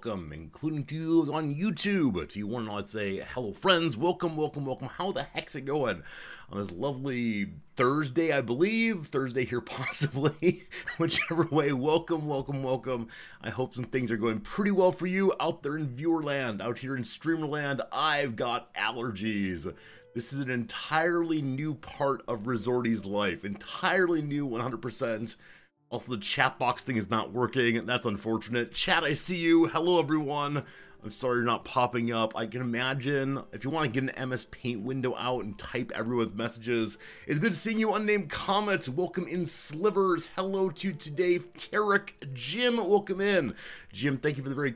welcome, including to you on YouTube. To you one, let's say, hello friends, welcome, welcome, welcome. How the heck's it going on this lovely Thursday, I believe? Thursday here, possibly. Whichever way, welcome, welcome, welcome. I hope some things are going pretty well for you out there in viewerland. Out here in streamerland, I've got allergies. This is an entirely new part of Resorty's life. Entirely new, 100%. Also, the chat box thing is not working. That's unfortunate. Chat, I see you. Hello, everyone. I'm sorry you're not popping up. I can imagine if you want to get an MS Paint window out and type everyone's messages. It's good seeing you, Unnamed Comet. Welcome in, Slivers. Hello to today, Carrick. Jim, welcome in. Jim, thank you for the very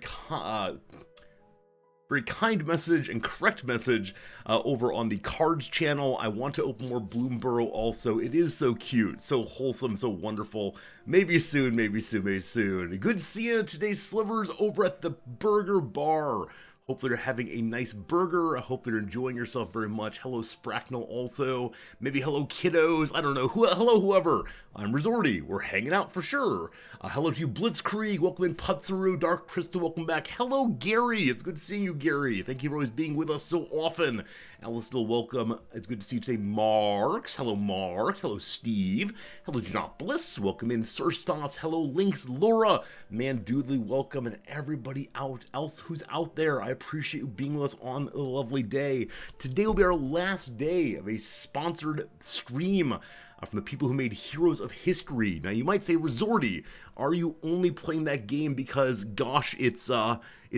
kind message and correct message over on the Cards channel. I want to open more Bloomborough also. It is so cute, so wholesome, so wonderful. Maybe soon, maybe soon, maybe soon. Good to see you today, Slivers, over at the Burger Bar. Hopefully you're having a nice burger. I hope you're enjoying yourself very much. Hello, Spracknell also. Maybe hello, kiddos. I don't know. Hello, whoever. I'm Resorty. We're hanging out for sure. Hello to you, Blitzkrieg. Welcome in, Putsaru. Dark Crystal, welcome back. Hello, Gary. It's good seeing you, Gary. Thank you for always being with us so often. Alistair, welcome. It's good to see you today, Marks. Hello, Marks. Hello, Steve. Hello, Genopolis. Welcome in, Sir Stas. Hello, Lynx. Laura. Mandoodly, welcome. And everybody else who's out there. I appreciate you being with us on a lovely day. Today will be our last day of a sponsored stream from the people who made Heroes of History. Now, you might say, Resorty, are you only playing that game because, gosh, it's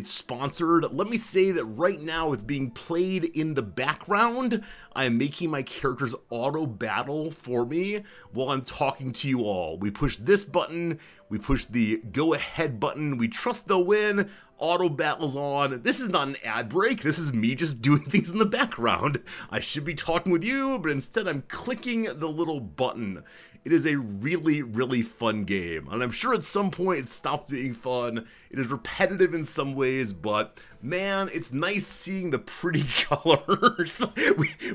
sponsored? Let me say that right now it's being played in the background. I am making my characters auto-battle for me while I'm talking to you all. We push this button, we push the go-ahead button, we trust they'll win, auto battles on. This is not an ad break. This is me just doing things in the background. I should be talking with you, but instead I'm clicking the little button. It is a really, really fun game, and I'm sure at some point it stops being fun. It is repetitive in some ways, but man, it's nice seeing the pretty colors.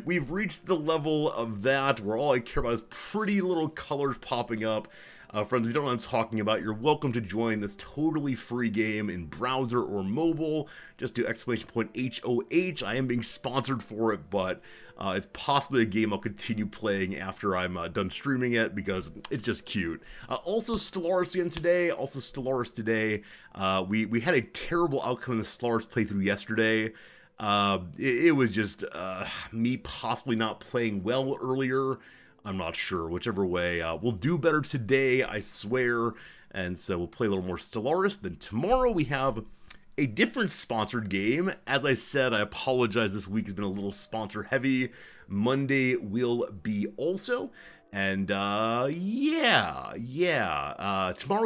We've reached the level of that where all I care about is pretty little colors popping up. Friends, if you don't know what I'm talking about, you're welcome to join this totally free game in browser or mobile. Just do !HOH. I am being sponsored for it, but it's possibly a game I'll continue playing after I'm done streaming it because it's just cute. Also Stellaris again today. We had a terrible outcome in the Stellaris playthrough yesterday. It was just me possibly not playing well earlier. I'm not sure. Whichever way, we'll do better today, I swear. And so we'll play a little more Stellaris. Then tomorrow we have a different sponsored game. As I said, I apologize. This week has been a little sponsor heavy. Monday will be also. And tomorrow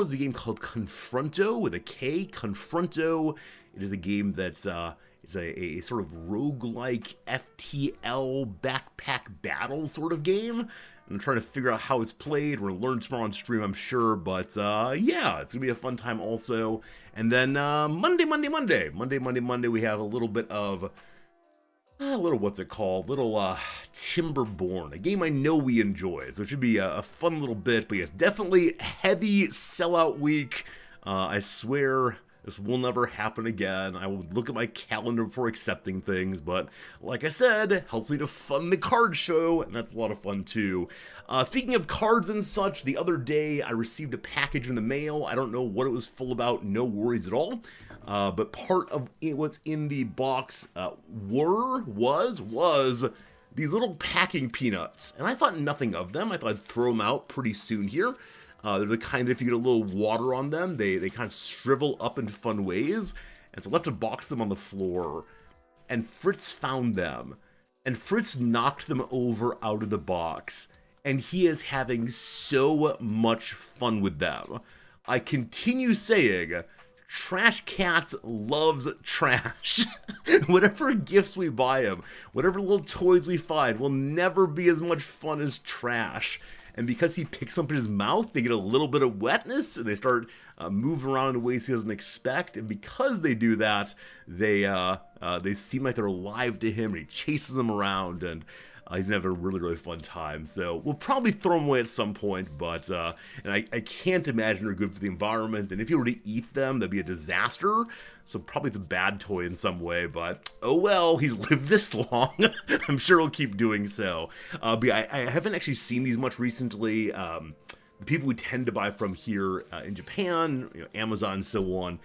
is a game called Confronto with a K. Confronto. It is a game that's it's a sort of roguelike FTL backpack battle sort of game. I'm trying to figure out how it's played. We're going to learn tomorrow on stream, I'm sure. But yeah, it's going to be a fun time also. And then Monday, we have a little bit of, what's it called? Timberborn, a game I know we enjoy. So it should be a fun little bit. But yes, definitely heavy sellout week. I swear this will never happen again. I will look at my calendar before accepting things, but like I said, helps me to fund the card show, and that's a lot of fun too. Speaking of cards and such, the other day I received a package in the mail. I don't know what it was full about, no worries at all. But part of it was in the box was these little packing peanuts, and I thought nothing of them. I thought I'd throw them out pretty soon here. They're the kind that if you get a little water on them, they kind of shrivel up in fun ways. And so I left to box them on the floor. And Fritz found them. And Fritz knocked them over out of the box. And he is having so much fun with them. I continue saying, Trash Cats loves trash. Whatever gifts we buy him, whatever little toys we find, will never be as much fun as trash. And because he picks them up in his mouth, they get a little bit of wetness, and they start moving around in ways he doesn't expect. And because they do that, they seem like they're alive to him, and he chases them around. And He's gonna have a really, really fun time. So we'll probably throw him away at some point, but and I can't imagine they're good for the environment. And if you were to eat them, that'd be a disaster. So probably it's a bad toy in some way, but oh well, he's lived this long. I'm sure he'll keep doing so. But yeah, I haven't actually seen these much recently. The people we tend to buy from here in Japan, Amazon and so on,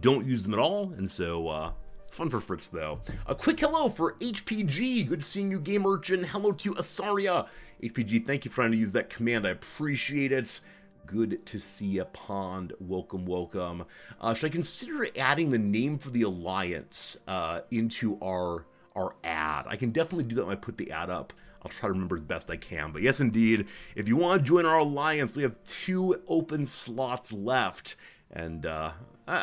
don't use them at all, and so fun for Fritz though. A quick hello for HPG, good seeing you Game Urchin, hello to Asaria. HPG, thank you for trying to use that command, I appreciate it. Good to see you, Pond. Welcome, welcome. Should I consider adding the name for the Alliance into our ad? I can definitely do that when I put the ad up. I'll try to remember as best I can. But yes, indeed, if you want to join our Alliance, we have 2 open slots left. And I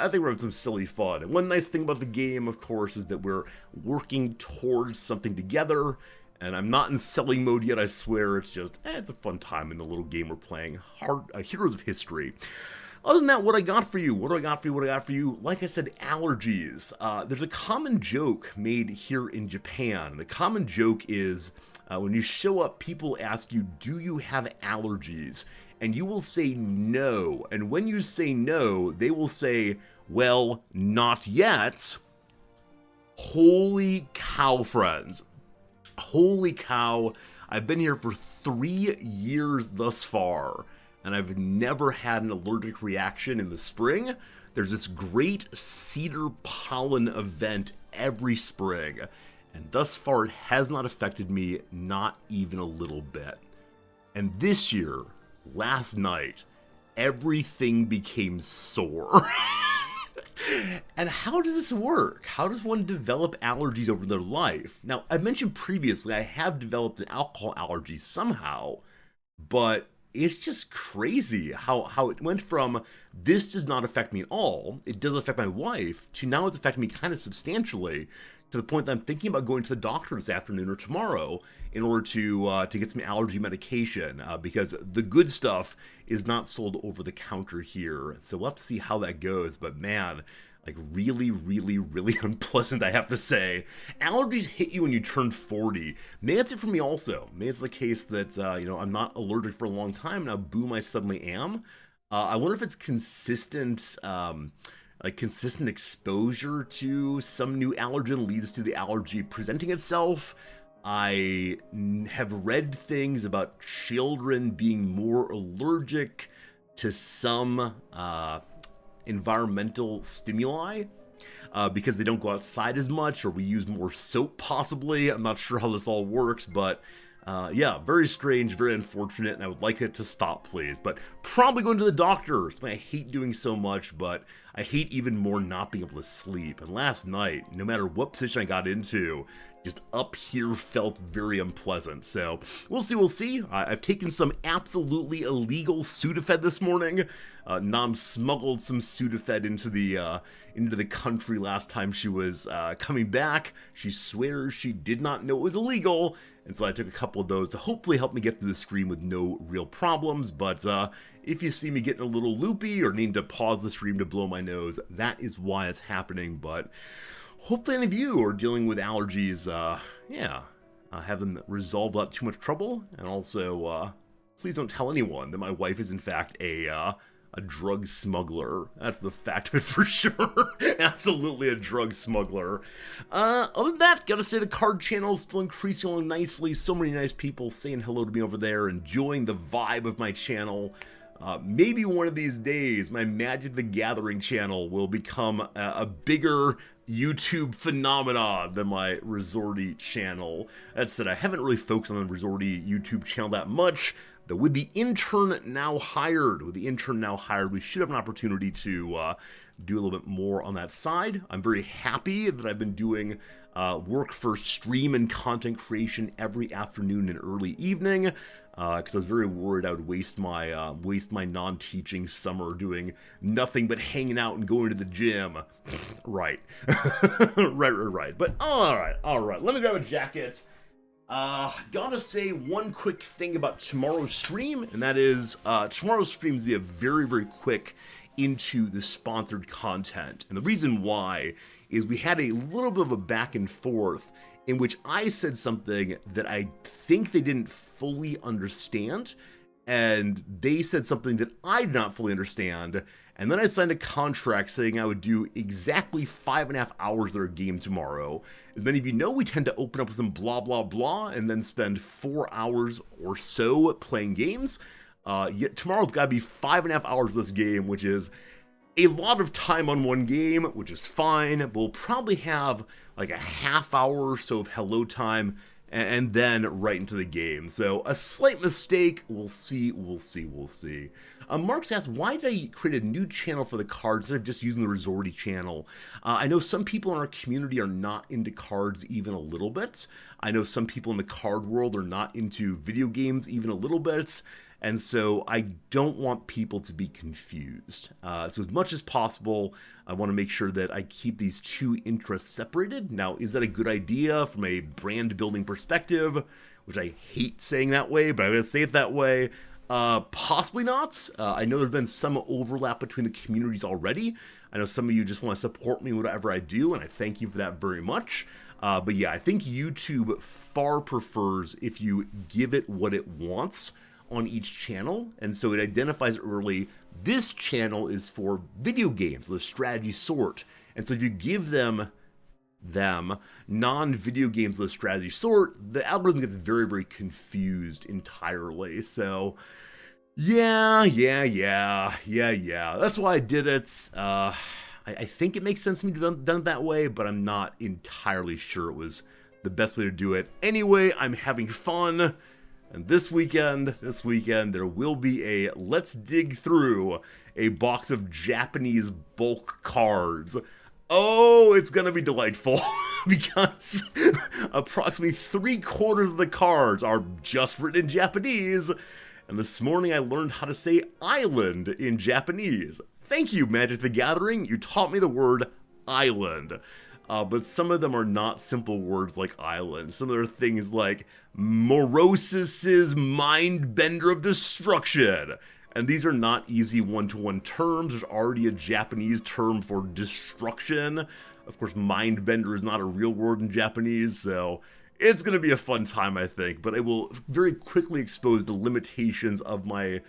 think we're having some silly fun. And one nice thing about the game, of course, is that we're working towards something together. And I'm not in selling mode yet, I swear. It's just, it's a fun time in the little game we're playing. Heroes of History. Other than that, what I got for you? What do I got for you? What do I got for you? Like I said, allergies. There's a common joke made here in Japan. The common joke is when you show up, people ask you, do you have allergies? And you will say no. And when you say no, they will say, well, not yet. Holy cow, friends. Holy cow. I've been here for 3 years thus far, and I've never had an allergic reaction in the spring. There's this great cedar pollen event every spring, and thus far it has not affected me, not even a little bit. And this year, last night, everything became sore. And how does this work? How does one develop allergies over their life? Now, I mentioned previously I have developed an alcohol allergy somehow, but it's just crazy how it went from this does not affect me at all, it does affect my wife, to now it's affecting me kind of substantially, to the point that I'm thinking about going to the doctor this afternoon or tomorrow in order to get some allergy medication, because the good stuff is not sold over the counter here. So we'll have to see how that goes, but man, like really, really, really unpleasant, I have to say. Allergies hit you when you turn 40. Maybe that's it for me also. Maybe it's the case that, I'm not allergic for a long time, now boom, I suddenly am. I wonder if it's consistent, consistent exposure to some new allergen leads to the allergy presenting itself. I have read things about children being more allergic to some environmental stimuli because they don't go outside as much, or we use more soap possibly. I'm not sure how this all works, but yeah, very strange, very unfortunate, and I would like it to stop, please. But probably going to the doctor. I hate doing so much, but I hate even more not being able to sleep. And last night, no matter what position I got into, just up here felt very unpleasant. So we'll see, we'll see. I've taken some absolutely illegal Sudafed this morning. Nam smuggled some Sudafed into the country last time she was coming back. She swears she did not know it was illegal. And so I took a couple of those to hopefully help me get through the stream with no real problems. But if you see me getting a little loopy or need to pause the stream to blow my nose, that is why it's happening. But hopefully any of you are dealing with allergies, have them resolved without too much trouble. And also, please don't tell anyone that my wife is in fact a drug smuggler. That's the fact of it for sure. Absolutely a drug smuggler. Other than that, gotta say the card channel is still increasing along nicely. So many nice people saying hello to me over there, enjoying the vibe of my channel. Maybe one of these days, my Magic the Gathering channel will become a bigger YouTube phenomenon than my Resorty channel. That said, I haven't really focused on the Resorty YouTube channel that much. Though with the intern now hired, we should have an opportunity to do a little bit more on that side. I'm very happy that I've been doing work for stream and content creation every afternoon and early evening, because I was very worried I would waste my non-teaching summer doing nothing but hanging out and going to the gym. Right. right. But all right. Let me grab a jacket. Gotta say one quick thing about tomorrow's stream, and that is tomorrow's stream is going to be a very, very quick into the sponsored content. And the reason why is we had a little bit of a back and forth in which I said something that I think they didn't fully understand, and they said something that I did not fully understand, and then I signed a contract saying I would do exactly 5.5 hours of their game tomorrow. As many of you know, we tend to open up with some blah blah blah and then spend 4 hours or so playing games. Yet tomorrow's got to be 5.5 hours of this game, which is a lot of time on one game, which is fine. We'll probably have like a half hour or so of hello time, and then right into the game. So a slight mistake. We'll see. Mark's asked, why did I create a new channel for the cards instead of just using the Resorty channel? I know some people in our community are not into cards even a little bit. I know some people in the card world are not into video games even a little bit. And so I don't want people to be confused. So as much as possible, I want to make sure that I keep these two interests separated. Now, is that a good idea from a brand building perspective? Which I hate saying that way, but I'm going to say it that way. Possibly not. I know there's been some overlap between the communities already. I know some of you just want to support me whatever I do, and I thank you for that very much. But yeah, I think YouTube far prefers if you give it what it wants on each channel, and so it identifies early, this channel is for video games, the strategy sort. And so if you give them non-video games of the strategy sort, the algorithm gets very, very confused entirely. So yeah. That's why I did it. I think it makes sense to me to have done it that way, but I'm not entirely sure it was the best way to do it. Anyway, I'm having fun. And this weekend, there will be a let's dig through a box of Japanese bulk cards. Oh, it's going to be delightful because approximately 3/4 of the cards are just written in Japanese. And this morning I learned how to say island in Japanese. Thank you, Magic the Gathering. You taught me the word island. But some of them are not simple words like island. Some of them are things like Morosis' mind bender of destruction. And these are not easy one-to-one terms. There's already a Japanese term for destruction. Of course, mind bender is not a real word in Japanese, so it's going to be a fun time, I think. But I will very quickly expose the limitations of my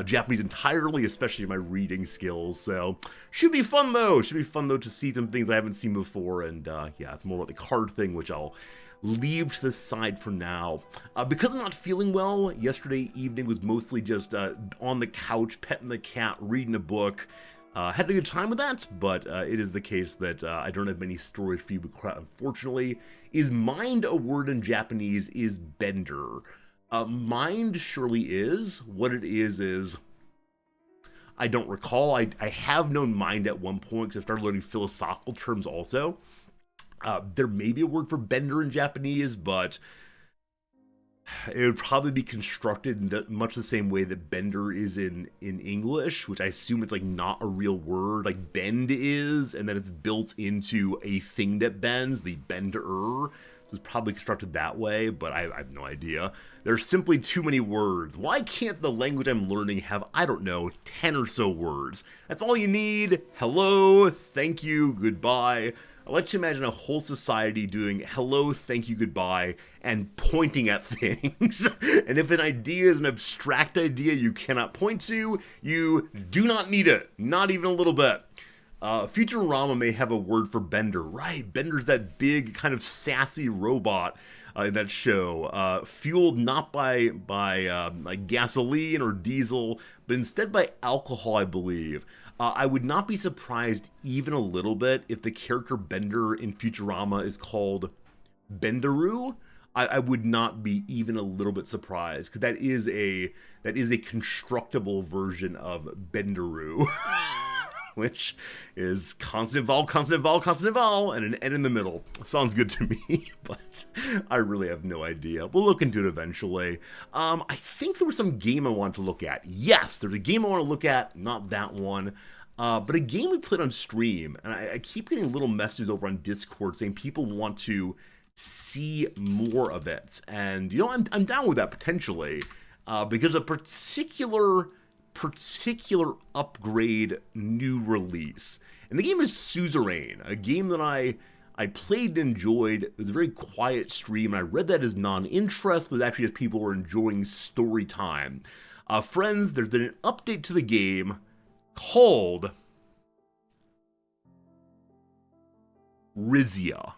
Japanese entirely, especially my reading skills. So should be fun though. To see some things I haven't seen before. And yeah, it's more about the card thing, which I'll leave to the side for now. Because I'm not feeling well, yesterday evening was mostly just on the couch, petting the cat, reading a book. Had a good time with that, but it is the case that I don't have many stories for you, unfortunately. Is mind a word in Japanese? Is bender? Mind surely is. What it is I don't recall. I have known mind at one point because I started learning philosophical terms also. There may be a word for bender in Japanese, but it would probably be constructed in much the same way that bender is in English, which I assume it's like not a real word, like bend is, and then it's built into a thing that bends, the bender. So it's probably constructed that way, but I have no idea. There's simply too many words. Why can't the language I'm learning have, I don't know, 10 or so words? That's all you need. Hello, thank you, goodbye. I like to imagine a whole society doing hello, thank you, goodbye, and pointing at things. And if an idea is an abstract idea you cannot point to, you do not need it. Not even a little bit. Futurama may have a word for bender. Right, bender's that big kind of sassy robot in that show, fueled not by like gasoline or diesel, but instead by alcohol, I believe. I would not be surprised even a little bit if the character Bender in Futurama is called Benderoo. I would not be even a little bit surprised, because that is a constructible version of Benderoo. Which is consonant vowel, and an N in the middle. Sounds good to me, but I really have no idea. We'll look into it eventually. I think there was some game I wanted to look at. Yes, there's a game I want to look at, not that one. But a game we played on stream, and I keep getting little messages over on Discord saying people want to see more of it. And, you know, I'm down with that potentially, because a particular particular upgrade new release. And the game is Suzerain, a game that I played and enjoyed. It was a very quiet stream, and I read that as non-interest, but actually as people were enjoying story time. Friends, there's been an update to the game called Rizia.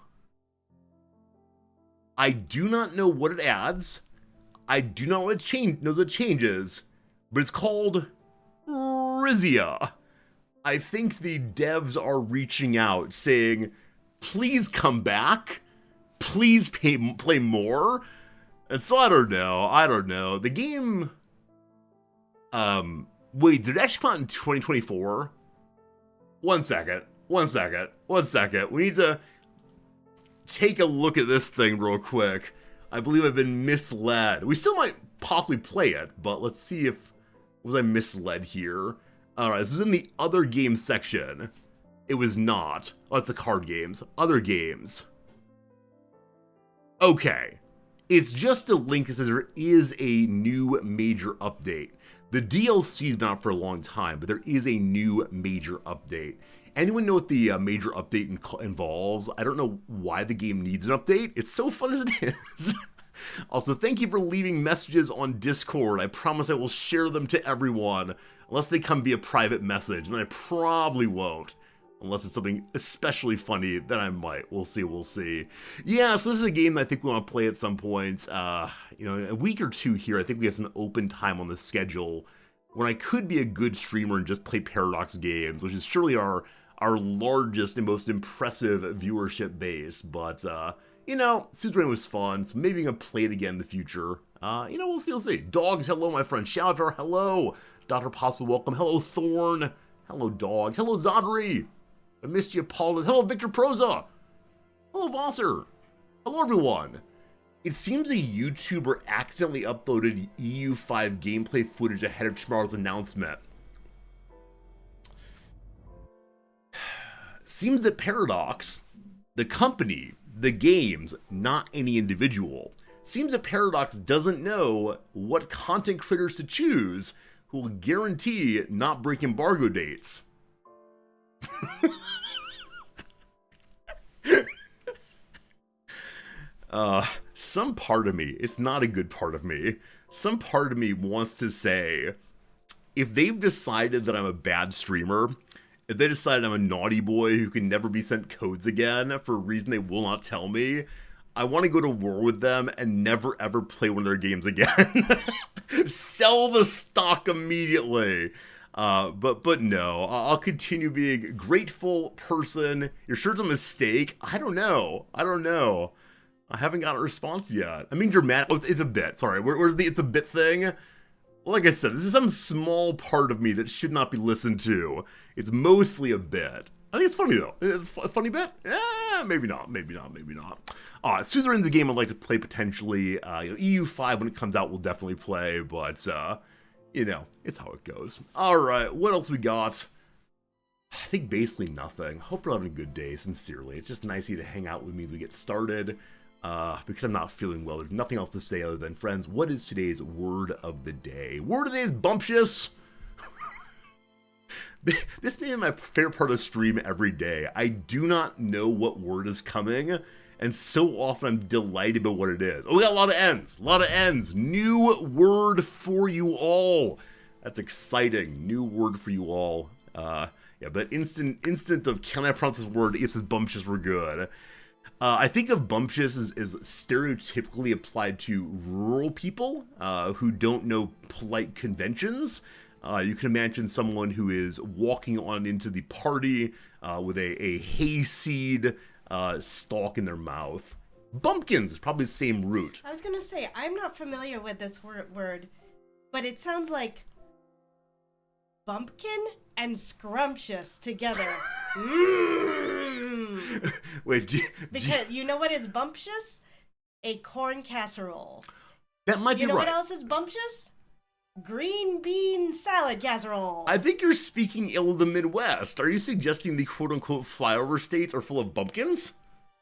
I do not know what it adds. I do not know the changes, but it's called Rizia. I think the devs are reaching out saying, please come back. Please play more. And so I don't know. The game... wait, did it actually come out in 2024? One second. We need to take a look at this thing real quick. I believe I've been misled. We still might possibly play it, but let's see if... Was I misled here? Alright, this is in the other games section. It was not. Oh, that's the card games. Other games. Okay. It's just a link that says there is a new major update. The DLC's been out for a long time, but there is a new major update. Anyone know what the major update involves? I don't know why the game needs an update. It's so fun as it is. Also, thank you for leaving messages on Discord. I promise I will share them to everyone, unless they come via private message, and I probably won't. Unless it's something especially funny, then I might. We'll see. Yeah, so this is a game that I think we want to play at some point. In a week or two here, I think we have some open time on the schedule when I could be a good streamer and just play Paradox games, which is surely our largest and most impressive viewership base. But, Suzerain was fun, so maybe I'm going to play it again in the future. We'll see. Dogs, hello, my friend. Shouter, hello. Dr. Possible, welcome. Hello, Thorn. Hello, Dogs. Hello, Zodri. I missed you, Paul. Hello, Victor Proza. Hello, Vosser. Hello, everyone. It seems a YouTuber accidentally uploaded EU5 gameplay footage ahead of tomorrow's announcement. Seems that Paradox, the company, the games, not any individual, seems that Paradox doesn't know what content creators to choose who will guarantee not break embargo dates. Some part of me, it's not a good part of me, some part of me wants to say, if they've decided that I'm a bad streamer, if they decide I'm a naughty boy who can never be sent codes again for a reason they will not tell me, I want to go to war with them and never ever play one of their games again. Sell the stock immediately. But no, I'll continue being a grateful person. You're sure it's a mistake? I don't know. I haven't got a response yet. I mean, dramatic. Oh, it's a bit. Sorry. Where's the it's a bit thing? Like I said, this is some small part of me that should not be listened to. It's mostly a bit. I think it's funny, though. It's a funny bit? Maybe not. Suzerain's a game I'd like to play potentially. EU5, when it comes out, we'll definitely play, but, it's how it goes. Alright, what else we got? I think basically nothing. Hope you're having a good day, sincerely. It's just nice of you to hang out with me as we get started. Because I'm not feeling well, there's nothing else to say other than, friends, what is today's word of the day? Word of the day is bumptious. This may be my favorite part of stream every day. I do not know what word is coming, and so often I'm delighted by what it is. Oh, we got a lot of ends. New word for you all. That's exciting. New word for you all. But instant of can I pronounce this word? It says bumptious, we're good. I think of bumptious as stereotypically applied to rural people who don't know polite conventions. You can imagine someone who is walking on into the party with a hayseed stalk in their mouth. Bumpkins is probably the same root. I was going to say, I'm not familiar with this word, but it sounds like bumpkin and scrumptious together. Wait, because you know what is bumptious? A corn casserole. That might be right. You know what else is bumptious? Green bean salad casserole. I think you're speaking ill of the Midwest. Are you suggesting the quote-unquote flyover states are full of bumpkins?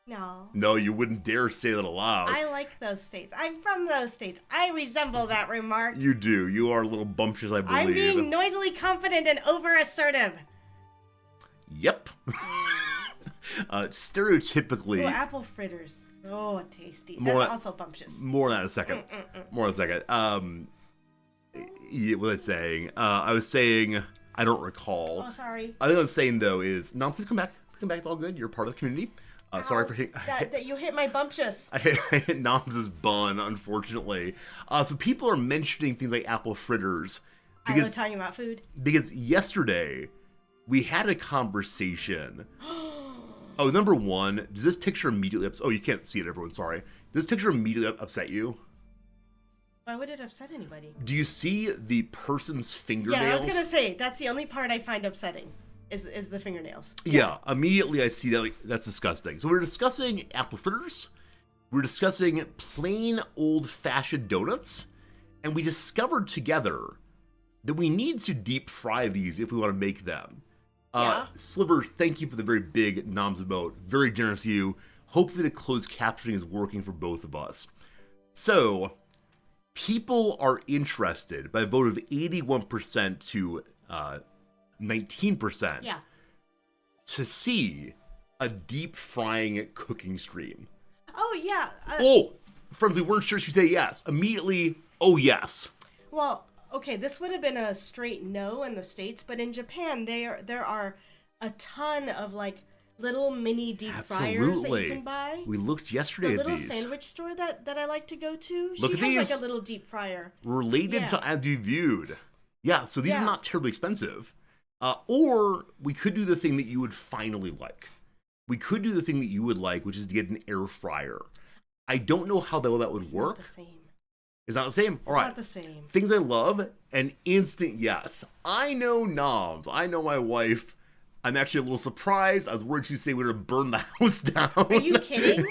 No. No, you wouldn't dare say that aloud. I like those states. I'm from those states. I resemble that remark. You do. You are a little bumptious, I believe. I'm being noisily confident and over-assertive. Yep. Stereotypically... Ooh, apple fritters. So tasty. More That's also bumptious. More than a second. More than a second. Yeah, what was I saying? I was saying... I don't recall. Oh, sorry. I think I was saying, though, is... No, please come back. Come back. It's all good. You're part of the community. Sorry for hitting... that you hit my bumptious. I hit Noms' bun, unfortunately. So people are mentioning things like apple fritters. I love talking about food. Because yesterday, we had a conversation. Oh, number one, does this picture immediately... Oh, you can't see it, everyone. Sorry. Does this picture immediately upset you? Why would it upset anybody? Do you see the person's fingernails? Yeah, I was going to say, that's the only part I find upsetting. Is the fingernails. Yeah, immediately I see that, like, that's disgusting. So we're discussing apple fritters, we're discussing plain old-fashioned donuts, and we discovered together that we need to deep fry these if we want to make them. Yeah. Slivers, thank you for the very big noms emote. Very generous of you. Hopefully the closed captioning is working for both of us. So, people are interested by a vote of 81% to 19% to see a deep frying cooking stream. Oh, yeah. Friends, we weren't sure she'd say yes. Immediately, oh, yes. Well, okay, this would have been a straight no in the States, but in Japan, there are a ton of, like, little mini deep fryers that you can buy. We looked yesterday at these. The little sandwich store that I like to go to, Look at has, these. like, a little deep fryer. Related to As You Viewed. Yeah, so these are not terribly expensive. Or we could do the thing that you would finally like. We could do the thing that you would like, which is to get an air fryer. I don't know how that would work. It's not the same. It's not the same? All right. It's not the same. Things I love, an instant yes. I know Noms. I know my wife. I'm actually a little surprised. I was worried she'd say we're going to burn the house down. Are you kidding?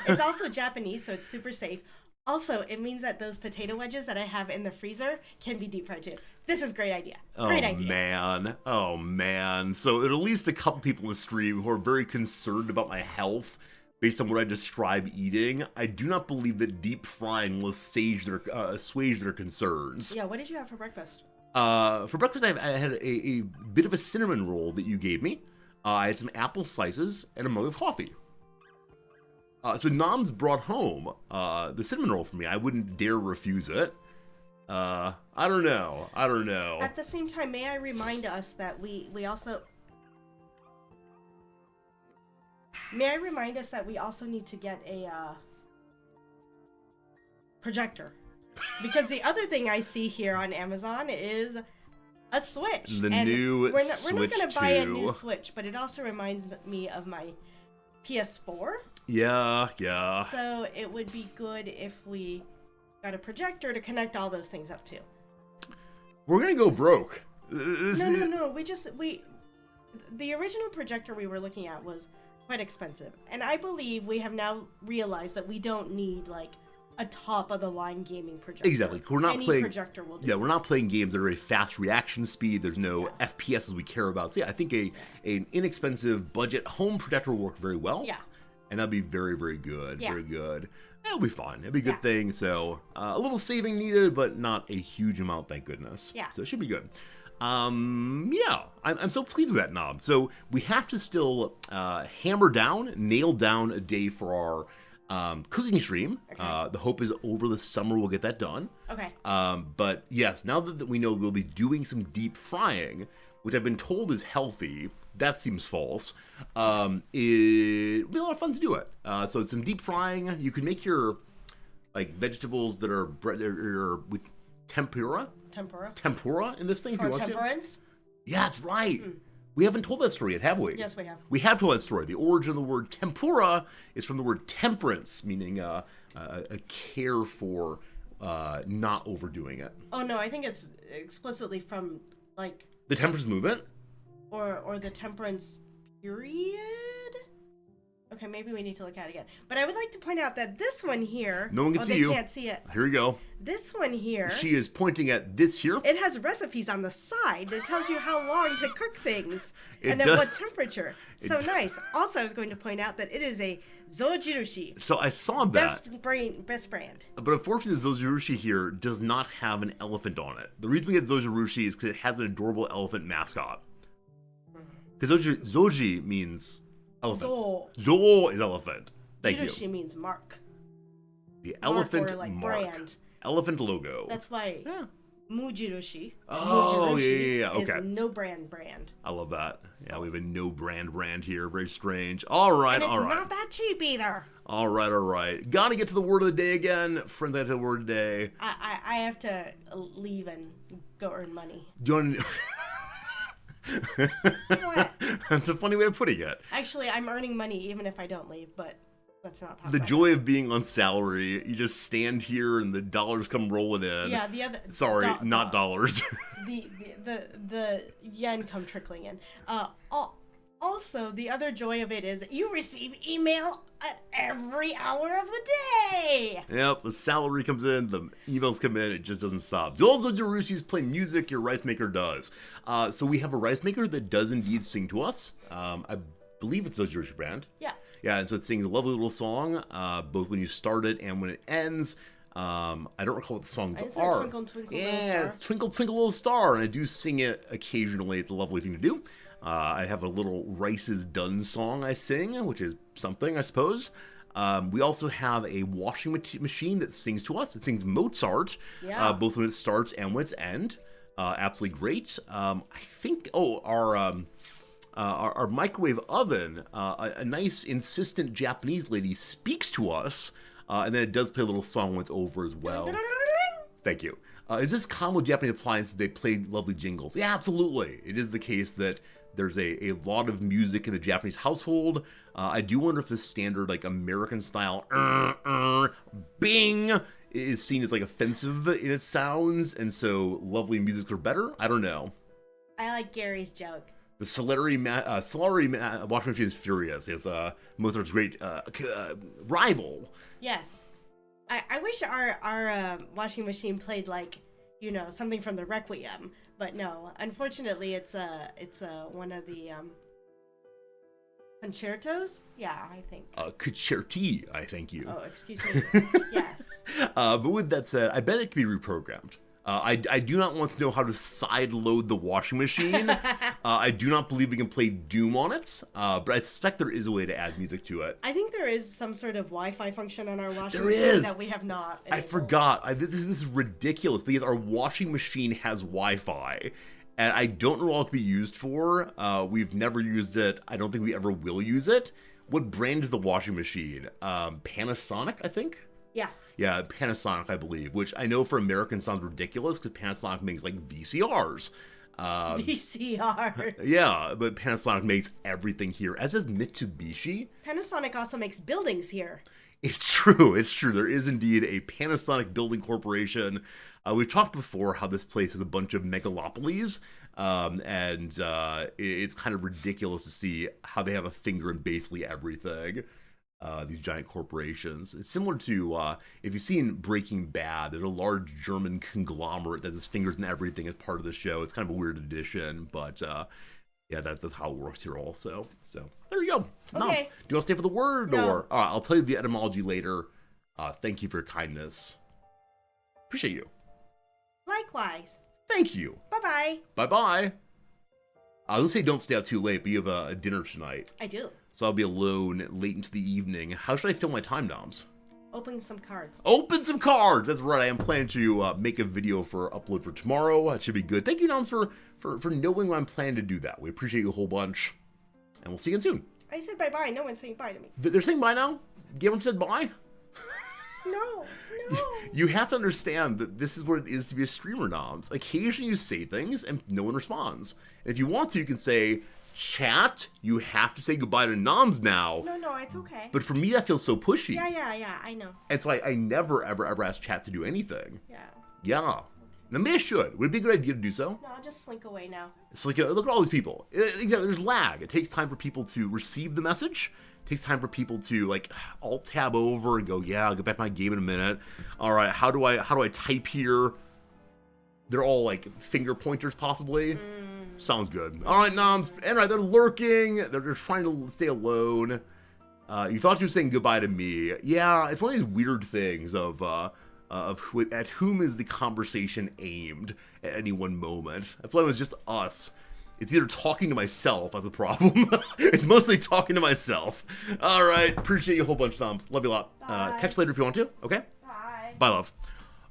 It's also Japanese, so it's super safe. Also, it means that those potato wedges that I have in the freezer can be deep fried too. This is a great idea. Great idea. Oh, man. So there are at least a couple people in the stream who are very concerned about my health based on what I describe eating. I do not believe that deep frying will assuage their concerns. Yeah, what did you have for breakfast? For breakfast, I had a bit of a cinnamon roll that you gave me. I had some apple slices and a mug of coffee. So Noms brought home the cinnamon roll for me. I wouldn't dare refuse it. I don't know. At the same time, may I remind us that we also... May I remind us that we also need to get a projector. Because the other thing I see here on Amazon is a Switch. The new Switch 2. We're not going to buy a new Switch, but it also reminds me of my PS4. Yeah. So it would be good if we got a projector to connect all those things up to. We're going to go broke. No. The original projector we were looking at was quite expensive. And I believe we have now realized that we don't need, like, a top-of-the-line gaming projector. Exactly. We're not Any playing... projector will do. Yeah, we're not playing games that are a fast reaction speed. There's no FPSs we care about. So yeah, I think an inexpensive budget home projector will work very well. Yeah. And that'd be very, very good. Yeah. Very good. It'll be fun. It'll be a good thing. So a little saving needed, but not a huge amount, thank goodness. Yeah. So it should be good. Yeah, I'm so pleased with that, Knob. So we have to still nail down a day for our cooking stream. Okay. The hope is over the summer we'll get that done. Okay. But yes, now that we know we'll be doing some deep frying, which I've been told is healthy, that seems false. It'll be a lot of fun to do it. So it's some deep frying. You can make your like vegetables that are with tempura in this thing. For temperance? Yeah, that's right. We haven't told that story yet, have we? Yes, we have. We have told that story. The origin of the word tempura is from the word temperance, meaning a care for not overdoing it. Oh, no, I think it's explicitly from, like... The temperance movement? Or the temperance period? Okay, maybe we need to look at it again. But I would like to point out that this one here... No one can see they you. Can't see it. Here we go. This one here... She is pointing at this here. It has recipes on the side that tells you how long to cook things. It and at does. what temperature. So nice. Also, I was going to point out that it is a Zojirushi. So I saw that. Best brand. But unfortunately, the Zojirushi here does not have an elephant on it. The reason we get Zojirushi is because it has an adorable elephant mascot. Because Zoji means elephant. Zo is elephant. Thank you. Jirushi means mark. The elephant or like mark. Brand. Elephant logo. That's why Yeah. Mujirushi. Oh, Mujirushi yeah. Okay. Is no brand. I love that. Yeah, we have a no brand here. Very strange. All right, and it's all right. not that cheap either. All right. Gotta get to the word of the day again. Friends, I have to the word of the day. I have to leave and go earn money. Do you want to... What? That's a funny way of putting it. Actually, I'm earning money even if I don't leave, but let's not talk The about joy of being on salary. You just stand here and the dollars come rolling in. Yeah, the other... Sorry, not dollars. the yen come trickling in. Also, the other joy of it is you receive email at every hour of the day. Yep, the salary comes in, the emails come in, it just doesn't stop. Do all Zojirushis play music? Your rice maker does. So we have a rice maker that does indeed sing to us. I believe it's Zojirushi brand. Yeah. Yeah, and so it sings a lovely little song, both when you start it and when it ends. I don't recall what the songs are. Twinkle, twinkle, yeah, little star. it's Twinkle, Twinkle, Little Star, and I do sing it occasionally. It's a lovely thing to do. I have a little Rice is Done song I sing, which is something, I suppose. We also have a washing machine that sings to us. It sings Mozart, both when it starts and when it's end. Absolutely great. I think, our microwave oven, a nice, insistent Japanese lady speaks to us, and then it does play a little song when it's over as well. Thank you. Is this common with Japanese appliances? They play lovely jingles. Yeah, absolutely. It is the case that there's a lot of music in the Japanese household. I do wonder if the standard, like, American style, bing, is seen as, like, offensive in its sounds, and so lovely music are better? I don't know. I like Gary's joke. The Stellaris washing machine is furious. It's Mozart's great rival. Yes. I wish our washing machine played, like, you know, something from the Requiem. But no, unfortunately, it's one of the concertos. Yeah, I think. Concerti, I thank you. Oh, excuse me. Yes. But with that said, I bet it can be reprogrammed. I do not want to know how to side-load the washing machine. I do not believe we can play Doom on it, but I suspect there is a way to add music to it. I think there is some sort of Wi-Fi function on our washing There machine is. that we have not enabled. I forgot. This is ridiculous because our washing machine has Wi-Fi, and I don't know what it can be used for. We've never used it. I don't think we ever will use it. What brand is the washing machine? Panasonic, I think? Yeah. Yeah, Panasonic, I believe, which I know for Americans sounds ridiculous because Panasonic makes, like, VCRs. VCR. Yeah, but Panasonic makes everything here, as does Mitsubishi. Panasonic also makes buildings here. It's true. There is indeed a Panasonic Building Corporation. We've talked before how this place has a bunch of megalopolies, and it's kind of ridiculous to see how they have a finger in basically everything. These giant corporations. It's similar to, if you've seen Breaking Bad, there's a large German conglomerate that has fingers in everything as part of the show. It's kind of a weird addition, but yeah, that's how it works here also. So there you go. Okay. Moms, do you want to stay for the word? No. Or I'll tell you the etymology later. Thank you for your kindness. Appreciate you. Likewise. Thank you. Bye-bye. Bye-bye. I was going to say don't stay out too late, but you have a dinner tonight. I do. So I'll be alone late into the evening. How should I fill my time, Noms? Open some cards. Open some cards! That's right, I am planning to make a video for upload for tomorrow. It should be good. Thank you, Noms, for knowing when I'm planning to do that. We appreciate you a whole bunch. And we'll see you again soon. I said bye-bye. No one's saying bye to me. They're saying bye now? Everyone said bye? No. You have to understand that this is what it is to be a streamer, Noms. Occasionally you say things and no one responds. If you want to, you can say, chat, you have to say goodbye to Noms now. No, it's okay. But for me, that feels so pushy. Yeah, I know. And so I never, ever ask chat to do anything. Yeah. Yeah. Now, maybe I should. Would it be a good idea to do so? No, I'll just slink away now. It's like, look at all these people. There's lag. It takes time for people to receive the message, Takes time for people to like alt tab over and go, yeah, I'll get back to my game in a minute. All right, how do I type here? They're all like finger pointers, possibly. Sounds good. All right, noms. And right, they're lurking. They're trying to stay alone. You thought you were saying goodbye to me. Yeah, it's one of these weird things of at whom is the conversation aimed at any one moment. That's why it was just us. It's either talking to myself, that's the problem. It's mostly talking to myself. All right, appreciate you a whole bunch, Toms. Love you a lot. Text later if you want to, okay? Bye. Bye, love.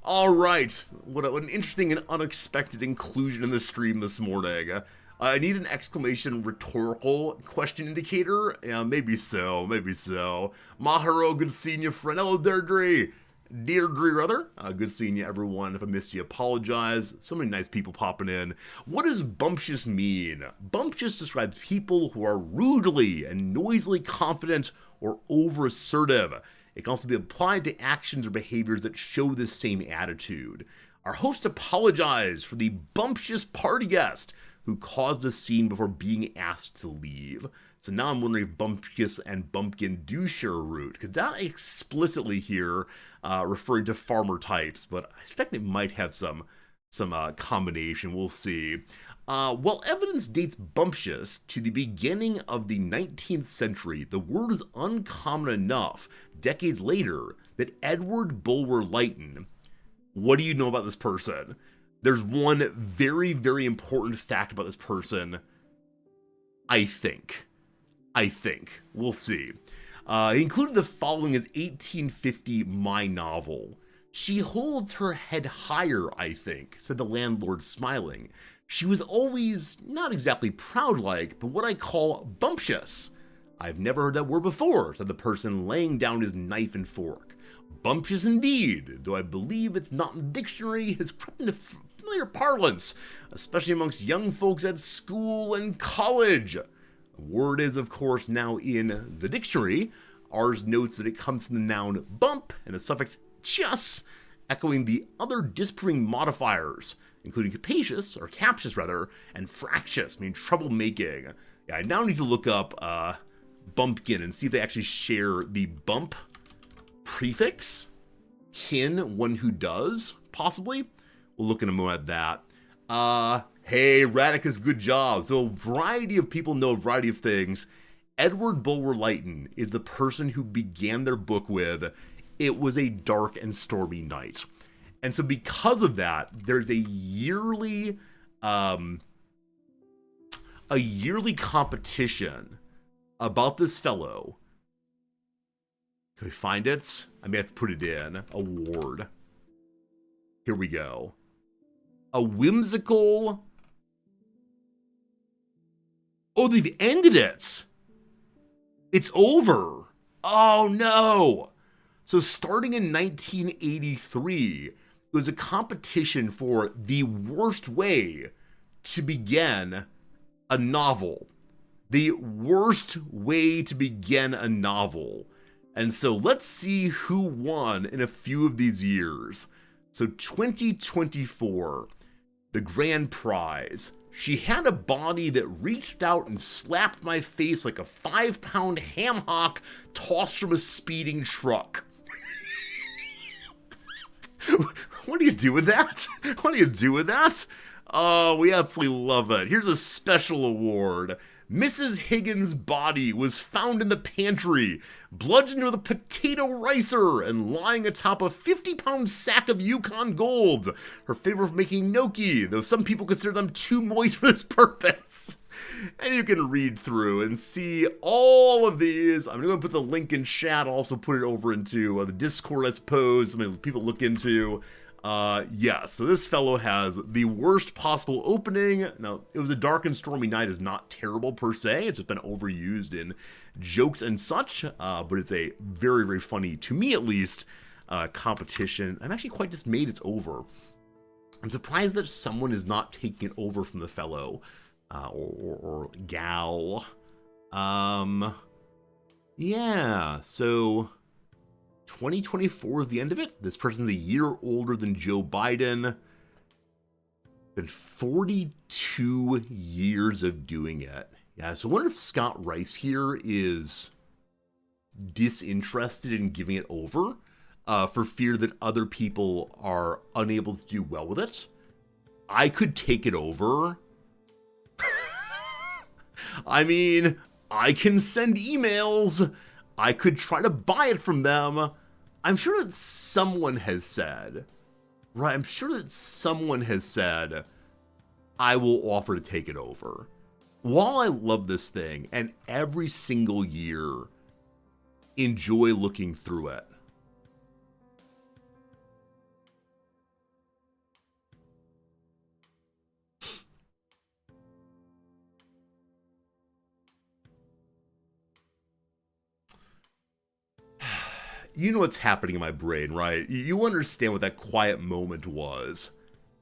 All right, what an interesting and unexpected inclusion in the stream this morning. I need an exclamation rhetorical question indicator. Yeah, maybe so, maybe so. Maharo, good seeing you, friend. Hello, Deirdre. Deirdre, rather. Good seeing you, everyone. If I missed you, apologize. So many nice people popping in. What does bumptious mean? Bumptious describes people who are rudely and noisily confident or over-assertive. It can also be applied to actions or behaviors that show this same attitude. Our host apologized for the bumptious party guest who caused a scene before being asked to leave. So now I'm wondering if bumptious and bumpkin do share a root, because not explicitly here referring to farmer types, but I suspect it might have some combination. We'll see. While evidence dates bumptious to the beginning of the 19th century, the word is uncommon enough decades later that Edward Bulwer-Lytton, what do you know about this person? There's one very, very important fact about this person, I think. We'll see. He included the following as 1850 My Novel. She holds her head higher, I think, said the landlord, smiling. She was always not exactly proud-like, but what I call bumptious. I've never heard that word before, said the person, laying down his knife and fork. Bumptious indeed, though I believe it's not in the dictionary, has crept into familiar parlance, especially amongst young folks at school and college. The word is, of course, now in the dictionary. Ours notes that it comes from the noun bump and the suffix "-tious, echoing the other disproving modifiers, including capacious, or captious rather, and fractious, meaning troublemaking. Yeah, I now need to look up bumpkin and see if they actually share the bump prefix. Kin, one who does, possibly. We'll look in a moment at that. Hey, Radicus, good job. So a variety of people know a variety of things. Edward Bulwer-Lytton is the person who began their book with, "It was a dark and stormy night." And so because of that, there's a yearly competition about this fellow. Can we find it? I may have to put it in. Award. Here we go. A whimsical... Oh, they've ended it. It's over. Oh, no. So starting in 1983, it was a competition for the worst way to begin a novel. The worst way to begin a novel. And so let's see who won in a few of these years. So 2024, the grand prize. She had a body that reached out and slapped my face like a 5-pound ham hock tossed from a speeding truck. What do you do with that? What do you do with that? Oh, we absolutely love it. Here's a special award. Mrs. Higgins' body was found in the pantry, bludgeoned with a potato ricer and lying atop a 50-pound sack of Yukon Gold. Her favorite for making gnocchi, though some people consider them too moist for this purpose. And you can read through and see all of these. I'm going to put the link in chat. I'll also put it over into the Discord, I suppose. I mean, people look into... yeah, so this fellow has the worst possible opening. Now, "It was a dark and stormy night" is not terrible per se. It's just been overused in jokes and such, but it's a very, very funny, to me at least, competition. I'm actually quite dismayed it's over. I'm surprised that someone is not taking it over from the fellow, or gal. Yeah, so... 2024 is the end of it. This person's a year older than Joe Biden. Been 42 years of doing it. Yeah, so I wonder if Scott Rice here is disinterested in giving it over for fear that other people are unable to do well with it. I could take it over. I mean, I can send emails. I could try to buy it from them. I'm sure that someone has said, right? I'm sure that someone has said, I will offer to take it over. While I love this thing and every single year enjoy looking through it, you know what's happening in my brain, right? You understand what that quiet moment was.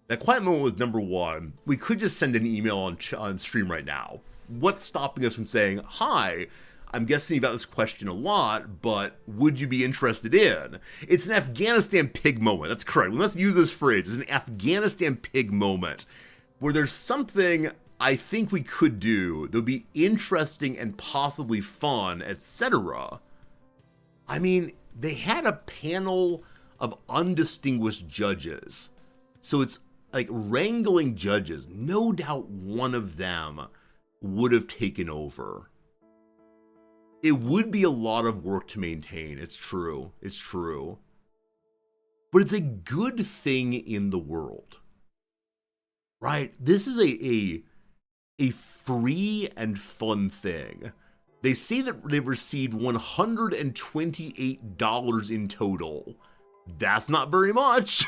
That quiet moment was, number one, we could just send an email on stream right now. What's stopping us from saying, hi, I'm guessing about this question a lot, but would you be interested in? It's an Afghanistan pig moment. That's correct. We must use this phrase. It's an Afghanistan pig moment where there's something I think we could do that would be interesting and possibly fun, etc. I mean, they had a panel of undistinguished judges. So it's like wrangling judges. No doubt one of them would have taken over. It would be a lot of work to maintain. It's true. It's true. But it's a good thing in the world. Right? This is a free and fun thing. They say that they've received $128 in total. That's not very much.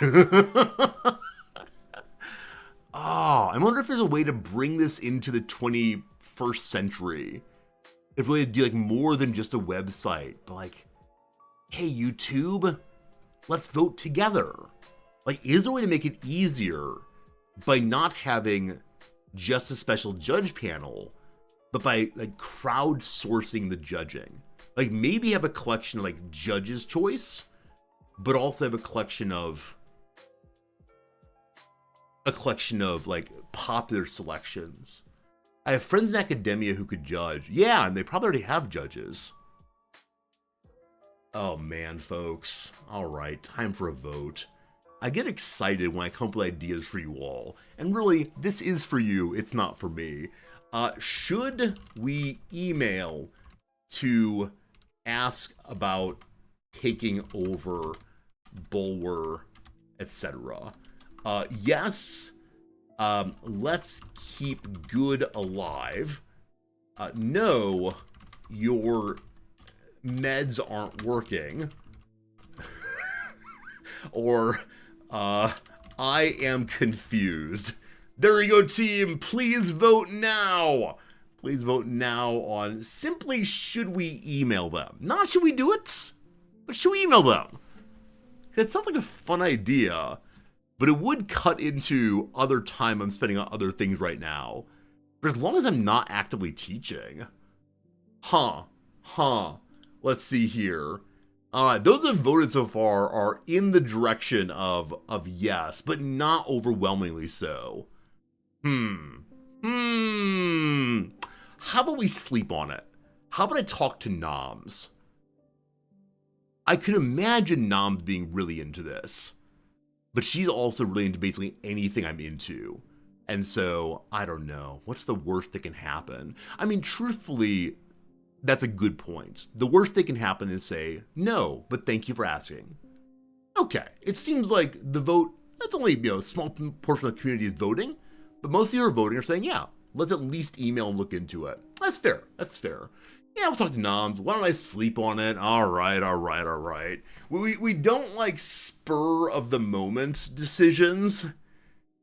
I wonder if there's a way to bring this into the 21st century. If we do like more than just a website, but like, hey, YouTube, let's vote together. Like, is there a way to make it easier by not having just a special judge panel, but by like crowdsourcing the judging? Like maybe have a collection of like judge's choice, but also have a collection of like popular selections. I have friends in academia who could judge. Yeah, and they probably already have judges. Oh man, folks. All right, time for a vote. I get excited when I come up with ideas for you all. And really, this is for you, it's not for me. Should we email to ask about taking over Bulwer, etc.? Yes. Let's keep good alive. No, your meds aren't working. Or, I am confused. There you go, team. Please vote now. Please vote now on simply should we email them. Not should we do it, but should we email them? It sounds like a fun idea, but it would cut into other time I'm spending on other things right now. But as long as I'm not actively teaching. Let's see here. Those that have voted so far are in the direction of yes, but not overwhelmingly so. How about we sleep on it? How about I talk to Noms? I could imagine Noms being really into this, but she's also really into basically anything I'm into. And so, I don't know. What's the worst that can happen? I mean, truthfully, that's a good point. The worst that can happen is say, no, but thank you for asking. Okay, it seems like the vote, that's only, a small portion of the community is voting, but most of you are voting are saying, yeah, let's at least email and look into it. That's fair. That's fair. Yeah, we'll talk to Noms. Why don't I sleep on it? All right. We don't like spur of the moment decisions.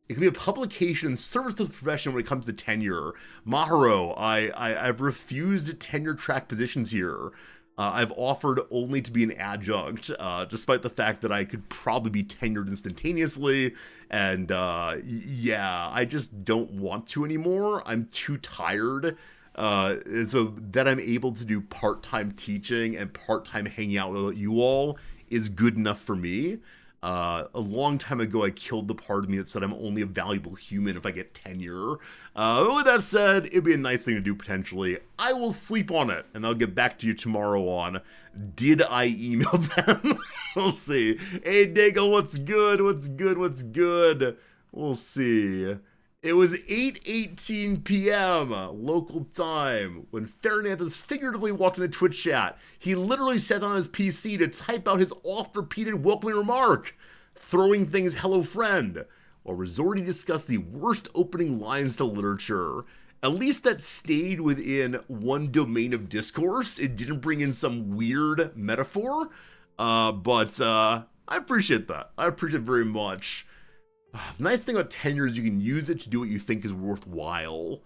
It can be a publication service to the profession when it comes to tenure. Maharo, I've refused tenure track positions here. I've offered only to be an adjunct, despite the fact that I could probably be tenured instantaneously. And yeah, I just don't want to anymore. I'm too tired. And so that I'm able to do part-time teaching and part-time hanging out with you all is good enough for me. A long time ago, I killed the part of me that said I'm only a valuable human if I get tenure. With that said, it'd be a nice thing to do potentially. I will sleep on it, and I'll get back to you tomorrow on, did I email them? We'll see. Hey, Daigle, what's good? What's good? What's good? We'll see. It was 8:18 p.m. local time when Fairnanthus figuratively walked into Twitch chat. He literally sat on his PC to type out his oft-repeated welcoming remark, throwing things hello friend, while Resorty discussed the worst opening lines to literature. At least that stayed within one domain of discourse. It didn't bring in some weird metaphor, but I appreciate that. I appreciate it very much. The nice thing about tenure is you can use it to do what you think is worthwhile.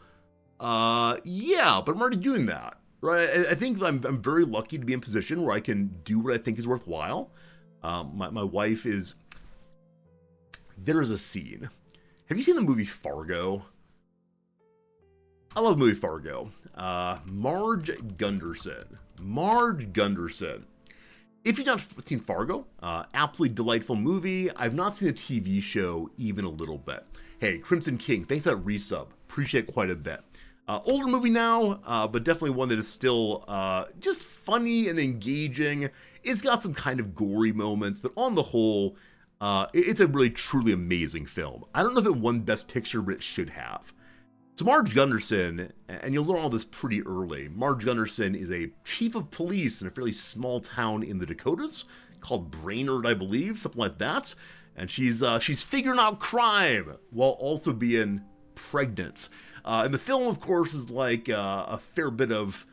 Yeah, but I'm already doing that, right? I think I'm very lucky to be in a position where I can do what I think is worthwhile. My wife is... There's a scene. Have you seen the movie Fargo? I love the movie Fargo. Marge Gunderson. If you've not seen Fargo, absolutely delightful movie. I've not seen the TV show even a little bit. Hey, Crimson King, thanks for that resub. Appreciate it quite a bit. Older movie now, but definitely one that is still just funny and engaging. It's got some kind of gory moments, but on the whole, it's a really truly amazing film. I don't know if it won Best Picture, but it should have. So Marge Gunderson, and you'll learn all this pretty early, Marge Gunderson is a chief of police in a fairly small town in the Dakotas called Brainerd, I believe, something like that. And she's figuring out crime while also being pregnant. And the film, of course, is like a fair bit of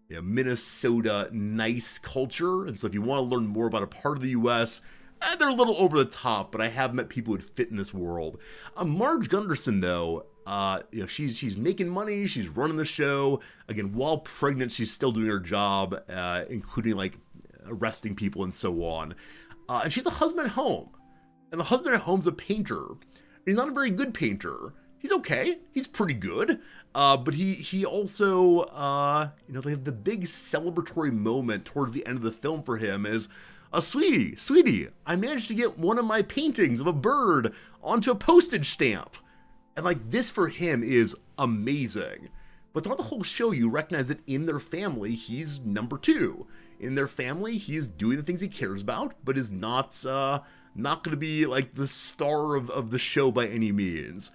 Minnesota nice culture. And so if you want to learn more about a part of the U.S., they're a little over the top, but I have met people who would fit in this world. Marge Gunderson, though, she's making money, she's running the show. Again, while pregnant, she's still doing her job, including like arresting people and so on. And she's a husband at home, and the husband at home's a painter. He's not a very good painter. He's okay. He's pretty good. But he also, they have the big celebratory moment towards the end of the film for him is, sweetie, I managed to get one of my paintings of a bird onto a postage stamp. And like this for him is amazing. But throughout the whole show, you recognize that in their family, he's number two. In their family, he's doing the things he cares about, but is not going to be like the star of the show by any means.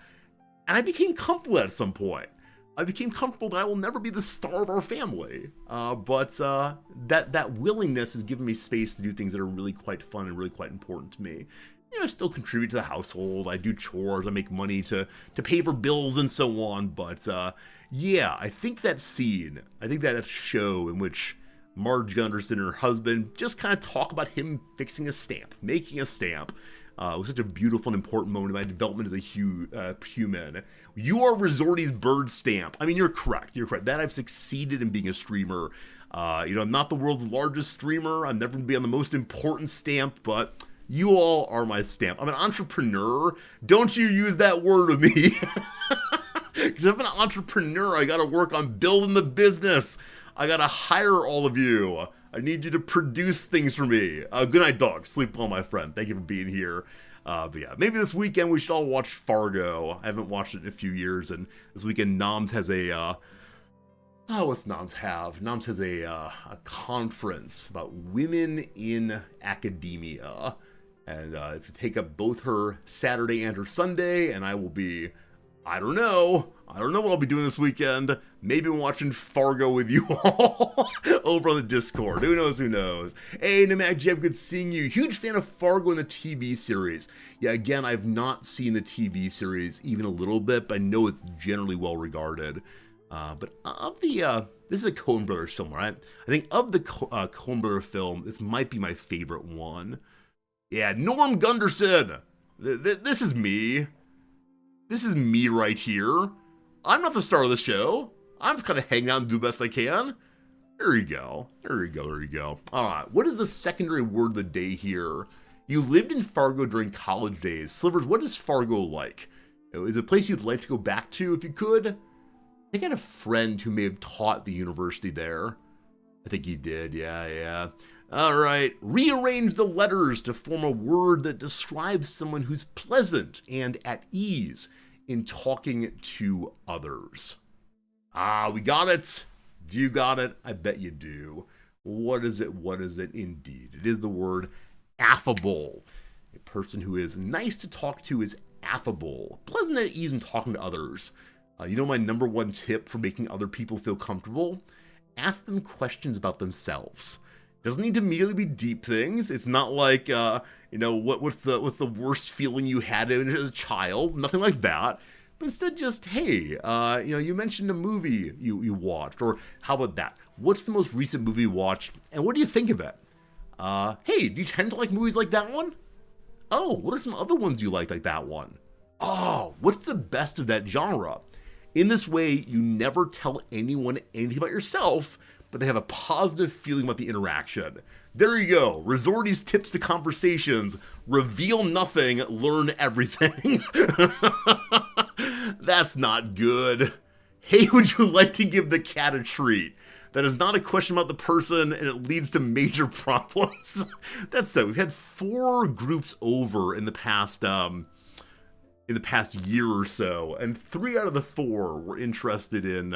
And I became comfortable at some point. I became comfortable that I will never be the star of our family. But that willingness has given me space to do things that are really quite fun and really quite important to me. I still contribute to the household. I do chores. I make money to pay for bills and so on. But yeah, I think that scene, that show in which Marge Gunderson and her husband just kind of talk about him fixing a stamp, making a stamp. It was such a beautiful and important moment in my development as a human. You are Resorty's bird stamp. I mean, you're correct. That I've succeeded in being a streamer. I'm not the world's largest streamer. I'm never going to be on the most important stamp, but you all are my stamp. I'm an entrepreneur. Don't you use that word with me. Because if I'm an entrepreneur, I got to work on building the business. I got to hire all of you. I need you to produce things for me. Good night, dog. Sleep well, my friend. Thank you for being here. But yeah, maybe this weekend we should all watch Fargo. I haven't watched it in a few years, and this weekend Noms has a... what's Noms have? Noms has a conference about women in academia. And to take up both her Saturday and her Sunday, and I will be... I don't know what I'll be doing this weekend. Maybe I'm watching Fargo with you all over on the Discord. Who knows? Hey, Nomad Jeb, good seeing you. Huge fan of Fargo and the TV series. Yeah, again, I've not seen the TV series even a little bit, but I know it's generally well regarded. But of the, this is a Coen Brothers film, right? I think of the Coen Brothers film, this might be my favorite one. Yeah, Norm Gunderson. This is me. This is me right here. I'm not the star of the show. I'm just kind of hanging out and do the best I can. There you go. All right, what is the secondary word of the day here? You lived in Fargo during college days. Slivers, what is Fargo like? Is it a place you'd like to go back to if you could? I think I had a friend who may have taught the university there. I think you did, yeah. All right, rearrange the letters to form a word that describes someone who's pleasant and at ease in talking to others. Ah, we got it. Do you got it? I bet you do. What is it? What is it? Indeed, it is the word affable. A person who is nice to talk to is affable, pleasant at ease in talking to others. You know my number one tip for making other people feel comfortable? Ask them questions about themselves. Doesn't need to immediately be deep things. It's not like, what's the worst feeling you had as a child? Nothing like that. But instead just, hey, you mentioned a movie you watched. Or how about that? What's the most recent movie you watched? And what do you think of it? Hey, do you tend to like movies like that one? Oh, what are some other ones you like that one? Oh, what's the best of that genre? In this way, you never tell anyone anything about yourself, but they have a positive feeling about the interaction. There you go. Resorty's tips to conversations. Reveal nothing, learn everything. That's not good. Hey, would you like to give the cat a treat? That is not a question about the person, and it leads to major problems. That said, we've had 4 groups over in the past year or so, and 3 out of the 4 were interested in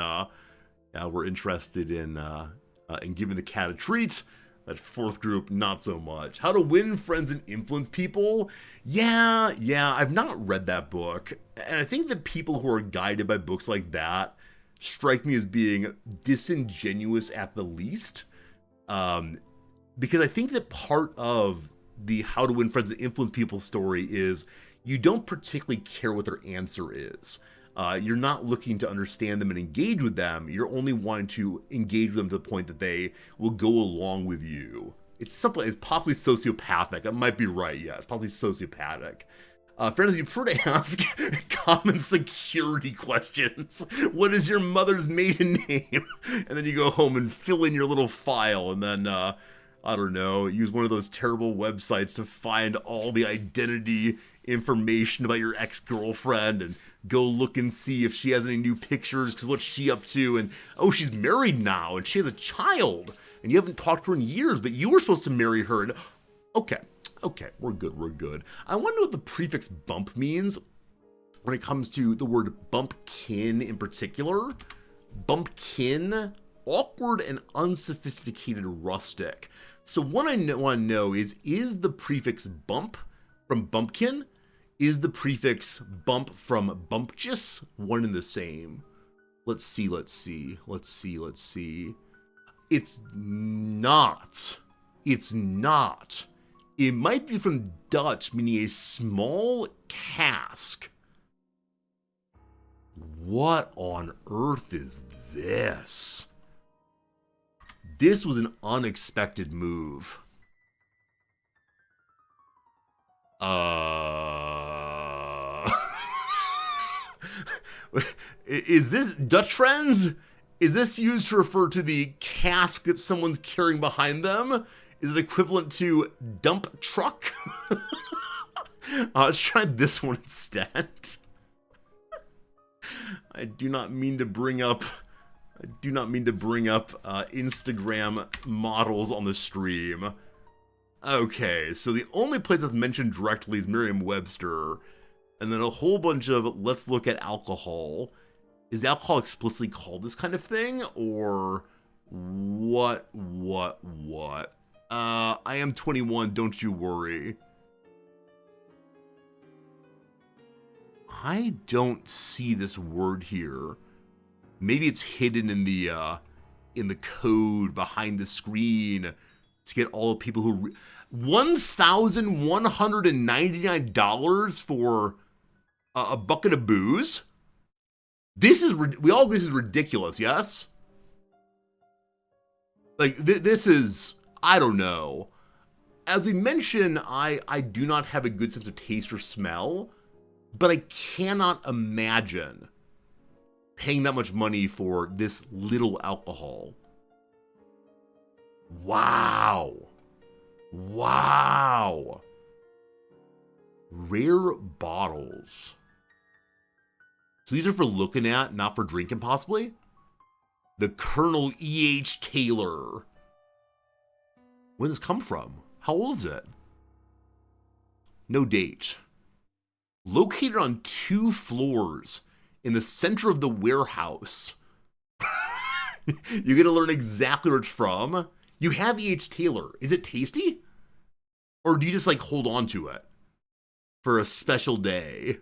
giving the cat a treat. That 4th group, not so much. How to win friends and influence people? Yeah, I've not read that book, and I think that people who are guided by books like that strike me as being disingenuous at the least, because I think that part of the how to win friends and influence people story is you don't particularly care what their answer is. You're not looking to understand them and engage with them. You're only wanting to engage with them to the point that they will go along with you. It's something. It's possibly sociopathic. I might be right. Yeah, it's probably sociopathic. Friends, you prefer to ask common security questions. What is your mother's maiden name? And then you go home and fill in your little file, and then I don't know, use one of those terrible websites to find all the identity information about your ex-girlfriend and go look and see if she has any new pictures, because what's she up to? And oh, she's married now and she has a child and you haven't talked to her in years, but you were supposed to marry her. And okay, we're good. I wonder what the prefix bump means when it comes to the word bumpkin in particular. Bumpkin, awkward and unsophisticated rustic. So what I want to know is the prefix bump from bumpkin? Is the prefix bump from bumptious one and the same? Let's see. It's not. It might be from Dutch, meaning a small cask. What on earth is this? This was an unexpected move. Is this Dutch friends? Is this used to refer to the cask that someone's carrying behind them? Is it equivalent to dump truck? Let's try this one instead. I do not mean to bring up Instagram models on the stream. Okay, so the only place that's mentioned directly is Merriam-Webster, and then a whole bunch of let's look at alcohol. Is alcohol explicitly called this kind of thing, or what? I am 21, don't you worry. I don't see this word here. Maybe it's hidden in the code behind the screen to get all the people who $1,199 for a bucket of booze. We all agree this is ridiculous, yes? Like this is, I don't know. As we mentioned, I do not have a good sense of taste or smell, but I cannot imagine paying that much money for this little alcohol. Wow. Rare bottles. So these are for looking at, not for drinking, possibly? The Colonel E.H. Taylor. Where did this come from? How old is it? No date. Located on 2 floors in the center of the warehouse. You get to learn exactly where it's from. You have E.H. Taylor. Is it tasty? Or do you just like hold on to it for a special day?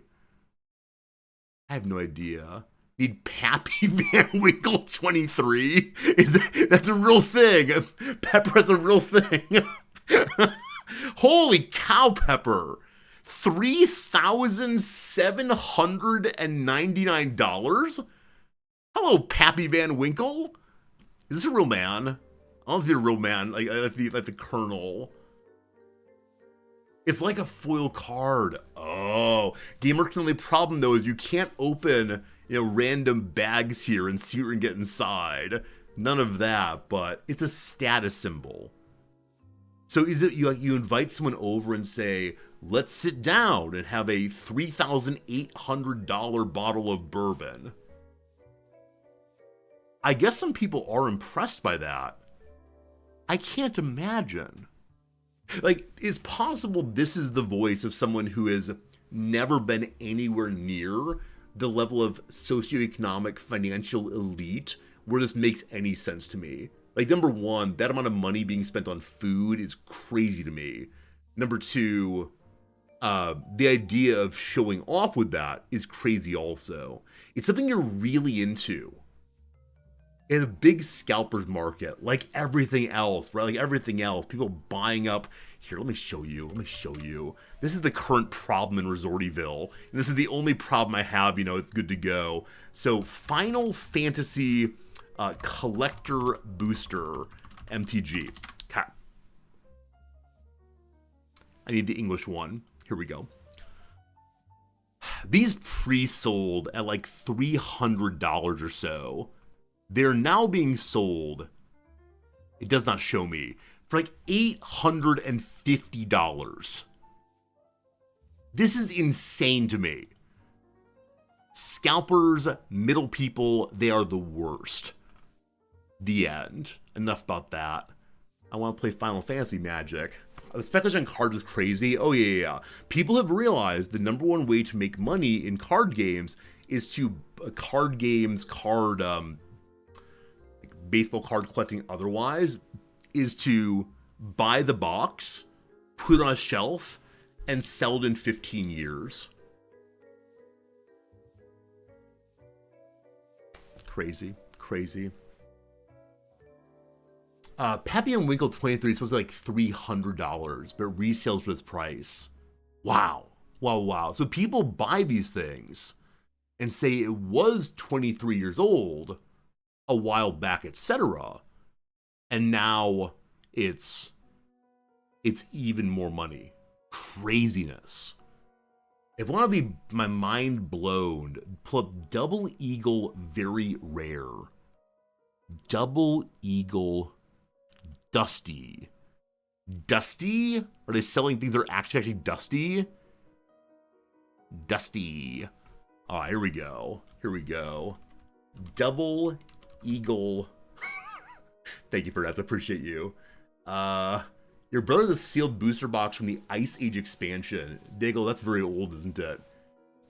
I have no idea. Need Pappy Van Winkle 23? That's a real thing. Pepper, that's a real thing. Holy cow, Pepper. $3,799? Hello, Pappy Van Winkle. Is this a real man? I want to be a real man, like the Colonel. It's like a foil card. Oh, Gamer Can. The only problem though is you can't open, random bags here and see what you can get inside. None of that, but it's a status symbol. So is it you invite someone over and say, let's sit down and have a $3,800 bottle of bourbon? I guess some people are impressed by that. I can't imagine. Like, it's possible this is the voice of someone who has never been anywhere near the level of socioeconomic financial elite where this makes any sense to me. Like, number one, that amount of money being spent on food is crazy to me. Number two, the idea of showing off with that is crazy also. It's something you're really into. In a big scalper's market, like everything else, right? Like everything else, people buying up. Here, let me show you. This is the current problem in Resortyville. And this is the only problem I have, it's good to go. So, Final Fantasy Collector Booster MTG. Okay. I need the English one. Here we go. These pre-sold at like $300 or so. They're now being sold, it does not show me, for like $850. This is insane to me. Scalpers, middle people, they are the worst. The end. Enough about that. I want to play Final Fantasy Magic. The speculation on cards is crazy. Oh yeah. People have realized the number one way to make money in card games is to baseball card collecting otherwise, is to buy the box, put it on a shelf, and sell it in 15 years. Crazy. Pappy and Winkle 23 is supposed to be like $300, but resales for this price. Wow. So people buy these things and say it was 23 years old a while back, etc. And now it's even more money. Craziness. If I want to be my mind blown, pull up Double Eagle Very Rare. Double Eagle Dusty. Dusty? Are they selling things that are actually dusty? Dusty. Oh, here we go. Double Eagle. Thank you for that. I appreciate you. Your brother's a sealed booster box from the Ice Age expansion. Diggle, that's very old, isn't it?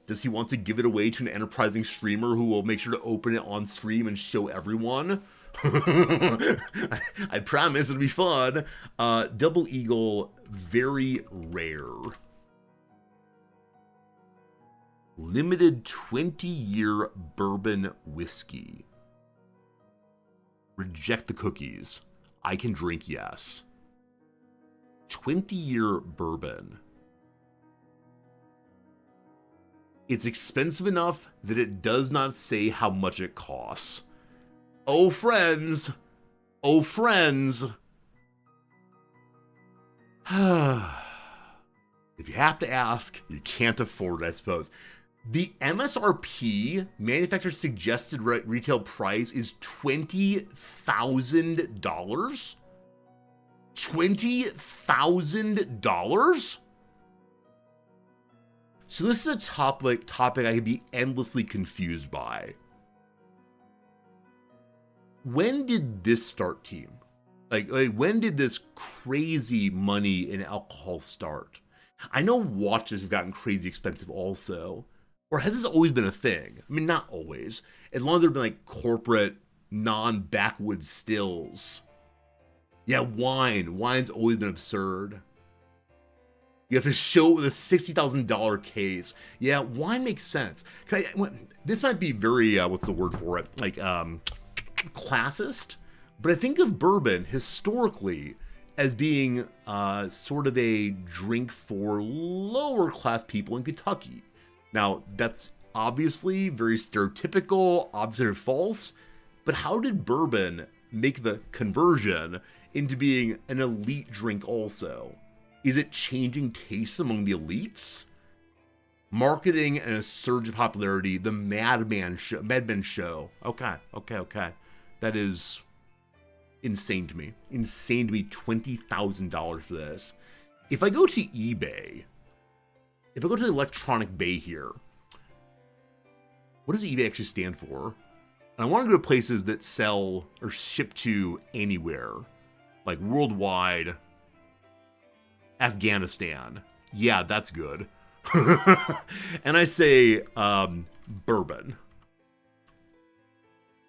Does he want to give it away to an enterprising streamer who will make sure to open it on stream and show everyone? I promise it'll be fun. Double Eagle, very rare. Limited 20-year bourbon whiskey. Reject the cookies. I can drink, yes. 20-year bourbon. It's expensive enough that it does not say how much it costs. Oh, friends. If you have to ask, you can't afford it, I suppose. The MSRP, manufacturer's suggested retail price, is $20,000? $20,000? So this is a topic I could be endlessly confused by. When did this start, team? Like when did this crazy money in alcohol start? I know watches have gotten crazy expensive also. Or has this always been a thing? I mean, not always. As long as there have been like corporate, non-backwoods stills. Yeah, wine. Wine's always been absurd. You have to show it with a $60,000 case. Yeah, wine makes sense. This might be very, what's the word for it? Like, classist. But I think of bourbon historically as being sort of a drink for lower class people in Kentucky. Now, that's obviously very stereotypical, obviously false, but how did bourbon make the conversion into being an elite drink also? Is it changing tastes among the elites? Marketing and a surge of popularity, the Mad Men show. Okay. That is insane to me. Insane to me, $20,000 for this. If I go to eBay, if I go to the electronic bay here, what does eBay actually stand for? And I want to go to places that sell or ship to anywhere, like worldwide. Afghanistan. Yeah, that's good. And I say, bourbon.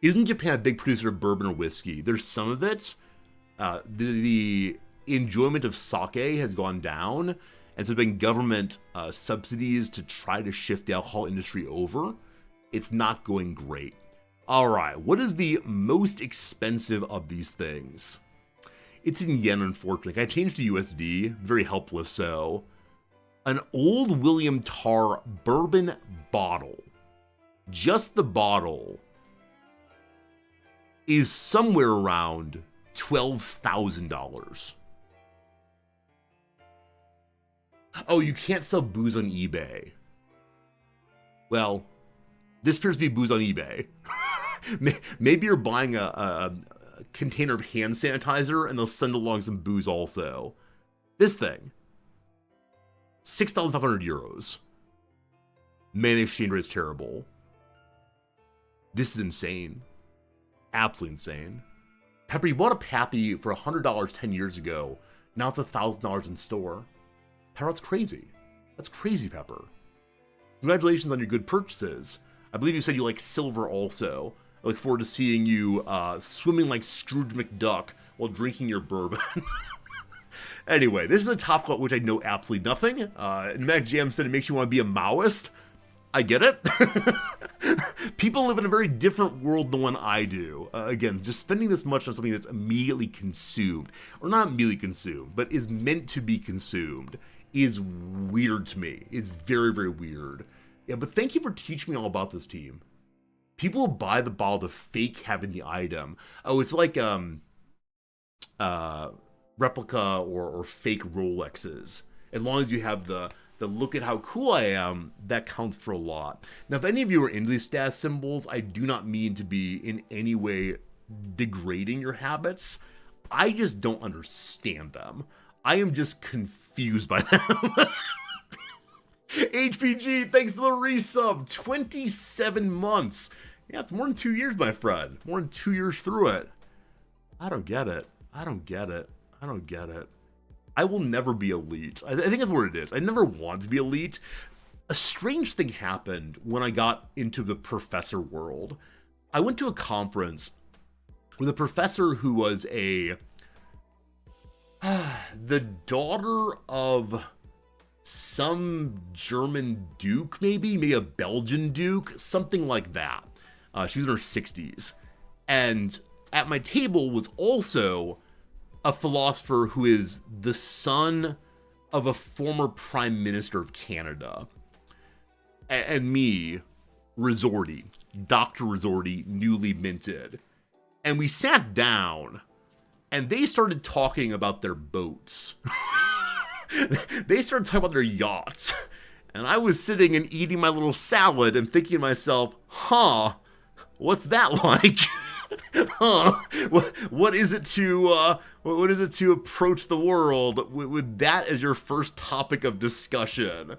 Isn't Japan a big producer of bourbon or whiskey? There's some of it. The enjoyment of sake has gone down, and so there's been government subsidies to try to shift the alcohol industry over. It's not going great. All right, what is the most expensive of these things? It's in yen, unfortunately. I changed to USD. Very helpless, so. An old William Tarr bourbon bottle, just the bottle, is somewhere around $12,000. Oh, you can't sell booze on eBay. Well, this appears to be booze on eBay. Maybe you're buying a container of hand sanitizer and they'll send along some booze also. This thing, 6,500 euros. Man, the exchange rate is terrible. This is insane. Absolutely insane. Pepper, you bought a Pappy for $100 10 years ago. Now it's $1,000 in store. Pepper, that's crazy. That's crazy, Pepper. Congratulations on your good purchases. I believe you said you like silver also. I look forward to seeing you swimming like Scrooge McDuck while drinking your bourbon. Anyway, this is a topic about which I know absolutely nothing. Mac Jam said it makes you want to be a Maoist. I get it. People live in a very different world than one I do. Again, just spending this much on something that's immediately consumed, or not immediately consumed, but is meant to be consumed, is weird to me. It's very, very weird. Yeah, but thank you for teaching me all about this, team. People buy the bottle to fake having the item. Oh, it's like replica or fake Rolexes. As long as you have the look at how cool I am, that counts for a lot. Now, if any of you are into these status symbols, I do not mean to be in any way degrading your habits. I just don't understand them. I am just confused by them. HPG, thanks for the resub. 27 months. Yeah, it's more than 2 years, my friend. More than 2 years through it. I don't get it. I don't get it. I don't get it. I will never be elite. I think that's what it is. I never want to be elite. A strange thing happened when I got into the professor world. I went to a conference with a professor who was the daughter of some German duke, maybe a Belgian duke, something like that. She was in her 60s. And at my table was also a philosopher who is the son of a former prime minister of Canada. And me, Resorty, Dr. Resorty, newly minted. And we sat down, and they started talking about their boats. They started talking about their yachts. And I was sitting and eating my little salad and thinking to myself, what's that like? What is it to approach the world with that as your first topic of discussion?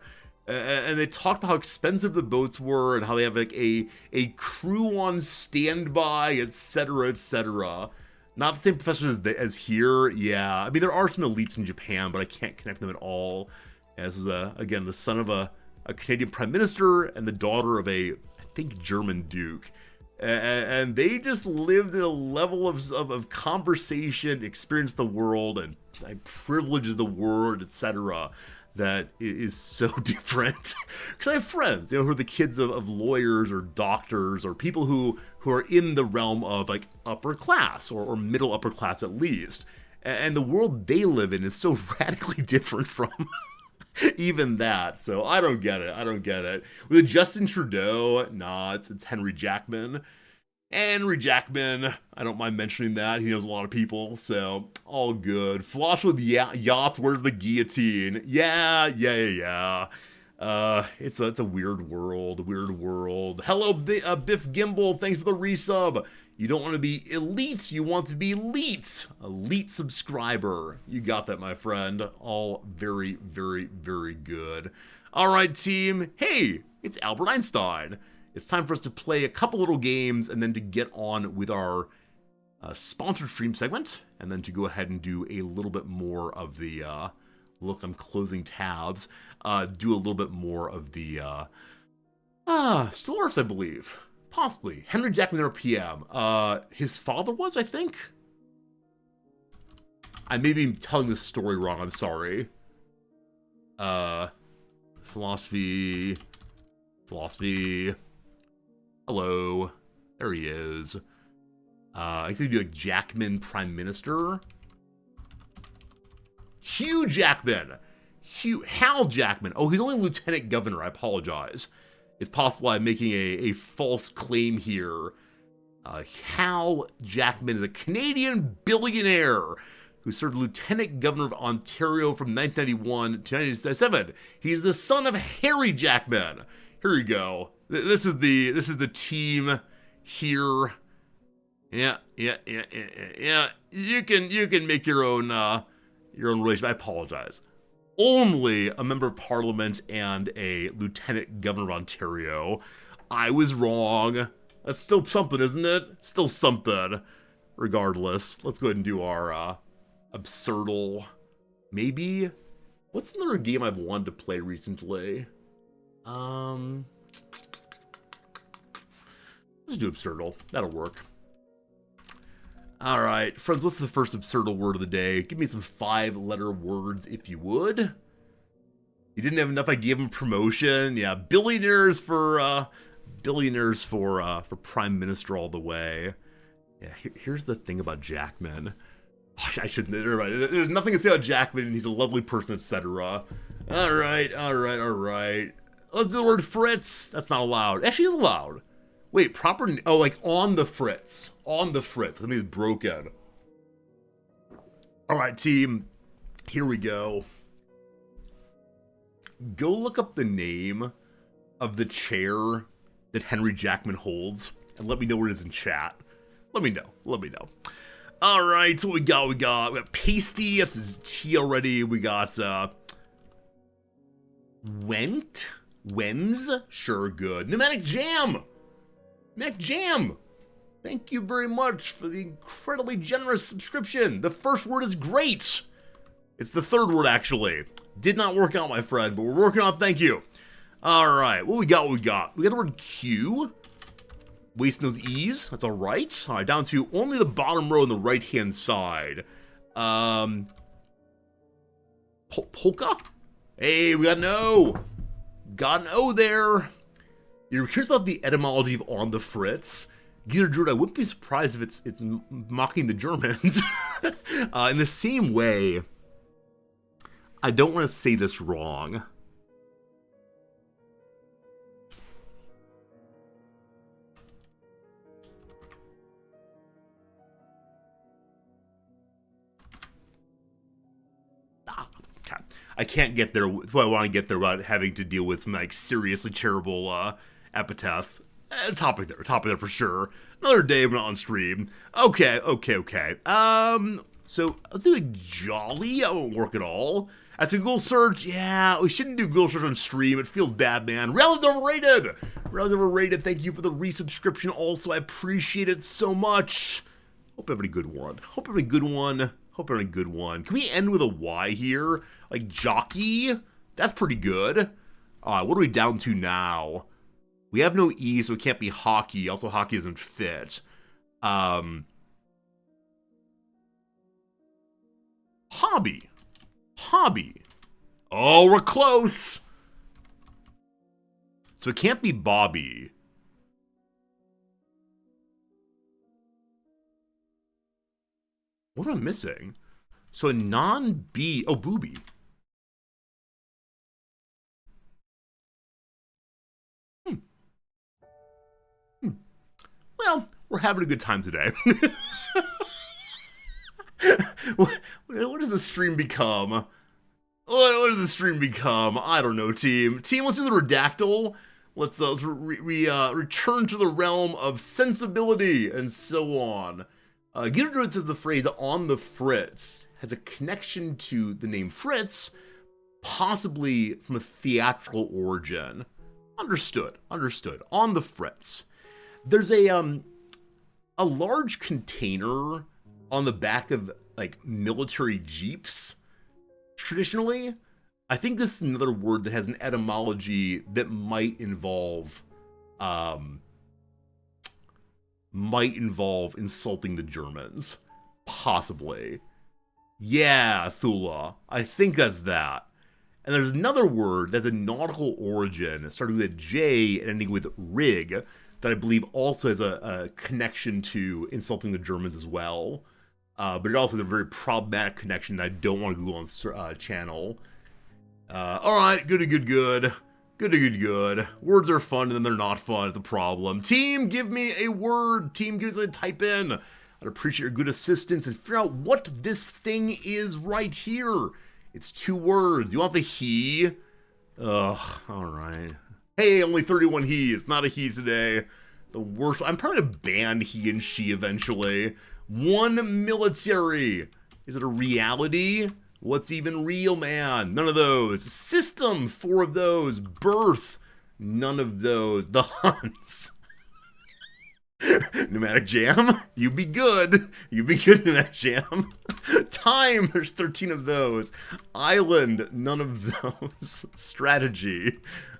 And they talked about how expensive the boats were and how they have like a crew on standby, etc., etc. Not the same professors as here, yeah. I mean, there are some elites in Japan, but I can't connect them at all. As, again, the son of a Canadian prime minister and the daughter of a, I think, German duke. And they just lived at a level of conversation, experienced the world, and privileges the word, etc., that is so different. Because I have friends, who are the kids of lawyers or doctors or people who are in the realm of like upper class or middle upper class at least. And the world they live in is so radically different from even that. So I don't get it. With Justin Trudeau, nah, it's Henry Jackman. Henry Jackman, I don't mind mentioning that. He knows a lot of people, so all good. Floss with yachts, where's the guillotine? Yeah. It's a weird world. Hello, Biff Gimbal, thanks for the resub. You don't want to be elite, you want to be elite. Elite subscriber. You got that, my friend. All very, very, very good. All right, team. Hey, it's Albert Einstein. It's time for us to play a couple little games and then to get on with our sponsored stream segment, and then to go ahead and do a little bit more of the, look, I'm closing tabs, do a little bit more of the, Stellaris, I believe. Possibly. Henry Jackman RPM. His father was, I think? I may be telling this story wrong, I'm sorry. Philosophy. Hello. There he is. I think he'd be like Jackman Prime Minister. Hugh Jackman. Hal Jackman. Oh, he's only Lieutenant Governor. I apologize. It's possible I'm making a false claim here. Hal Jackman is a Canadian billionaire who served Lieutenant Governor of Ontario from 1991 to 1997. He's the son of Harry Jackman. Here we go. This is the team here. Yeah. You can make your own relation. I apologize. Only a member of Parliament and a Lieutenant Governor of Ontario. I was wrong. That's still something, isn't it? Still something. Regardless, let's go ahead and do our Absurdal. Maybe. What's another game I've wanted to play recently? Let's do Absurdal. That'll work. Alright, friends, what's the first Absurdal word of the day? Give me some 5-letter words, if you would. You didn't have enough, I gave him promotion. Yeah, billionaires for Prime Minister all the way. Yeah, here's the thing about Jackman. I shouldn't, there's nothing to say about Jackman, he's a lovely person, etc. Alright. Let's do the word Fritz. That's not allowed. Actually, it's allowed. Wait, proper... Oh, like, on the Fritz. On the Fritz. That means broken. Alright, team. Here we go. Go look up the name of the chair that Henry Jackman holds, and let me know where it is in chat. Let me know. Alright, what we got? We got Pasty. That's his T already. We got, Wens? Sure, good. Pneumatic Jam! Mac Jam! Thank you very much for the incredibly generous subscription. The first word is great. It's the third word, actually. Did not work out, my friend, but we're working on it. Thank you. Alright, what we got? We got the word Q. Wasting those E's. That's alright. Alright, down to only the bottom row on the right-hand side. Polka? Hey, we got an O. Got an O there. You're curious about the etymology of on the Fritz? Geezer Druid, I wouldn't be surprised if it's mocking the Germans. In the same way, I don't want to say this wrong. Okay. I can't get there. Well, I want to get there without having to deal with some like seriously terrible epithets. Topic there for sure. Another day when on stream. Okay. So let's do like jolly. That won't work at all. That's a Google search. Yeah, we shouldn't do Google search on stream. It feels bad, man. Relatively overrated. Thank you for the resubscription. Also, I appreciate it so much. Hope everybody good one. Hope everybody good one. Hope everybody good one. Can we end with a Y here? Like jockey? That's pretty good. What are we down to now? We have no E, so it can't be hockey. Also, hockey doesn't fit. Hobby. Hobby. Oh, we're close. So it can't be Bobby. What am I missing? So a non-B... Oh, booby. Well, we're having a good time today. What does the stream become? What does the stream become? I don't know, team. Team, let's do the redactyl. Let's return to the realm of sensibility and so on. Giterdroid says the phrase "on the Fritz" has a connection to the name Fritz, possibly from a theatrical origin. Understood. On the Fritz. There's a large container on the back of like military jeeps. Traditionally, I think this is another word that has an etymology that might involve insulting the Germans. Possibly. Yeah, Thula. I think that's that. And there's another word that's a nautical origin, starting with a J and ending with rig, that I believe also has a connection to insulting the Germans as well. But it also has a very problematic connection that I don't want to Google on channel. Alright, good. Words are fun and then they're not fun. It's a problem. Team, give me a word. Team, give me something to type in. I'd appreciate your good assistance and figure out what this thing is right here. It's 2 words. You want the he? Ugh, alright. Hey, only 31 he's. Not a he today. The worst. I'm probably going to ban he and she eventually. 1 military. Is it a reality? What's even real, man? None of those. System, 4 of those. Birth, none of those. The Huns. Pneumatic jam, you be good. Pneumatic jam. Time, there's 13 of those. Island, none of those. Strategy,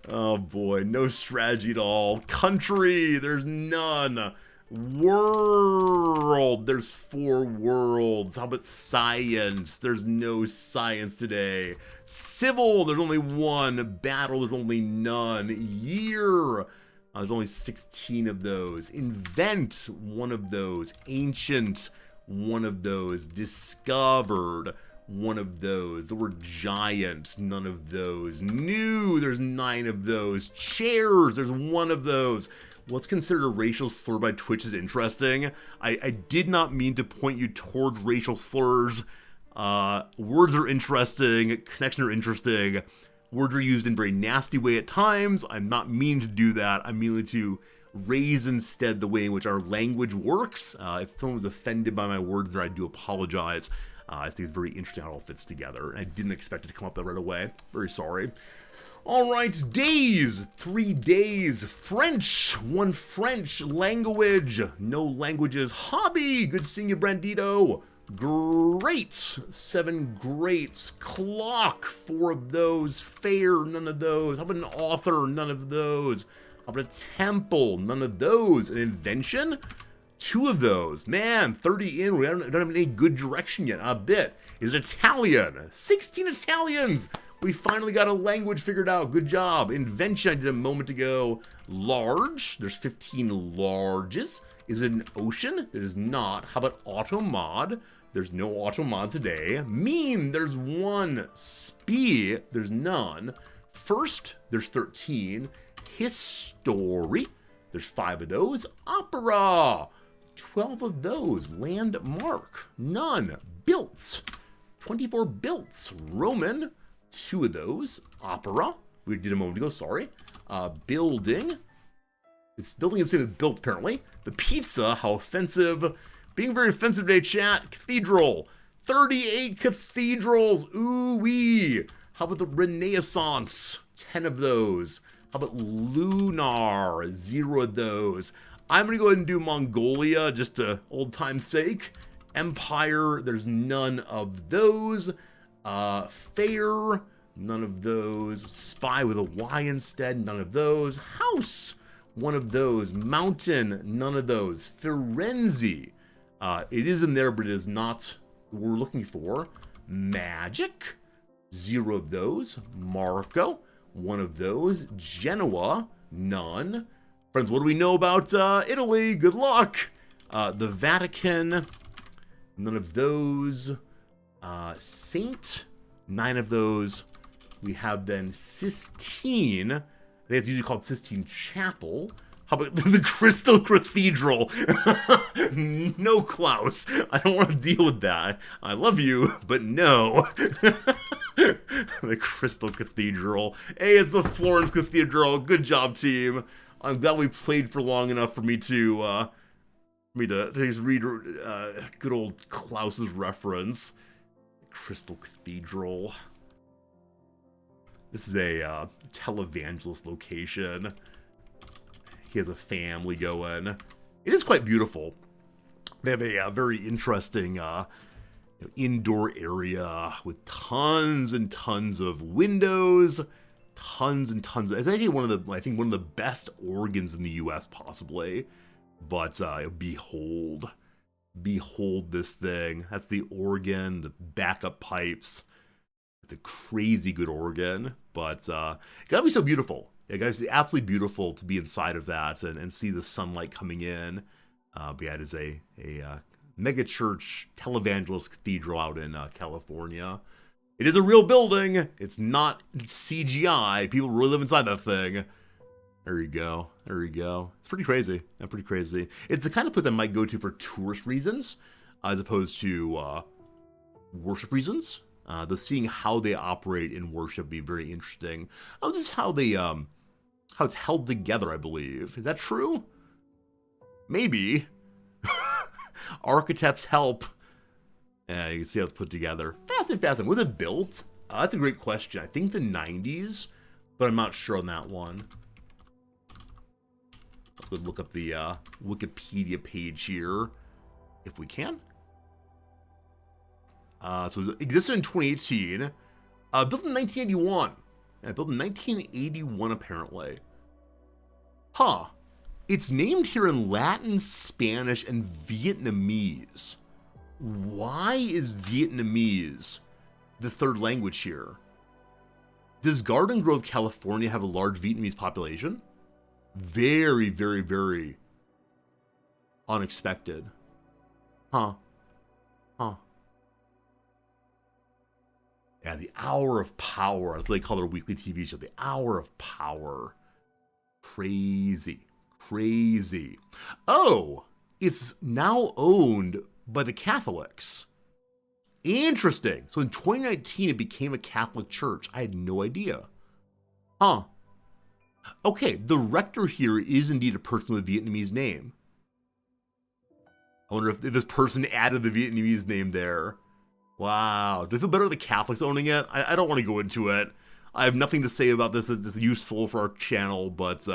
oh boy, no strategy at all. Country, there's none. World, there's 4 worlds. How about science? There's no science today. Civil, there's only 1. Battle, there's only none. Year, there's only 16 of those. Invent, 1 of those. Ancient, 1 of those. Discovered, 1 of those. The word giant, none of those. New, there's 9 of those. Chairs, there's 1 of those. What's considered a racial slur by Twitch is interesting. I did not mean to point you towards racial slurs. Words are interesting. Connections are interesting. Words are used in a very nasty way at times. I'm not meaning to do that. I'm meaning to raise instead the way in which our language works. If someone was offended by my words there, I do apologize. I think it's very interesting how it all fits together. I didn't expect it to come up right away. Very sorry. Alright, days. 3 days. French. 1 French. Language. No languages. Hobby. Good seeing you, Brandito. Great. 7 greats. Clock. 4 of those. Fair. None of those. How about an author? None of those. How about a temple? None of those. An invention? 2 of those. Man, 30 in. We don't have any good direction yet. A bit. Is it Italian? 16 Italians. We finally got a language figured out. Good job. Invention I did a moment ago. Large. There's 15 larges. Is it an ocean? It is not. How about automod? There's no automod today. Mean. There's 1. Spee. There's none. First. There's 13. History. There's 5 of those. Opera. 12 of those. Landmark. None. Built. 24 built. Roman. 2 of those. Opera. We did a moment ago, sorry. Building. It's building instead of built, apparently. The pizza, how offensive. Being very offensive today, chat. Cathedral. 38 cathedrals. Ooh-wee. How about the Renaissance? 10 of those. How about lunar? 0 of those. I'm going to go ahead and do Mongolia, just to old time's sake. Empire, there's none of those. Fair, none of those. Spy with a Y instead, none of those. House, one of those. Mountain, none of those. Firenze, it is in there, but it is not what we're looking for. Magic, 0 of those. Marco, 1 of those. Genoa, none. Friends, what do we know about Italy? Good luck. The Vatican, none of those. Saint, 9 of those. We have then Sistine. I think it's usually called Sistine Chapel. How about the Crystal Cathedral? No, Klaus. I don't want to deal with that. I love you, but no. The Crystal Cathedral. Hey, it's the Florence Cathedral. Good job, team. I'm glad we played for long enough for me to just read good old Klaus's reference. Crystal Cathedral. This is a televangelist location. He has a family going. It is quite beautiful. They have a very interesting indoor area with tons and tons of windows. Tons and tons of, it's actually one of the best organs in the US possibly. But behold this thing. That's the organ, the backup pipes. It's a crazy good organ, but it gotta be so beautiful. It gotta be absolutely beautiful to be inside of that and see the sunlight coming in. But yeah, it is a mega church televangelist cathedral out in California. It is a real building. It's not CGI. People really live inside that thing. There you go. There you go. It's pretty crazy. Pretty crazy. It's the kind of place I might go to for tourist reasons, as opposed to worship reasons. Seeing how they operate in worship would be very interesting. Oh, this is how they how it's held together, I believe. Is that true? Maybe. Architects help. Yeah, you can see how it's put together. Fascinating. Was it built? That's a great question. I think the 90s, but I'm not sure on that one. Let's go look up the Wikipedia page here, if we can. So it existed in 2018. Built in 1981. Yeah, built in 1981, apparently. Huh. It's named here in Latin, Spanish, and Vietnamese. Why is Vietnamese the third language here? Does Garden Grove, California have a large Vietnamese population? Very, very, very unexpected. Huh. Yeah, the Hour of Power. That's what they call their weekly TV show. The Hour of Power. Crazy. Oh, it's now owned by the Catholics. Interesting. So in 2019, it became a Catholic church. I had no idea. Huh. Okay, the rector here is indeed a person with a Vietnamese name. I wonder if this person added the Vietnamese name there. Wow. Do I feel better with the Catholics owning it? I don't want to go into it. I have nothing to say about this that's useful for our channel, but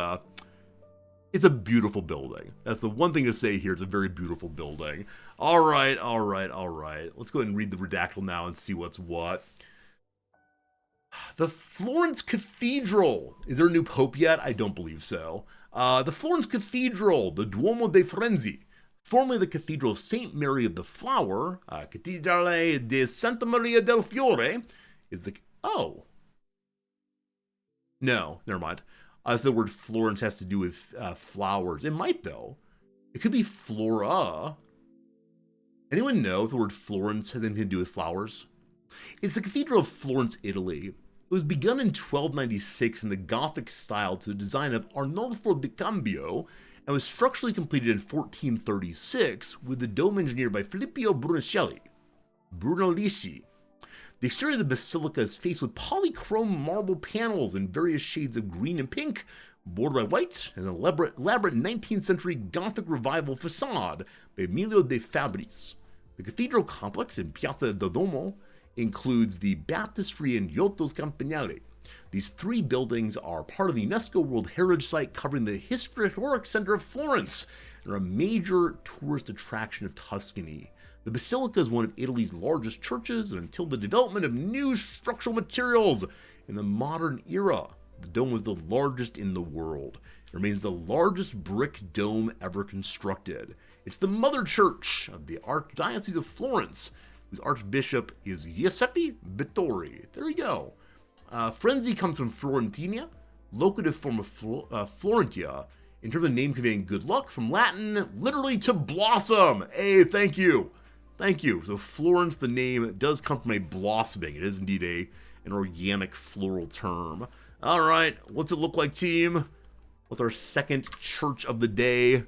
it's a beautiful building. That's the one thing to say here. It's a very beautiful building. All right. Let's go ahead and read the redactyl now and see what's what. The Florence Cathedral. Is there a new pope yet? I don't believe so. The Florence Cathedral, the Duomo de Firenze, formerly the Cathedral of St. Mary of the Flower, Cattedrale di Santa Maria del Fiore, is the... Oh. No, never mind. So the word Florence has to do with flowers. It might, though. It could be Flora. Anyone know if the word Florence has anything to do with flowers? It's the Cathedral of Florence, Italy. It was begun in 1296 in the Gothic style to the design of Arnolfo di Cambio and was structurally completed in 1436 with the dome engineered by Filippo Brunelleschi. The exterior of the basilica is faced with polychrome marble panels in various shades of green and pink, bordered by white, and an elaborate 19th century Gothic revival facade by Emilio de Fabris. The cathedral complex in Piazza del Duomo includes the baptistry and Giotto's Campanile, These 3 buildings are part of the UNESCO World Heritage Site covering the historic center of Florence and are a major tourist attraction of Tuscany. The basilica is one of Italy's largest churches, and until the development of new structural materials in the modern era, the dome was the largest in the world. It remains the largest brick dome ever constructed. It's the mother church of the Archdiocese of Florence, whose archbishop is Giuseppe Vittori. There you go. Frenzy comes from Florentina, locative form of Florentia, in terms of name conveying good luck, from Latin, literally to blossom. Hey, thank you. Thank you. So Florence, the name, does come from a blossoming. It is indeed an organic floral term. All right, what's it look like, team? What's our second church of the day?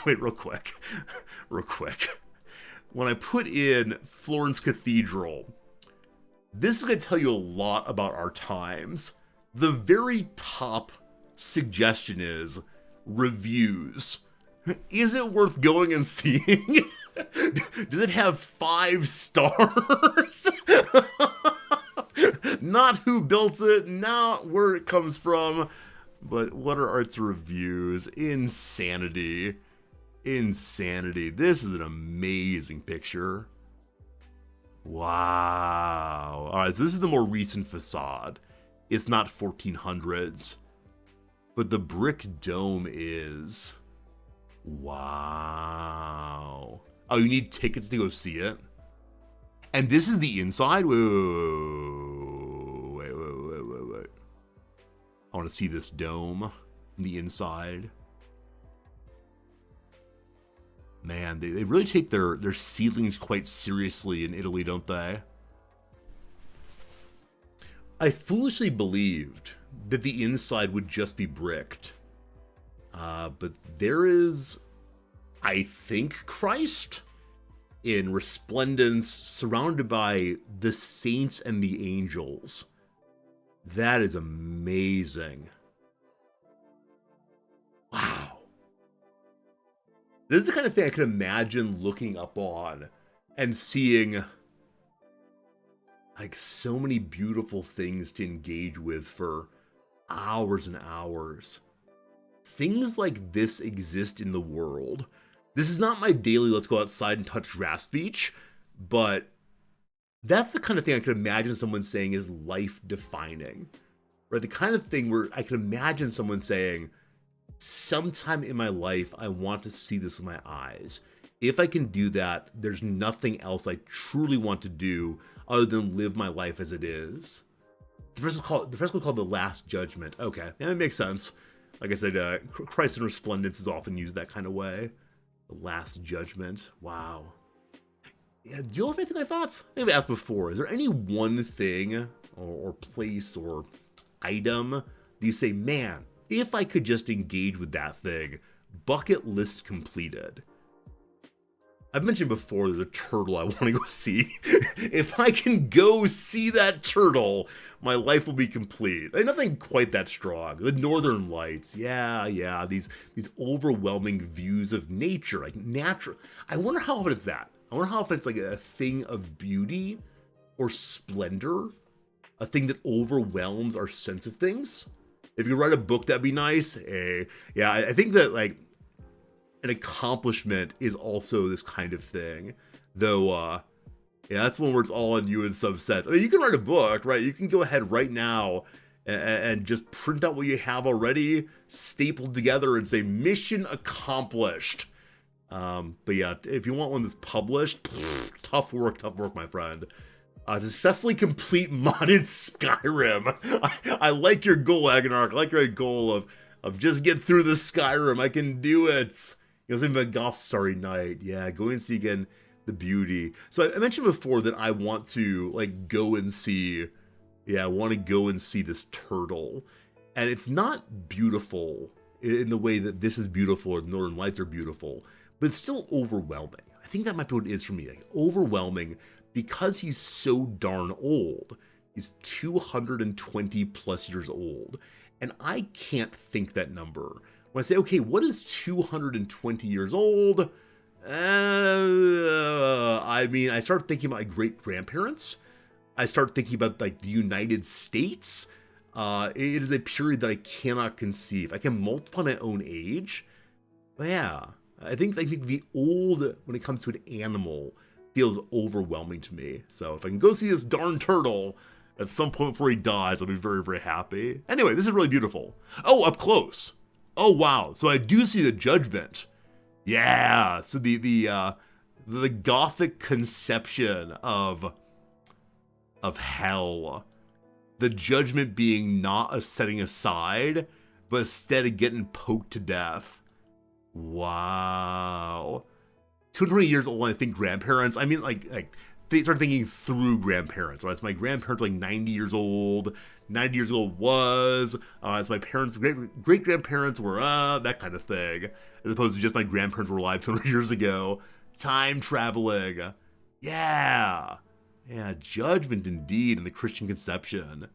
Wait, real quick. When I put in Florence Cathedral, this is going to tell you a lot about our times. The very top suggestion is reviews. Is it worth going and seeing? Does it have 5 stars? Not who built it, not where it comes from, but what are its reviews? Insanity. Insanity. This is an amazing picture. Wow. Alright, so this is the more recent facade. It's not 1400s. But the brick dome is... Wow. Oh, you need tickets to go see it? And this is the inside? Wait. I want to see this dome from the inside. Man, they really take their ceilings quite seriously in Italy, don't they? I foolishly believed that the inside would just be bricked. But there is, I think, Christ in resplendence, surrounded by the saints and the angels. That is amazing. Wow. This is the kind of thing I can imagine looking up on and seeing like so many beautiful things to engage with for hours and hours. Things like this exist in the world. This is not my daily let's go outside and touch grass speech, but that's the kind of thing I can imagine someone saying is life defining. Right? The kind of thing where I can imagine someone saying, sometime in my life, I want to see this with my eyes. If I can do that, there's nothing else I truly want to do other than live my life as it is. The fresco called The Last Judgment. Okay, yeah, that makes sense. Like I said, Christ in Resplendence is often used that kind of way. The Last Judgment. Wow. Yeah, do you have anything like that? I've asked before. Is there any one thing or place or item that you say, man, if I could just engage with that thing, bucket list completed? I've mentioned before there's a turtle I want to go see. If I can go see that turtle, my life will be complete. Nothing quite that strong. The Northern Lights, yeah. These overwhelming views of nature, like natural. I wonder how often it's that. I wonder how often it's like a thing of beauty or splendor, a thing that overwhelms our sense of things. If you could write a book, that'd be nice. Yeah, I think that like an accomplishment is also this kind of thing. Though, yeah, that's one where it's all on you in some sense. I mean, you can write a book, right? You can go ahead right now and just print out what you have already, stapled together and say, mission accomplished. But yeah, if you want one that's published, tough work, my friend. To successfully complete modded Skyrim. I like your goal, Agonarch. I like your goal of just get through the Skyrim. I can do it. You know, something about Golf Starry Night. Yeah, go and see again the beauty. So I mentioned before that I want to like go and see. Yeah, I want to go and see this turtle, and it's not beautiful in the way that this is beautiful or the Northern Lights are beautiful, but it's still overwhelming. I think that might be what it is for me. Like, overwhelming because he's so darn old. He's 220 plus years old, and I can't think that number. When I say, okay, what is 220 years old? I mean, I start thinking about my great-grandparents. I start thinking about, like, the United States. It is a period that I cannot conceive. I can multiply my own age, but yeah, I think the old, when it comes to an animal, feels overwhelming to me. So if I can go see this darn turtle at some point before he dies, I'll be very, very happy. Anyway, this is really beautiful. Oh, up close. Oh wow. So I do see the judgment. Yeah. So the gothic conception of hell. The judgment being not a setting aside, but instead of getting poked to death. Wow. 220 years old, I think grandparents. I mean, like they start thinking through grandparents. Right? It's my grandparents like 90 years old. 90 years old was. It's my parents, great grandparents were, that kind of thing. As opposed to just my grandparents were alive 200 years ago. Time traveling. Yeah. Yeah, judgment indeed in the Christian conception.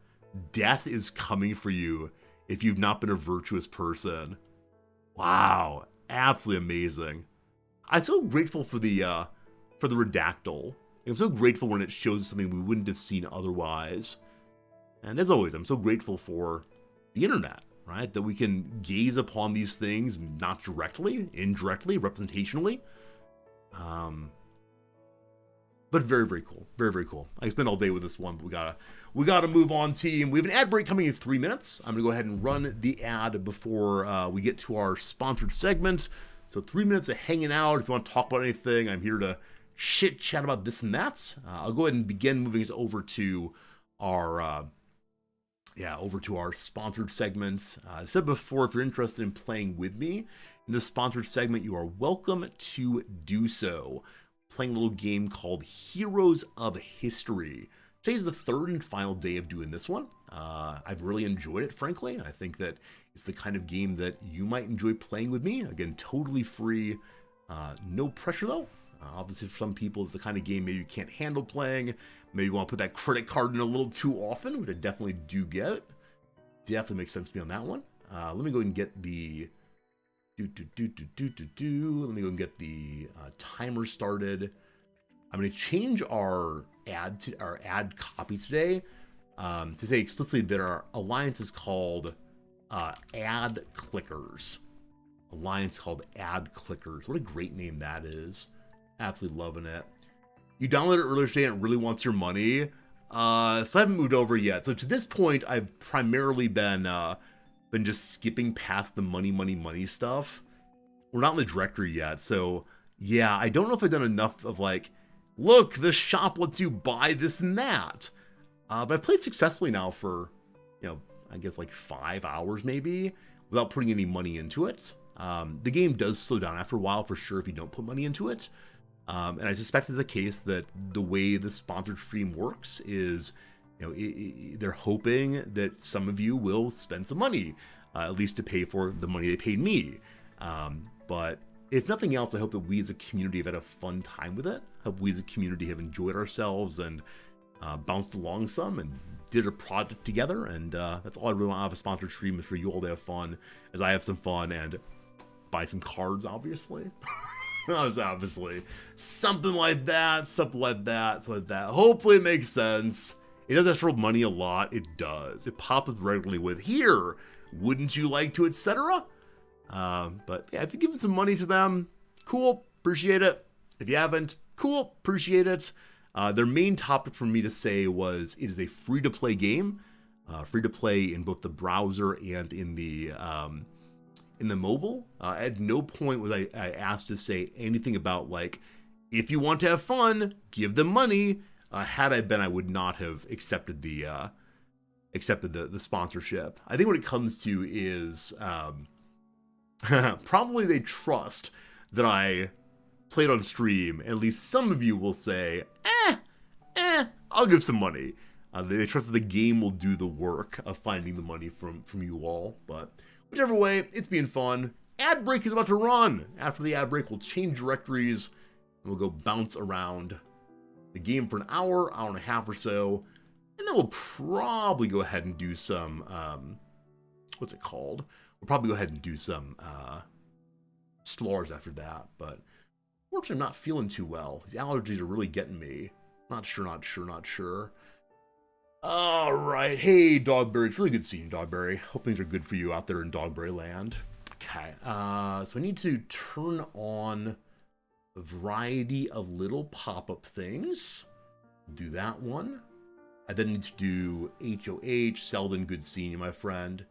Death is coming for you if you've not been a virtuous person. Wow, absolutely amazing. I'm so grateful for the redactyl. I'm so grateful when it shows something we wouldn't have seen otherwise. And as always, I'm so grateful for the internet, right? That we can gaze upon these things not directly, indirectly, representationally. But very, very cool. Very, very cool. I can spend all day with this one, but we gotta move on, team. We have an ad break coming in 3 minutes. I'm gonna go ahead and run the ad before we get to our sponsored segment. So 3 minutes of hanging out. If you want to talk about anything, I'm here to chit chat about this and that. I'll go ahead and begin moving us over to our sponsored segments. I said before, if you're interested in playing with me in this sponsored segment, you are welcome to do so. Playing a little game called Heroes of History. Today's the third and final day of doing this one. I've really enjoyed it, frankly, and I think that it's the kind of game that you might enjoy playing with me. Again, totally free, no pressure though. Obviously, for some people, it's the kind of game maybe you can't handle playing. Maybe you want to put that credit card in a little too often, which I definitely do get. Definitely makes sense to me on that one. Let me go ahead and get the... Let me go and get the timer started. I'm going to change our ad copy today to say explicitly that our alliance is called Ad Clickers. Alliance called Ad Clickers. What a great name that is. Absolutely loving it. You downloaded it earlier today and it really wants your money. So I haven't moved over yet. So to this point, I've primarily been just skipping past the money stuff. We're not in the directory yet, so yeah, I don't know if I've done enough of like, look, the shop lets you buy this and that. But I've played successfully now for, I guess like 5 hours maybe, without putting any money into it. The game does slow down after a while for sure if you don't put money into it. And I suspect it's the case that the way the sponsored stream works is, they're hoping that some of you will spend some money, at least to pay for the money they paid me. But if nothing else, I hope that we as a community have had a fun time with it. I hope we as a community have enjoyed ourselves and bounced along some and did a project together. And that's all I really want out of a sponsored stream, is for you all to have fun, as I have some fun, and buy some cards, obviously. Obviously. Something like that. Hopefully it makes sense. It does ask for money a lot. It does. It pops up regularly with, here, wouldn't you like to, etc. But yeah, if you give some money to them, cool, appreciate it. If you haven't, cool, appreciate it. Their main topic for me to say was, it is a free-to-play game. Free-to-play in both the browser and in the mobile. At no point was I asked to say anything about, like, if you want to have fun, give them money. Had I been, I would not have accepted the sponsorship. I think what it comes to is probably they trust that I played on stream. At least some of you will say, I'll give some money. They trust that the game will do the work of finding the money from you all. But whichever way, it's being fun. Ad break is about to run. After the ad break, we'll change directories and we'll go bounce around the game for an hour and a half or so, and then we'll probably go ahead and do some, what's it called? We'll probably go ahead and do some Stellaris after that, but unfortunately I'm not feeling too well. These allergies are really getting me. Not sure. All All right. Hey, Dogberry. It's really good seeing you, Dogberry. Hope things are good for you out there in Dogberry land. Okay. So I need to turn on a variety of little pop-up things. Do that one. I then need to do HOH. Selden, good seeing you, my friend.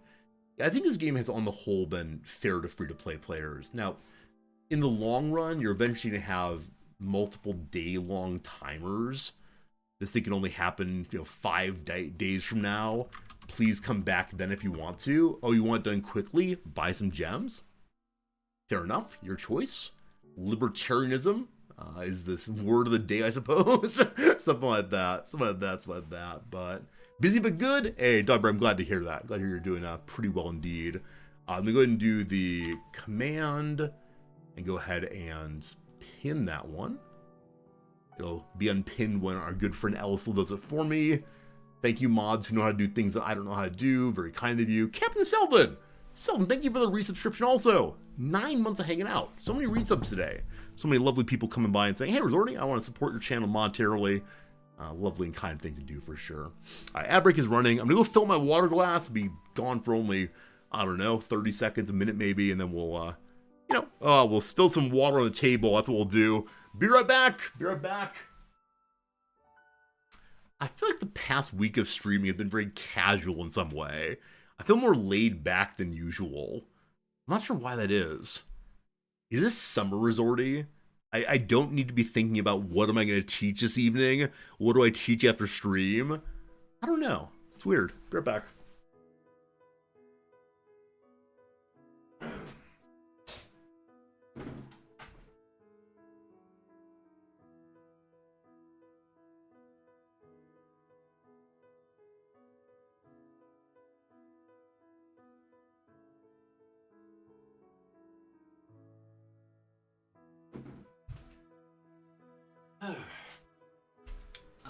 I think this game has, on the whole, been fair to free-to-play players. Now, in the long run, you're eventually going to have multiple day-long timers. This thing can only happen, 5 days from now. Please come back then if you want to. Oh, you want it done quickly? Buy some gems? Fair enough, your choice. Libertarianism is this word of the day, I suppose. Something like that. But busy but good. Hey, Dogber, I'm glad to hear that. Glad to hear you're doing pretty well indeed. Let me go ahead and do the command and go ahead and pin that one. It'll be unpinned when our good friend Ellisel does it for me. Thank you, mods who know how to do things that I don't know how to do. Very kind of you. Captain Selden! Selden, thank you for the resubscription also. 9 months of hanging out. So many resubs today. So many lovely people coming by and saying, hey, Resorty, I want to support your channel monetarily. Lovely and kind thing to do for sure. Ad break is running. I'm going to go fill my water glass. Be gone for only, I don't know, 30 seconds, a minute maybe, and then we'll, we'll spill some water on the table. That's what we'll do. Be right back. I feel like the past week of streaming has been very casual in some way. I feel more laid back than usual. I'm not sure why that is. Is this summer resorty? I don't need to be thinking about what am I going to teach this evening? What do I teach after stream? I don't know. It's weird. Be right back.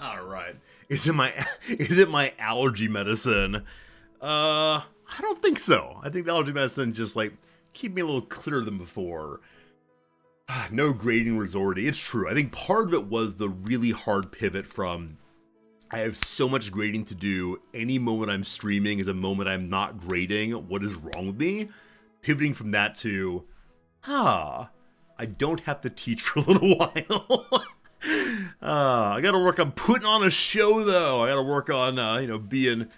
All right. Is it my allergy medicine? I don't think so. I think the allergy medicine just keep me a little clearer than before. No grading resorty. It's true. I think part of it was the really hard pivot from I have so much grading to do. Any moment I'm streaming is a moment I'm not grading. What is wrong with me? Pivoting from that to, I don't have to teach for a little while. I gotta work on putting on a show, though. I gotta work on, being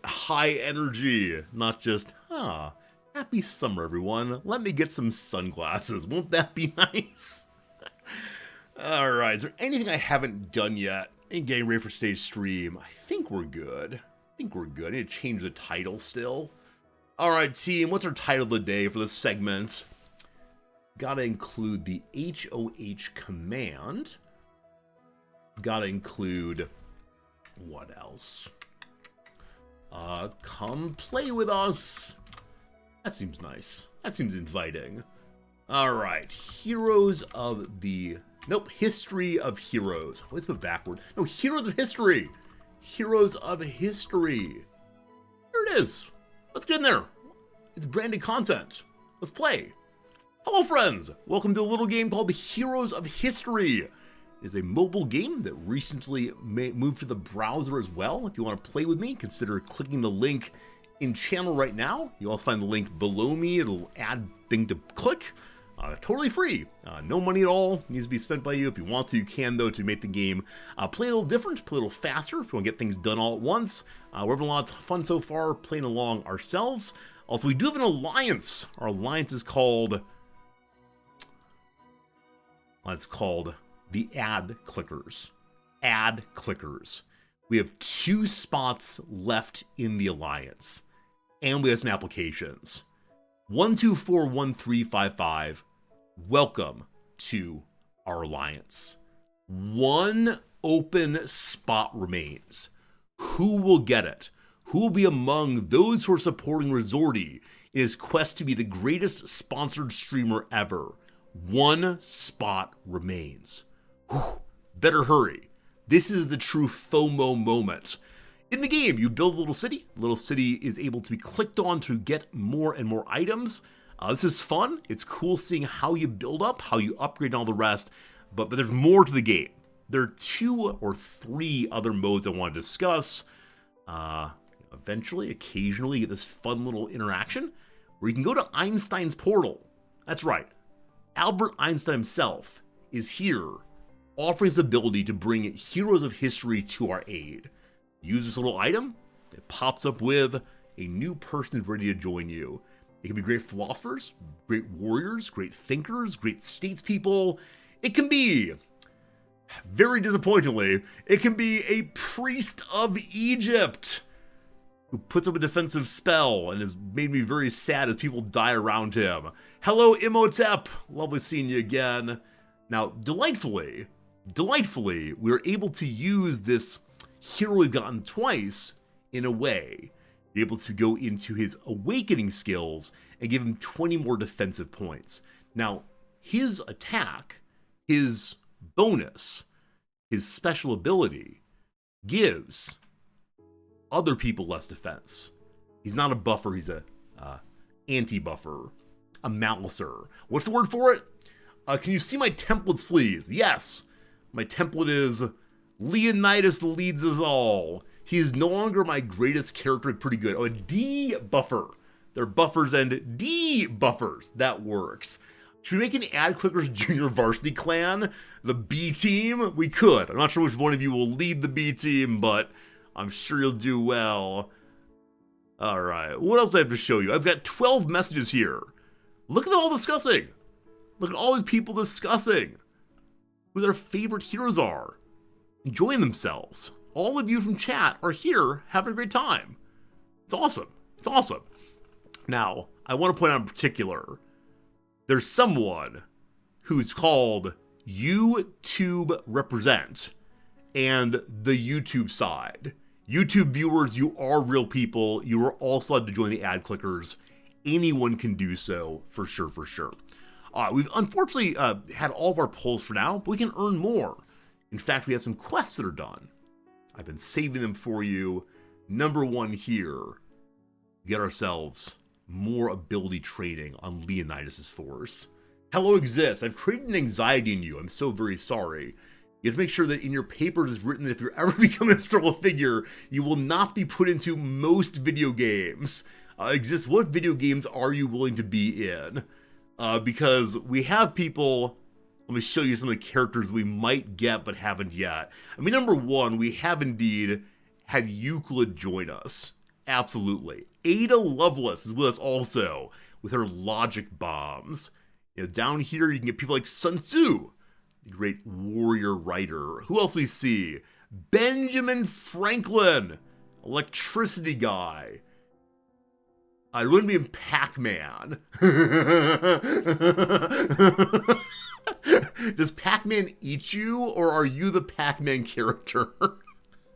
high energy, not just, happy summer, everyone. Let me get some sunglasses. Won't that be nice? All right, is there anything I haven't done yet in getting ready for today's stream? I think we're good. I need to change the title still. All right, team, what's our title of the day for this segment? Gotta include the HOH command. Gotta include, what else? Come play with us. That seems nice. That seems inviting. All right, History of Heroes. Let's put backward. No, Heroes of History. Heroes of History. There it is. Let's get in there. It's branded content. Let's play. Hello, friends. Welcome to a little game called the Heroes of History. It is a mobile game that recently moved to the browser as well. If you want to play with me, consider clicking the link in channel right now. You'll also find the link below me. It'll add thing to click. Totally free. No money at all. Needs to be spent by you. If you want to, you can, though, to make the game play a little different, play a little faster if you want to get things done all at once. We're having a lot of fun so far playing along ourselves. Also, we do have an alliance. Our alliance is called... it's called the Ad Clickers. Ad Clickers. We have 2 spots left in the alliance. And we have some applications. 1241355. Welcome to our alliance. 1 open spot remains. Who will get it? Who will be among those who are supporting Resorty in his quest to be the greatest sponsored streamer ever? 1 spot remains. Whew, better hurry. This is the true FOMO moment. In the game, you build a little city. The little city is able to be clicked on to get more and more items. This is fun. It's cool seeing how you build up, how you upgrade, and all the rest. But there's more to the game. There are 2 or 3 other modes I want to discuss. Eventually, occasionally, you get this fun little interaction where you can go to Einstein's portal. That's right. Albert Einstein himself is here, offering the ability to bring heroes of history to our aid. Use this little item, it pops up with a new person who's ready to join you. It can be great philosophers, great warriors, great thinkers, great statespeople. It can be, very disappointingly, it can be a priest of Egypt who puts up a defensive spell and has made me very sad as people die around him. Hello, Imhotep! Lovely seeing you again. Now, delightfully, we're able to use this hero we've gotten twice in a way. Be able to go into his awakening skills and give him 20 more defensive points. Now, his attack, his bonus, his special ability gives other people less defense. He's not a buffer, he's a anti-buffer, a malicer. What's the word for it? Can you see my templates, please? Yes, my template is Leonidas leads us all. He is no longer my greatest character, pretty good. Oh, a D-buffer. They're buffers and D-buffers. That works. Should we make an Ad Clickers Junior Varsity Clan? The B team? We could. I'm not sure which one of you will lead the B team, but I'm sure you'll do well. Alright, what else do I have to show you? I've got 12 messages here. Look at them all discussing. Look at all these people discussing who their favorite heroes are, enjoying themselves. All of you from chat are here having a great time. It's awesome. It's awesome. Now, I want to point out in particular, there's someone who's called YouTube Represent and the YouTube side. YouTube viewers, you are real people. You are also allowed to join the ad clickers. Anyone can do so, for sure, for sure. We've unfortunately had all of our polls for now, but we can earn more. In fact, we have some quests that are done. I've been saving them for you. Number one here, get ourselves more ability training on Leonidas' force. Hello exists. I've created an anxiety in you. I'm so very sorry. You have to make sure that in your papers it's written that if you're ever becoming a historical figure, you will not be put into most video games. Exists, what video games are you willing to be in? Because we have people. Let me show you some of the characters we might get but haven't yet. I mean, number one, we have indeed had Euclid join us. Absolutely. Ada Lovelace is with us also, with her logic bombs. You know, down here you can get people like Sun Tzu, the great warrior writer. Who else we see? Benjamin Franklin, electricity guy. I wouldn't be in Pac-Man. Does Pac-Man eat you, or are you the Pac-Man character?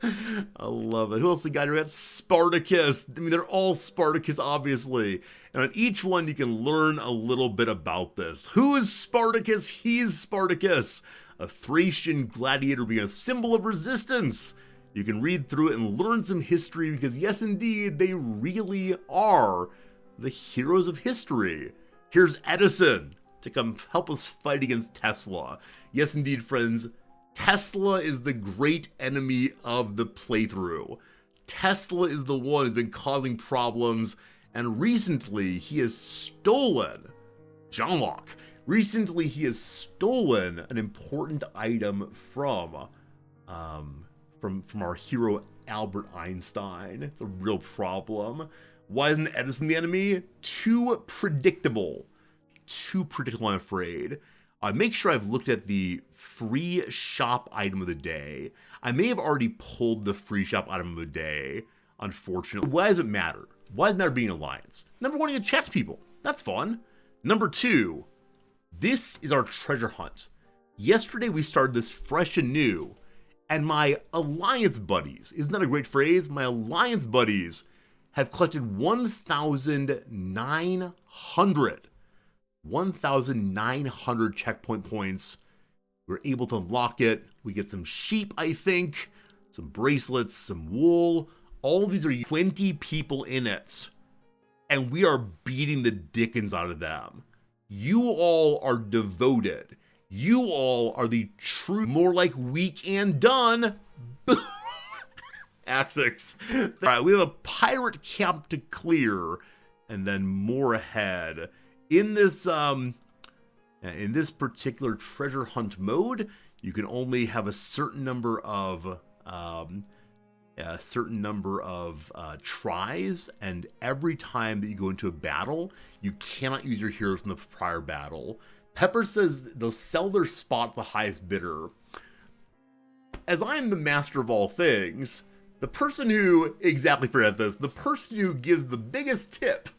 I love it. Who else we got here? We got Spartacus. I mean, they're all Spartacus, obviously. And on each one, you can learn a little bit about this. Who is Spartacus? He's Spartacus, a Thracian gladiator being a symbol of resistance. You can read through it and learn some history because, yes, indeed, they really are the heroes of history. Here's Edison to come help us fight against Tesla. Yes, indeed, friends, Tesla is the great enemy of the playthrough. Tesla is the one who's been causing problems, and recently he has stolen, John Locke, recently he has stolen an important item from our hero Albert Einstein. It's a real problem. Why isn't Edison the enemy? Too predictable. Too predictable, I'm afraid. Make sure I've looked at the free shop item of the day. I may have already pulled the free shop item of the day, unfortunately. Why does it matter? Why does it matter being an alliance? Number one, you can chat to people. That's fun. Number two, this is our treasure hunt. Yesterday we started this fresh and new, and my alliance buddies, isn't that a great phrase? My alliance buddies have collected 1,900 checkpoint points. We're able to lock it. We get some sheep, I think, some bracelets, some wool. All these are 20 people in it, and we are beating the dickens out of them. You all are devoted. You all are the true, more like weak and done. tactics. All right, we have a pirate camp to clear, and then more ahead. In this particular treasure hunt mode, you can only have a certain number of tries, and every time that you go into a battle, you cannot use your heroes in the prior battle. Pepper says they'll sell their spot to the highest bidder. As I am the master of all things, the person who, exactly forget this, the person who gives the biggest tip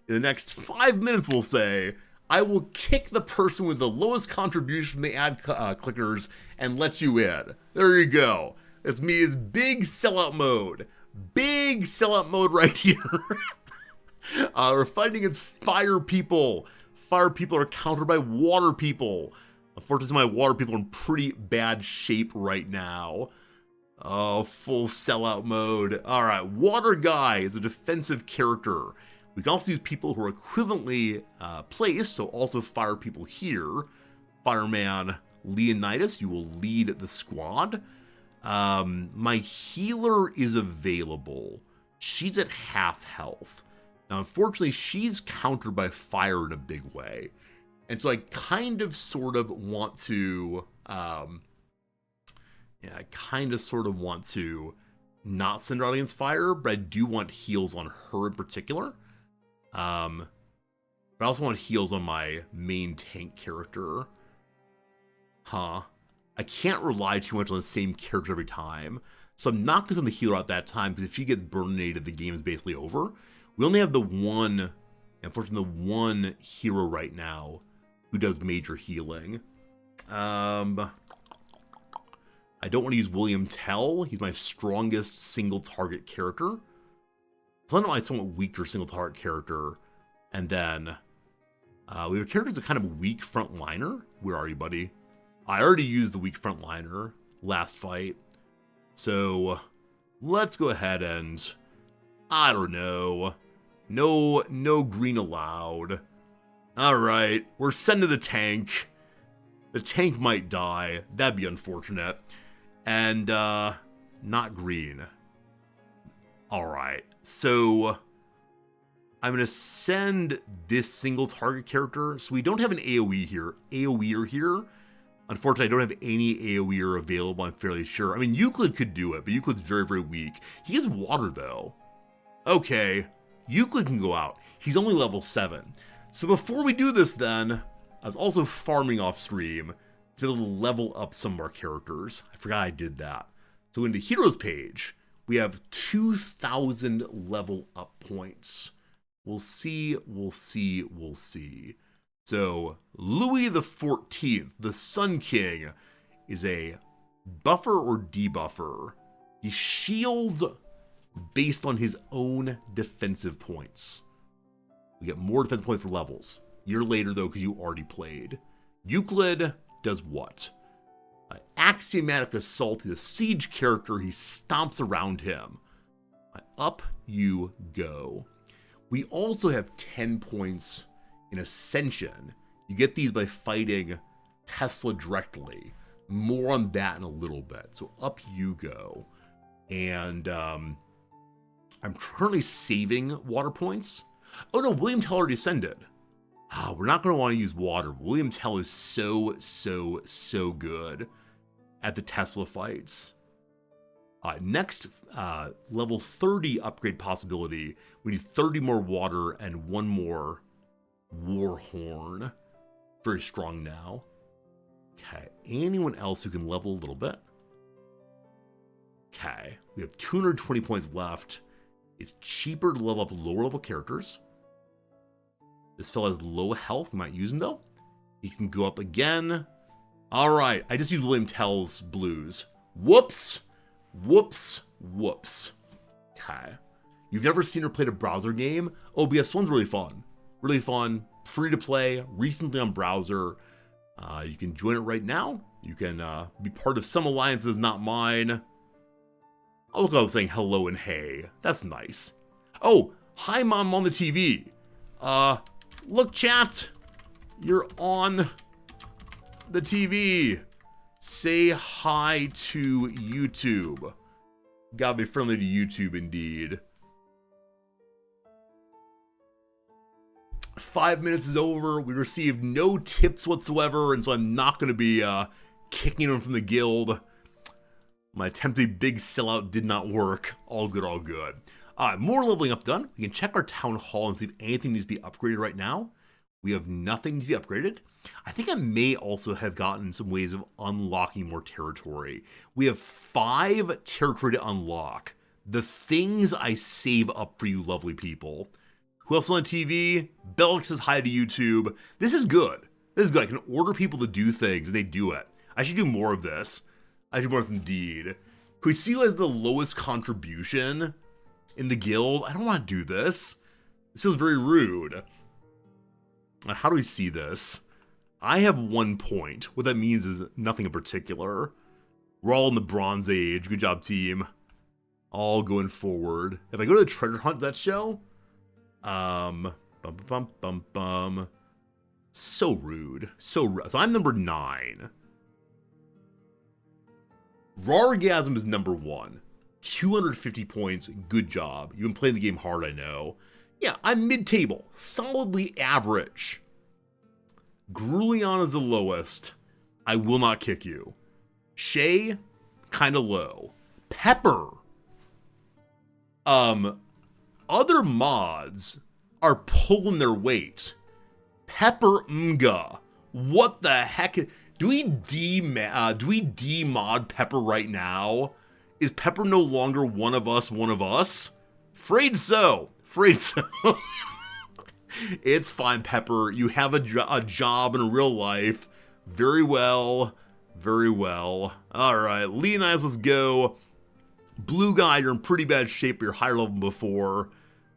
in the next 5 minutes will say, I will kick the person with the lowest contribution from the ad clickers and let you in. There you go. It's me. It's big sellout mode. Big sellout mode right here. We're fighting against fire people. Fire people are countered by water people. Unfortunately, my water people are in pretty bad shape right now. Oh, full sellout mode. All right, water guy is a defensive character. We can also use people who are equivalently placed, so also fire people here. Fireman Leonidas, you will lead the squad. My healer is available. She's at half health. Now, unfortunately, she's countered by fire in a big way. And so I kind of sort of want to, not send her out against fire, but I do want heals on her in particular. But I also want heals on my main tank character. I can't rely too much on the same character every time. So I'm not going to send the healer out that time, because if she gets burninated, the game is basically over. We only have unfortunately, the one hero right now who does major healing. I don't want to use William Tell. He's my strongest single target character. So I know my somewhat weaker single target character. And then we have characters that are kind of weak frontliner. Where are you, buddy? I already used the weak frontliner last fight. So let's go ahead and, I don't know. No green allowed. Alright, we're sending the tank. The tank might die. That'd be unfortunate. And, not green. Alright, so I'm going to send this single target character. So we don't have an AoE here. AoEer here. Unfortunately, I don't have any AoEer available, I'm fairly sure. I mean, Euclid could do it, but Euclid's very, very weak. He has water, though. Okay, Euclid can go out. He's only level 7. So before we do this then, I was also farming off stream to be able to level up some of our characters. I forgot I did that. So in the heroes page, we have 2,000 level up points. We'll see. So Louis the 14th, the Sun King, is a buffer or debuffer. He shields based on his own defensive points. We get more defensive points for levels. Year later, though, because you already played. Euclid does what? Axiomatic Assault. He's a siege character. He stomps around him. Up you go. We also have 10 points in Ascension. You get these by fighting Tesla directly. More on that in a little bit. So up you go. And I'm currently saving water points. Oh no, William Tell already ascended. We're not going to want to use water. William Tell is so good at the Tesla fights. Next, level 30 upgrade possibility. We need 30 more water and 1 more war horn. Very strong now. Okay, anyone else who can level a little bit? Okay, we have 220 points left. It's cheaper to level up lower level characters. This fella has low health. We might use him though. He can go up again. All right, I just used William Tell's blues. Whoops. Okay. You've never seen or played a browser game? OBS1's really fun. Really fun. Free to play. Recently on browser. You can join it right now. You can be part of some alliances, not mine. Oh, look, I was saying hello and hey. That's nice. Oh, hi, Mom, on the TV. Look, chat. You're on the TV. Say hi to YouTube. Gotta be friendly to YouTube, indeed. 5 minutes is over. We received no tips whatsoever, and so I'm not going to be kicking him from the guild. My attempted big sellout did not work. All good, all good. More leveling up done. We can check our town hall and see if anything needs to be upgraded right now. We have nothing to be upgraded. I think I may also have gotten some ways of unlocking more territory. We have 5 territory to unlock. The things I save up for you lovely people. Who else on TV? Bellic says hi to YouTube. This is good. This is good. I can order people to do things and they do it. I should do more of this. I should do more of this indeed. Huisil has the lowest contribution in the guild. I don't want to do this. This feels very rude. How do we see this? I have 1 point. What that means is nothing in particular. We're all in the Bronze Age. Good job, team. All going forward. If I go to the treasure hunt, that show? So rude. So rude. So I'm number 9. Rargasm is number 1. 250 points. Good job. You've been playing the game hard, I know. Yeah, I'm mid-table. Solidly average. Grulion is the lowest. I will not kick you. Shay, kind of low. Pepper. Other mods are pulling their weight. Pepper Mga. What the heck? Do we demod Pepper right now? Is Pepper no longer one of us, one of us? Afraid so. Afraid so. It's fine, Pepper. You have a job in real life. Very well. Very well. Alright, Leonidas, let's go. Blue guy, you're in pretty bad shape. You're higher level than before.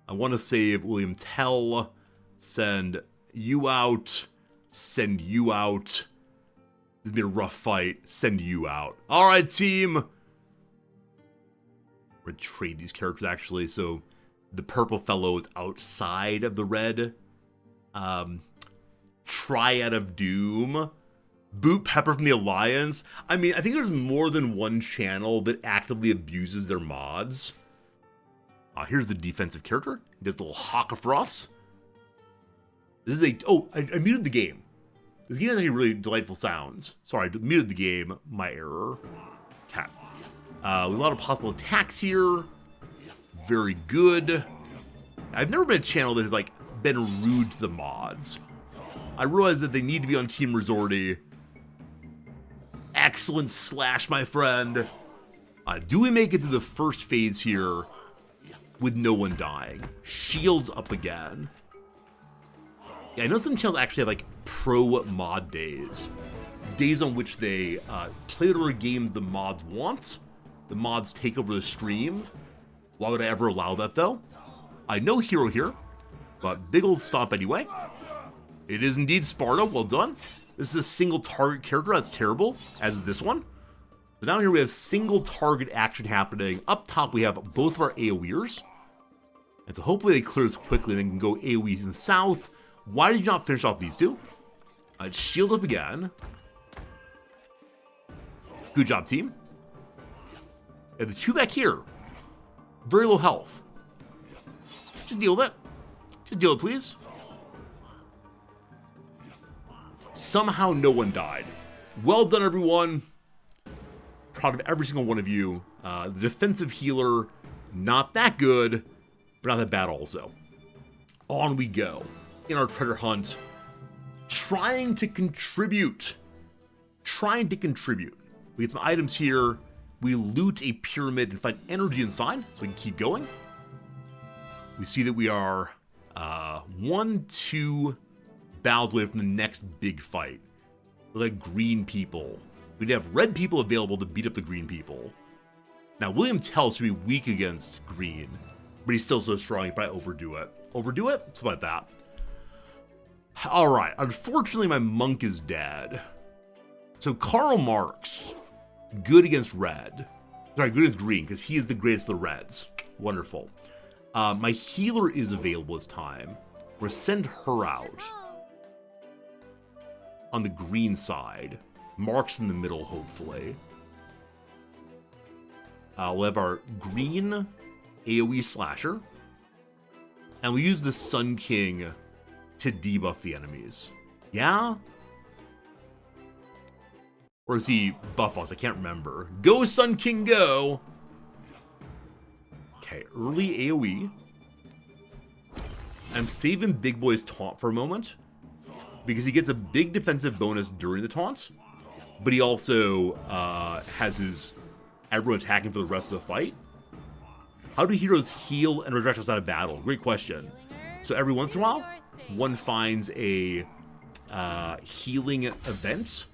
I want to save William Tell. Send you out. Send you out. This has been a rough fight. Send you out. Alright, team. We're going to trade these characters, actually. So, the purple fellow is outside of the red. Triad of Doom. Boot Pepper from the Alliance. I mean, I think there's more than one channel that actively abuses their mods. Here's the defensive character. He does a little haka for us. This is a... Oh, I muted the game. This game has actually really delightful sounds. Sorry, I muted the game. My error. Okay. We have a lot of possible attacks here. Very good. I've never been a channel that has, like, been rude to the mods. I realize that they need to be on Team Resorty. Excellent slash, my friend. Do we make it to the first phase here with no one dying? Shields up again. Yeah, I know some channels actually have, like, pro mod days. Days on which they play whatever games the mods want. The mods take over the stream. Why would I ever allow that, though? I know hero here, but big old stomp anyway. It is indeed Sparta. Well done. This is a single target character. That's terrible, as is this one. So down here we have single target action happening. Up top we have both of our AoEers. And so hopefully they clear this quickly and they can go AoE in the south. Why did you not finish off these two? Shield up again. Good job, team. And the two back here. Very low health. Just deal with it. Just deal with it, please. Somehow no one died. Well done, everyone. Proud of every single one of you. The defensive healer, not that good, but not that bad also. On we go in our treasure hunt. Trying to contribute. Trying to contribute. We get some items here. We loot a pyramid and find energy inside, so we can keep going. We see that we are 1-2 battles away from the next big fight. We're like green people. We'd have red people available to beat up the green people. Now, William Tell should be weak against green, but he's still so strong, he'd probably overdo it. Overdo it? Something like that. Alright, unfortunately my monk is dead. So Karl Marx, good against red. Sorry, good against green, because he is the greatest of the reds. Wonderful. My healer is available this time. We'll send her out. On the green side. Mark's in the middle, hopefully. We'll have our green AoE slasher. And we use the Sun King to debuff the enemies. Yeah? Or does he buff us? I can't remember. Go, Sun King, go! Okay, early AoE. I'm saving Big Boy's taunt for a moment, because he gets a big defensive bonus during the taunt, but he also has his everyone attacking for the rest of the fight. How do heroes heal and resurrect outside of battle? Great question. So every once in a while, one finds a healing event.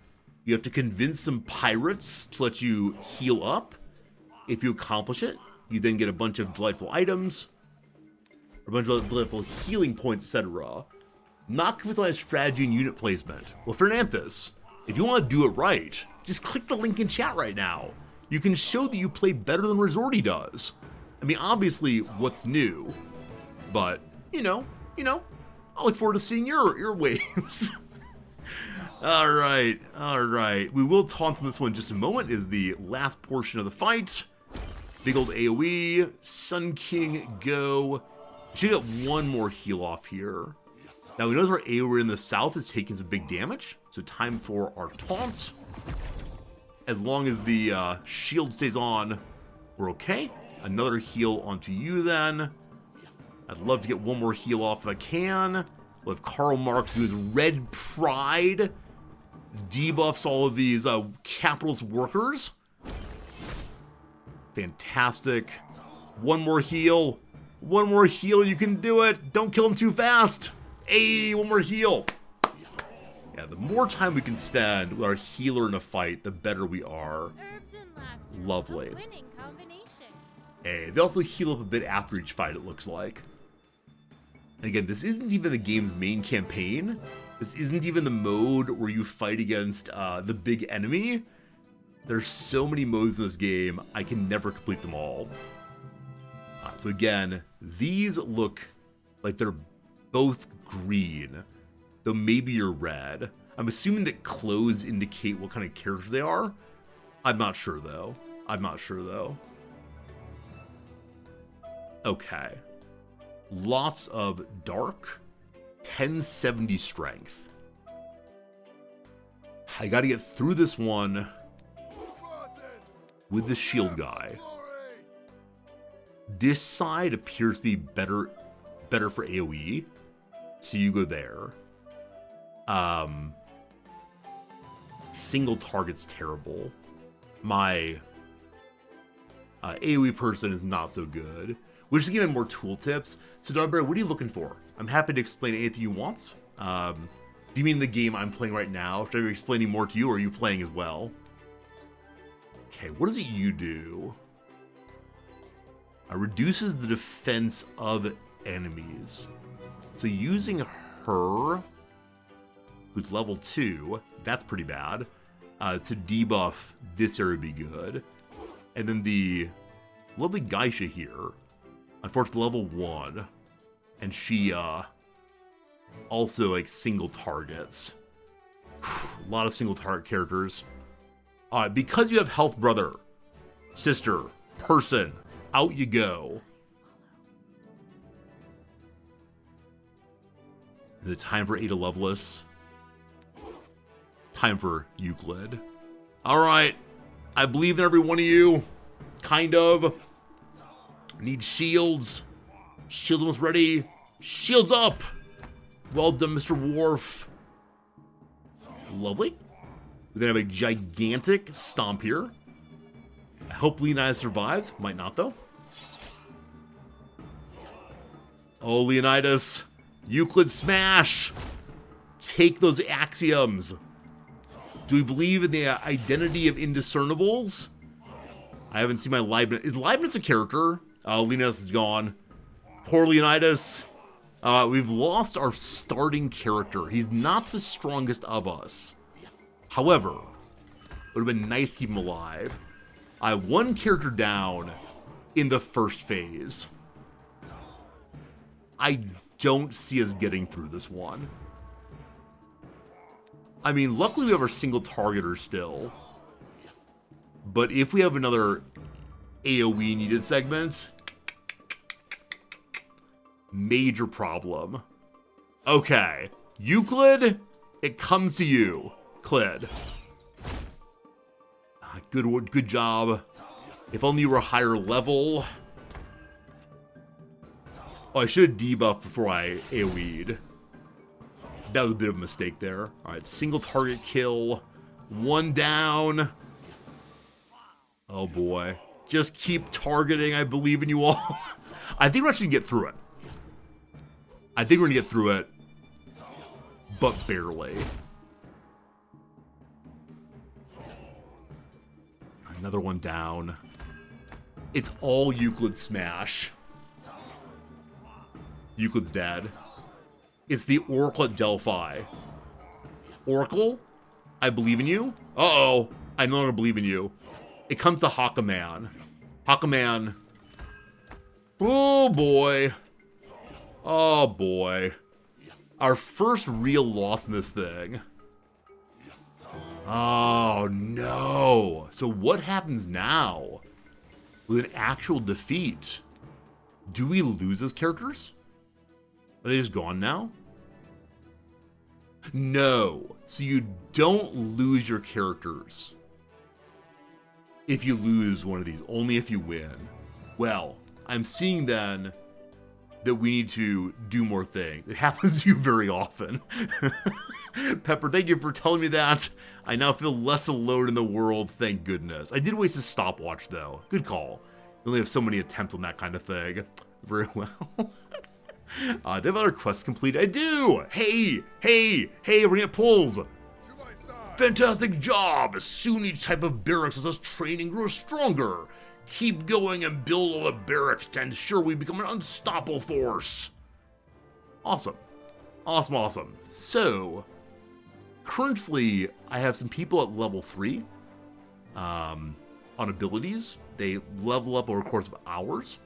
You have to convince some pirates to let you heal up. If you accomplish it, you then get a bunch of delightful items, a bunch of delightful healing points, etc. Not with strategy and unit placement. Well, Fernanthus, if you want to do it right, just click the link in chat right now. You can show that you play better than Resorti does. I mean, obviously, what's new? But, you know, I look forward to seeing your waves. All right. We will taunt on this one in just a moment. Is the last portion of the fight. Big old AoE. Sun King, go. Should get one more heal off here. Now, we know our AoE in the south is taking some big damage. So time for our taunt. As long as the shield stays on, we're okay. Another heal onto you then. I'd love to get one more heal off if I can. We'll have Karl Marx do his Red Pride. Debuffs all of these capitalist workers. Fantastic. One more heal. One more heal. You can do it. Don't kill him too fast. Hey, one more heal. Yeah, the more time we can spend with our healer in a fight, the better we are. Lovely. Hey, they also heal up a bit after each fight, it looks like. And again, this isn't even the game's main campaign. This isn't even the mode where you fight against the big enemy. There's so many modes in this game, I can never complete them all. So again, these look like they're both green, though maybe you're red. I'm assuming that clothes indicate what kind of characters they are. I'm not sure though. Okay. Lots of dark. 1070 strength. I gotta get through this one with the shield guy. This side appears to be better for AoE, so you go there. Single target's terrible. My AoE person is not so good. We're just giving more tooltips. So, Dogberry, what are you looking for? I'm happy to explain anything you want. Do you mean the game I'm playing right now? Should I be explaining more to you, or are you playing as well? Okay, what does it you do? Reduces the defense of enemies. So using her, who's level 2, that's pretty bad, to debuff this area would be good. And then the lovely Geisha here, unfortunately level 1, and she also like single targets. A lot of single target characters. Because you have health, brother, sister, person, out you go. Is it time for Ada Lovelace? Time for Euclid. Alright. I believe in every one of you. Kind of. Need shields. Shields almost ready. Shields up! Well done, Mr. Worf. Lovely. We're gonna have a gigantic stomp here. I hope Leonidas survives. Might not, though. Oh, Leonidas. Euclid smash! Take those axioms. Do we believe in the identity of indiscernibles? I haven't seen my Leibniz. Is Leibniz a character? Leonidas is gone. Poor Leonidas. We've lost our starting character. He's not the strongest of us. However, it would have been nice to keep him alive. I have one character down in the first phase. I don't see us getting through this one. I mean, luckily we have our single targeter still. But if we have another AoE needed segment. Major problem. Okay. Euclid, it comes to you. Clid. Good job. If only you were a higher level. Oh, I should have debuffed before I AoE'd. That was a bit of a mistake there. Alright, single target kill. One down. Oh boy. Just keep targeting. I believe in you all. I think we're actually going to get through it. I think we're going to get through it. But barely. Another one down. It's all Euclid smash. Euclid's dead. It's the Oracle at Delphi. Oracle, I believe in you. Uh-oh. I no longer believe in you. It comes to Hawkaman. Hawkaman. Oh, boy. Oh, boy. Our first real loss in this thing. Oh, no. So what happens now with an actual defeat? Do we lose those characters? Are they just gone now? No. So you don't lose your characters if you lose one of these. Only if you win. Well, I'm seeing then that we need to do more things. It happens to you very often. Pepper, thank you for telling me that. I now feel less alone in the world, thank goodness. I did waste a stopwatch, though. Good call. You only have so many attempts on that kind of thing. Very well. Do I have other quests completed? I do! Hey! We're gonna get pulls! Fantastic job! Soon each type of barracks as us training grows stronger. Keep going and build all the barracks to ensure we become an unstoppable force. Awesome. Awesome. So, currently, I have some people at level 3 on abilities. They level up over the course of hours.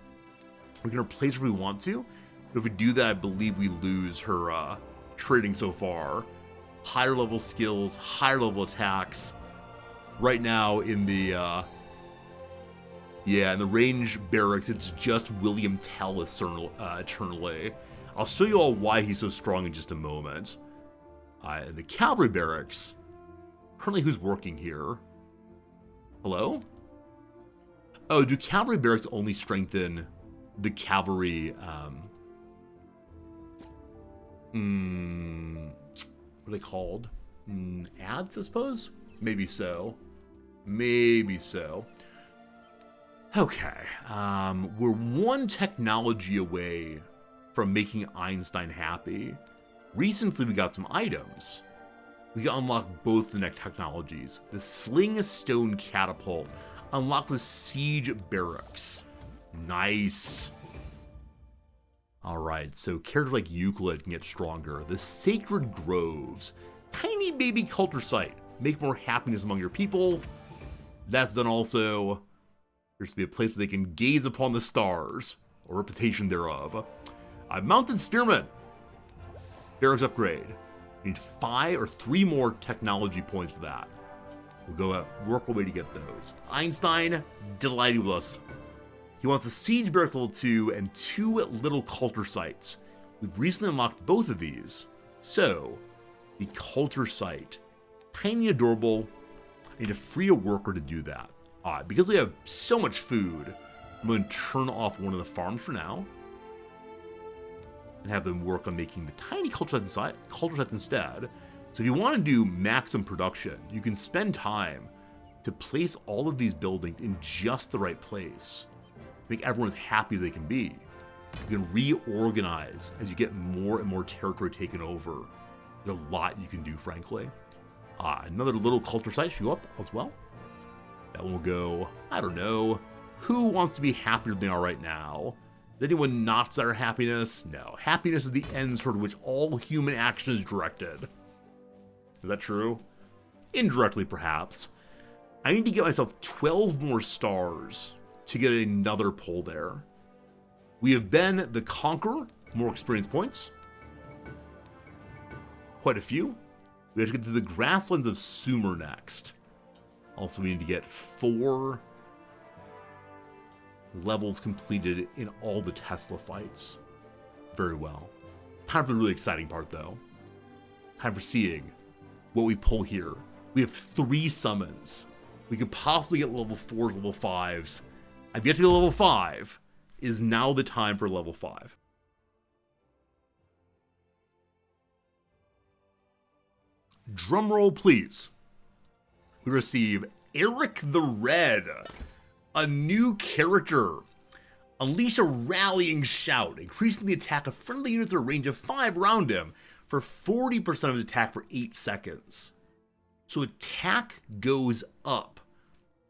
We can replace if we want to. But if we do that, I believe we lose her trading so far. Higher level skills, higher level attacks. Right now in the in the range barracks, it's just William Tell eternally. I'll show you all why he's so strong in just a moment. In the cavalry barracks, currently who's working here? Hello? Oh, do cavalry barracks only strengthen the cavalry? What are they called? Ads, I suppose? Maybe so. Okay, we're one technology away from making Einstein happy. Recently, we got some items. We can unlock both the next technologies. The Sling Stone Catapult. Unlock the Siege Barracks. Nice. Alright, so characters like Euclid can get stronger. The Sacred Groves. Tiny baby culture site. Make more happiness among your people. That's done also. There's to be a place where they can gaze upon the stars, or reputation thereof. Mountain Spearman. Barracks upgrade. We need 5 or 3 more technology points for that. We'll go work our way to get those. Einstein, delighted with us. He wants the Siege Barracks level 2 and 2 little culture sites. We've recently unlocked both of these. So, the culture site. Tiny, adorable. I need to free a worker to do that. Because we have so much food, I'm going to turn off one of the farms for now. And have them work on making the tiny culture sets instead. So if you want to do maximum production, you can spend time to place all of these buildings in just the right place. Make everyone as happy as they can be. You can reorganize as you get more and more territory taken over. There's a lot you can do, frankly. Another little culture site should go up as well. That one will go, I don't know. Who wants to be happier than they are right now? Does anyone not desire happiness? No. Happiness is the end toward which all human action is directed. Is that true? Indirectly, perhaps. I need to get myself 12 more stars to get another pull there. We have been the Conqueror, more experience points. Quite a few. We have to get to the Grasslands of Sumer next. Also, we need to get 4 levels completed in all the Tesla fights. Very well. Time for the really exciting part, though. Time for seeing what we pull here. We have 3 summons. We could possibly get level 4s, level 5s. I've yet to get level 5. Is now the time for level 5. Drumroll, please. We receive Eric the Red, a new character. Unleash a rallying shout, increasing the attack of friendly units at a range of 5 around him for 40% of his attack for 8 seconds. So attack goes up.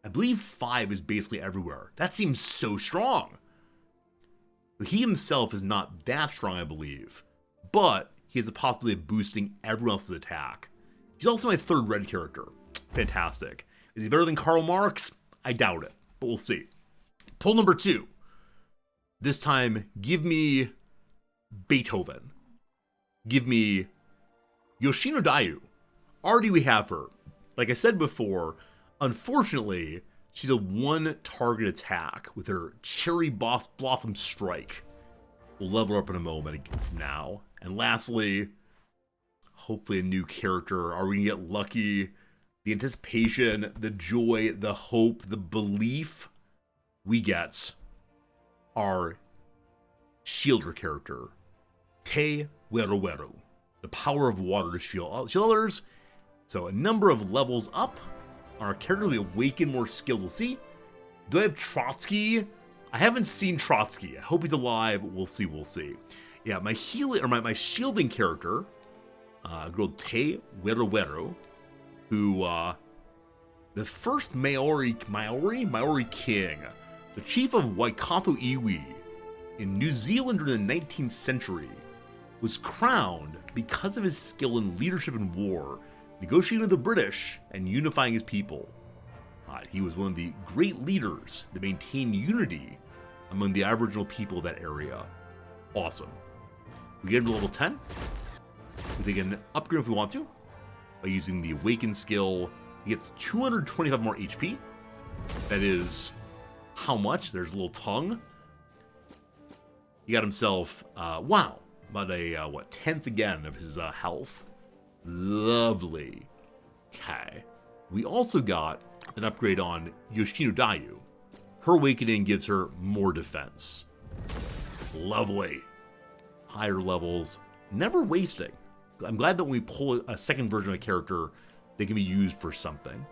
I believe 5 is basically everywhere. That seems so strong. But he himself is not that strong, I believe. But he has the possibility of boosting everyone else's attack. He's also my 3rd red character. Fantastic. Is he better than Karl Marx? I doubt it, but we'll see. Pull number 2. This time, give me Beethoven. Give me Yoshino Dayu. Already we have her. Like I said before, unfortunately, she's a 1-target attack with her Cherry Blossom Strike. We'll level her up in a moment from now. And lastly, hopefully a new character. Are we going to get lucky? The anticipation, the joy, the hope, the belief we get our shielder character, Te Weru, the power of water to shield others. So a number of levels up. Our character will awaken more skill. We'll see. Do I have Trotsky? I haven't seen Trotsky. I hope he's alive. We'll see. We'll see. Yeah, my healing or my shielding character, girl Te Weru, who the first Maori king, the chief of Waikato Iwi in New Zealand during the 19th century, was crowned because of his skill in leadership in war, negotiating with the British and unifying his people. He was one of the great leaders that maintained unity among the Aboriginal people of that area. Awesome. We get him to level 10. We can upgrade if we want to by using the Awaken skill. He gets 225 more HP. That is how much? There's a little tongue. He got himself, wow, about a, 10th again of his health. Lovely. Okay. We also got an upgrade on Yoshino Dayu. Her awakening gives her more defense. Lovely. Higher levels, never wasting. I'm glad that when we pull a second version of a character, they can be used for something.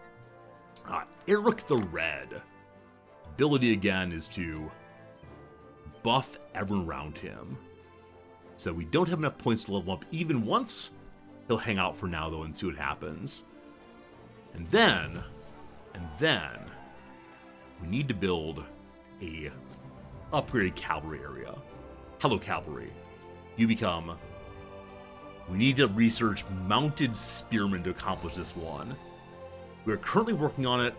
Eric the Red. Ability again is to buff everyone around him. So we don't have enough points to level up even once. He'll hang out for now though and see what happens. And then we need to build a upgraded cavalry area. Hello, cavalry. You become... We need to research mounted spearmen to accomplish this one. We are currently working on it.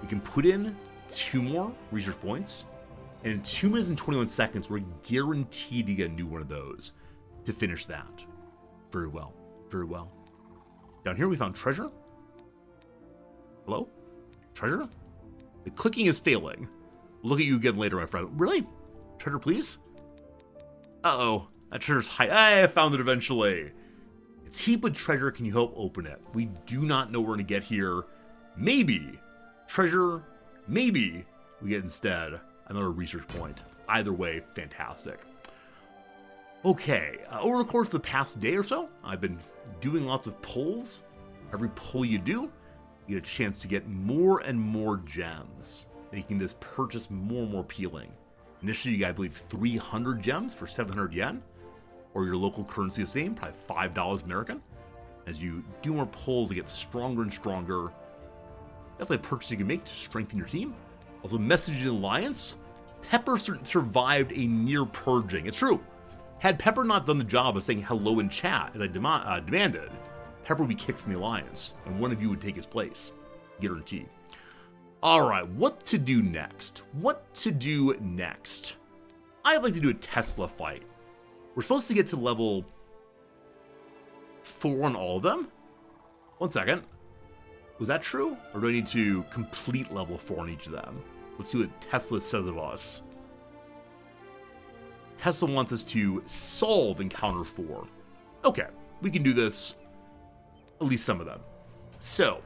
We can put in 2 more research points. And in 2 minutes and 21 seconds, we're guaranteed to get a new one of those to finish that. Very well. Very well. Down here we found treasure. Hello? Treasure? The clicking is failing. Look at you again later, my friend. Really? Treasure, please? Uh-oh. That treasure's high. I found it eventually. It's heaped with treasure. Can you help open it? We do not know where to get here. Maybe. Treasure. Maybe we get instead another research point. Either way, fantastic. Okay. Over the course of the past day or so, I've been doing lots of pulls. Every pull you do, you get a chance to get more and more gems, making this purchase more and more appealing. Initially, you got, I believe, 300 gems for 700 yen, or your local currency the same, probably $5 American. As you do more pulls, it gets stronger and stronger. Definitely a purchase you can make to strengthen your team. Also, messaging alliance. Pepper survived a near purging. It's true. Had Pepper not done the job of saying hello in chat as I demanded, Pepper would be kicked from the alliance, and one of you would take his place. Guaranteed. Alright, what to do next? What to do next? I'd like to do a Tesla fight. We're supposed to get to level 4 on all of them? 1 second. Was that true? Or do I need to complete level 4 on each of them? Let's see what Tesla says of us. Tesla wants us to solve Encounter 4. Okay, we can do this. At least some of them. So,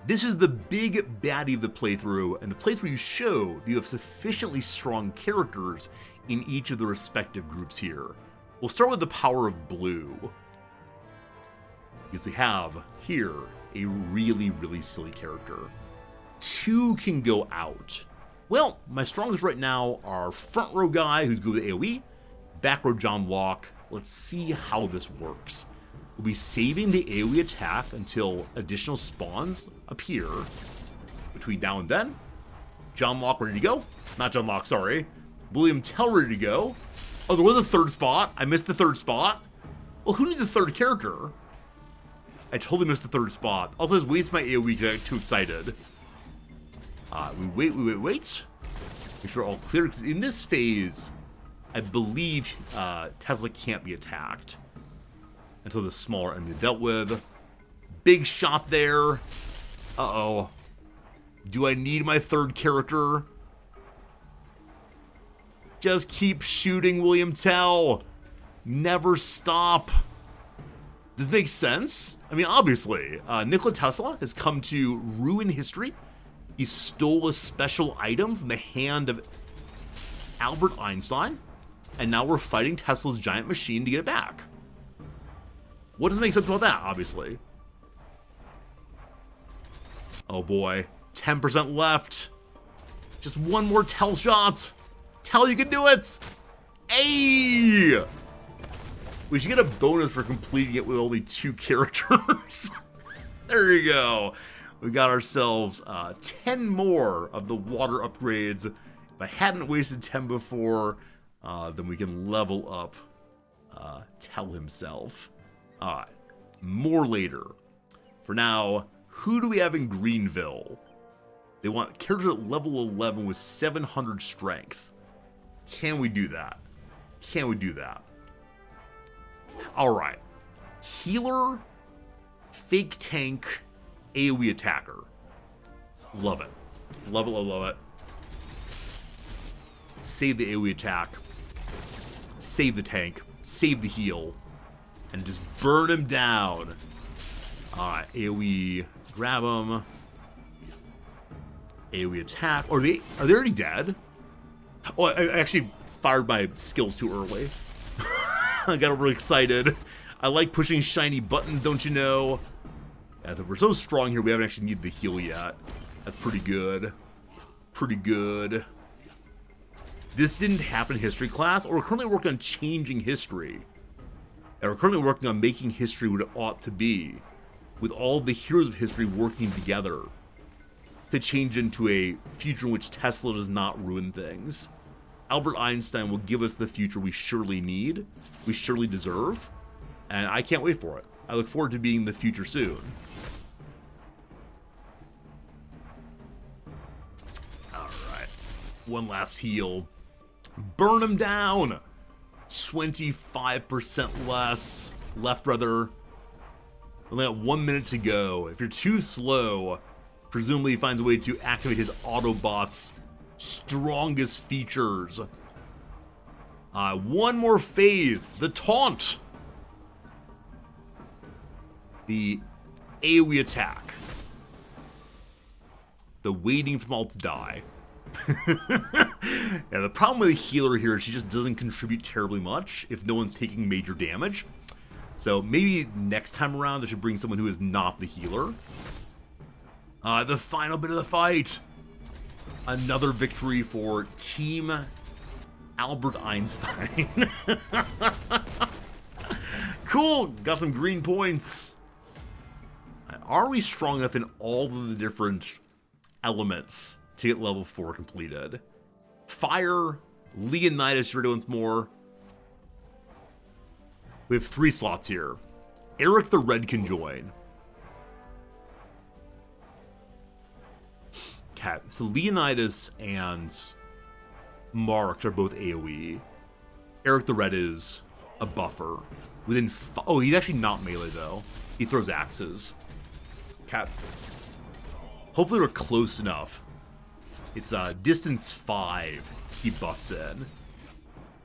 this is the big baddie of the playthrough, and the playthrough you show that you have sufficiently strong characters in each of the respective groups here. We'll start with the power of blue. Because we have here a really, really silly character. 2 can go out. Well, my strongest right now are front row guy who's good with AoE, back row John Locke. Let's see how this works. We'll be saving the AoE attack until additional spawns appear. Between now and then, John Locke ready to go. Not John Locke, sorry. William Tell ready to go. Oh, there was a third spot. I missed the third spot. Well, who needs a third character? I totally missed the third spot. Also, just waste my AoE because I got too excited. We wait. Make sure all clear. Because in this phase, I believe Tesla can't be attacked until the smaller enemy dealt with. Big shot there. Uh-oh. Do I need my third character? Just keep shooting, William Tell. Never stop. This makes sense. I mean, obviously, Nikola Tesla has come to ruin history. He stole a special item from the hand of Albert Einstein, and now we're fighting Tesla's giant machine to get it back. What doesn't make sense about that, obviously? Oh boy, 10% left. Just one more Tell shot. Tell, you can do it! Hey! We should get a bonus for completing it with only 2 characters. There you go. We got ourselves 10 more of the water upgrades. If I hadn't wasted 10 before, then we can level up Tell himself. Alright, more later. For now, who do we have in Greenville? They want characters at level 11 with 700 strength. Can we do that? Can we do that? Alright. Healer, fake tank, AoE attacker. Love it. Love it, love it. Save the AoE attack. Save the tank. Save the heal. And just burn him down. Alright, AoE. Grab him. AoE attack. Are they already dead? Oh, I actually fired my skills too early. I got really excited. I like pushing shiny buttons, don't you know? As we're so strong here, we haven't actually needed the heal yet. That's pretty good. Pretty good. This didn't happen in history class, or we're currently working on changing history. And we're currently working on making history what it ought to be, with all the heroes of history working together to change into a future in which Tesla does not ruin things. Albert Einstein will give us the future we surely need, we surely deserve, and I can't wait for it. I look forward to being the future soon. Alright. One last heal. Burn him down! 25% less. Left, brother. Only got 1 minute to go. If you're too slow, presumably he finds a way to activate his Autobot's strongest features. One more phase. The taunt. The AoE attack. The waiting for them all to die. Yeah, the problem with the healer here is she just doesn't contribute terribly much if no one's taking major damage. So maybe next time around I should bring someone who is not the healer. The final bit of the fight. Another victory for Team Albert Einstein. Cool, got some green points. Are we strong enough in all of the different elements to get level 4 completed? Fire, Leonidas ready once more. We have 3 slots here. Eric the Red can join. Okay, so Leonidas and Marks are both AoE. Eric the Red is a buffer. Oh, he's actually not melee though. He throws axes. Okay. Hopefully we're close enough It's distance 5 he buffs in.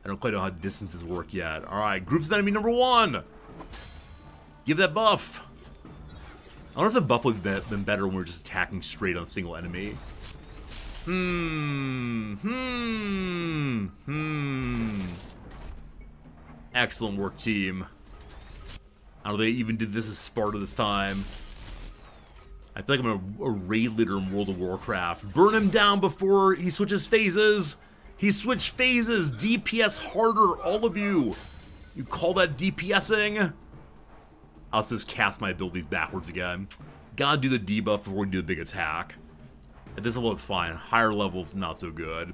I don't quite know how distances work yet. Alright, groups of enemy number 1. Give that buff. I wonder if the buff would have been better when we were just attacking straight on a single enemy. Excellent work, team. I don't know if they even did this as Sparta this time. I feel like I'm a raid leader in World of Warcraft. Burn him down before he switches phases. He switched phases. DPS harder, all of you. You call that DPSing? I'll just cast my abilities backwards again. Gotta do the debuff before we do the big attack. At this level, it's fine. Higher levels, not so good.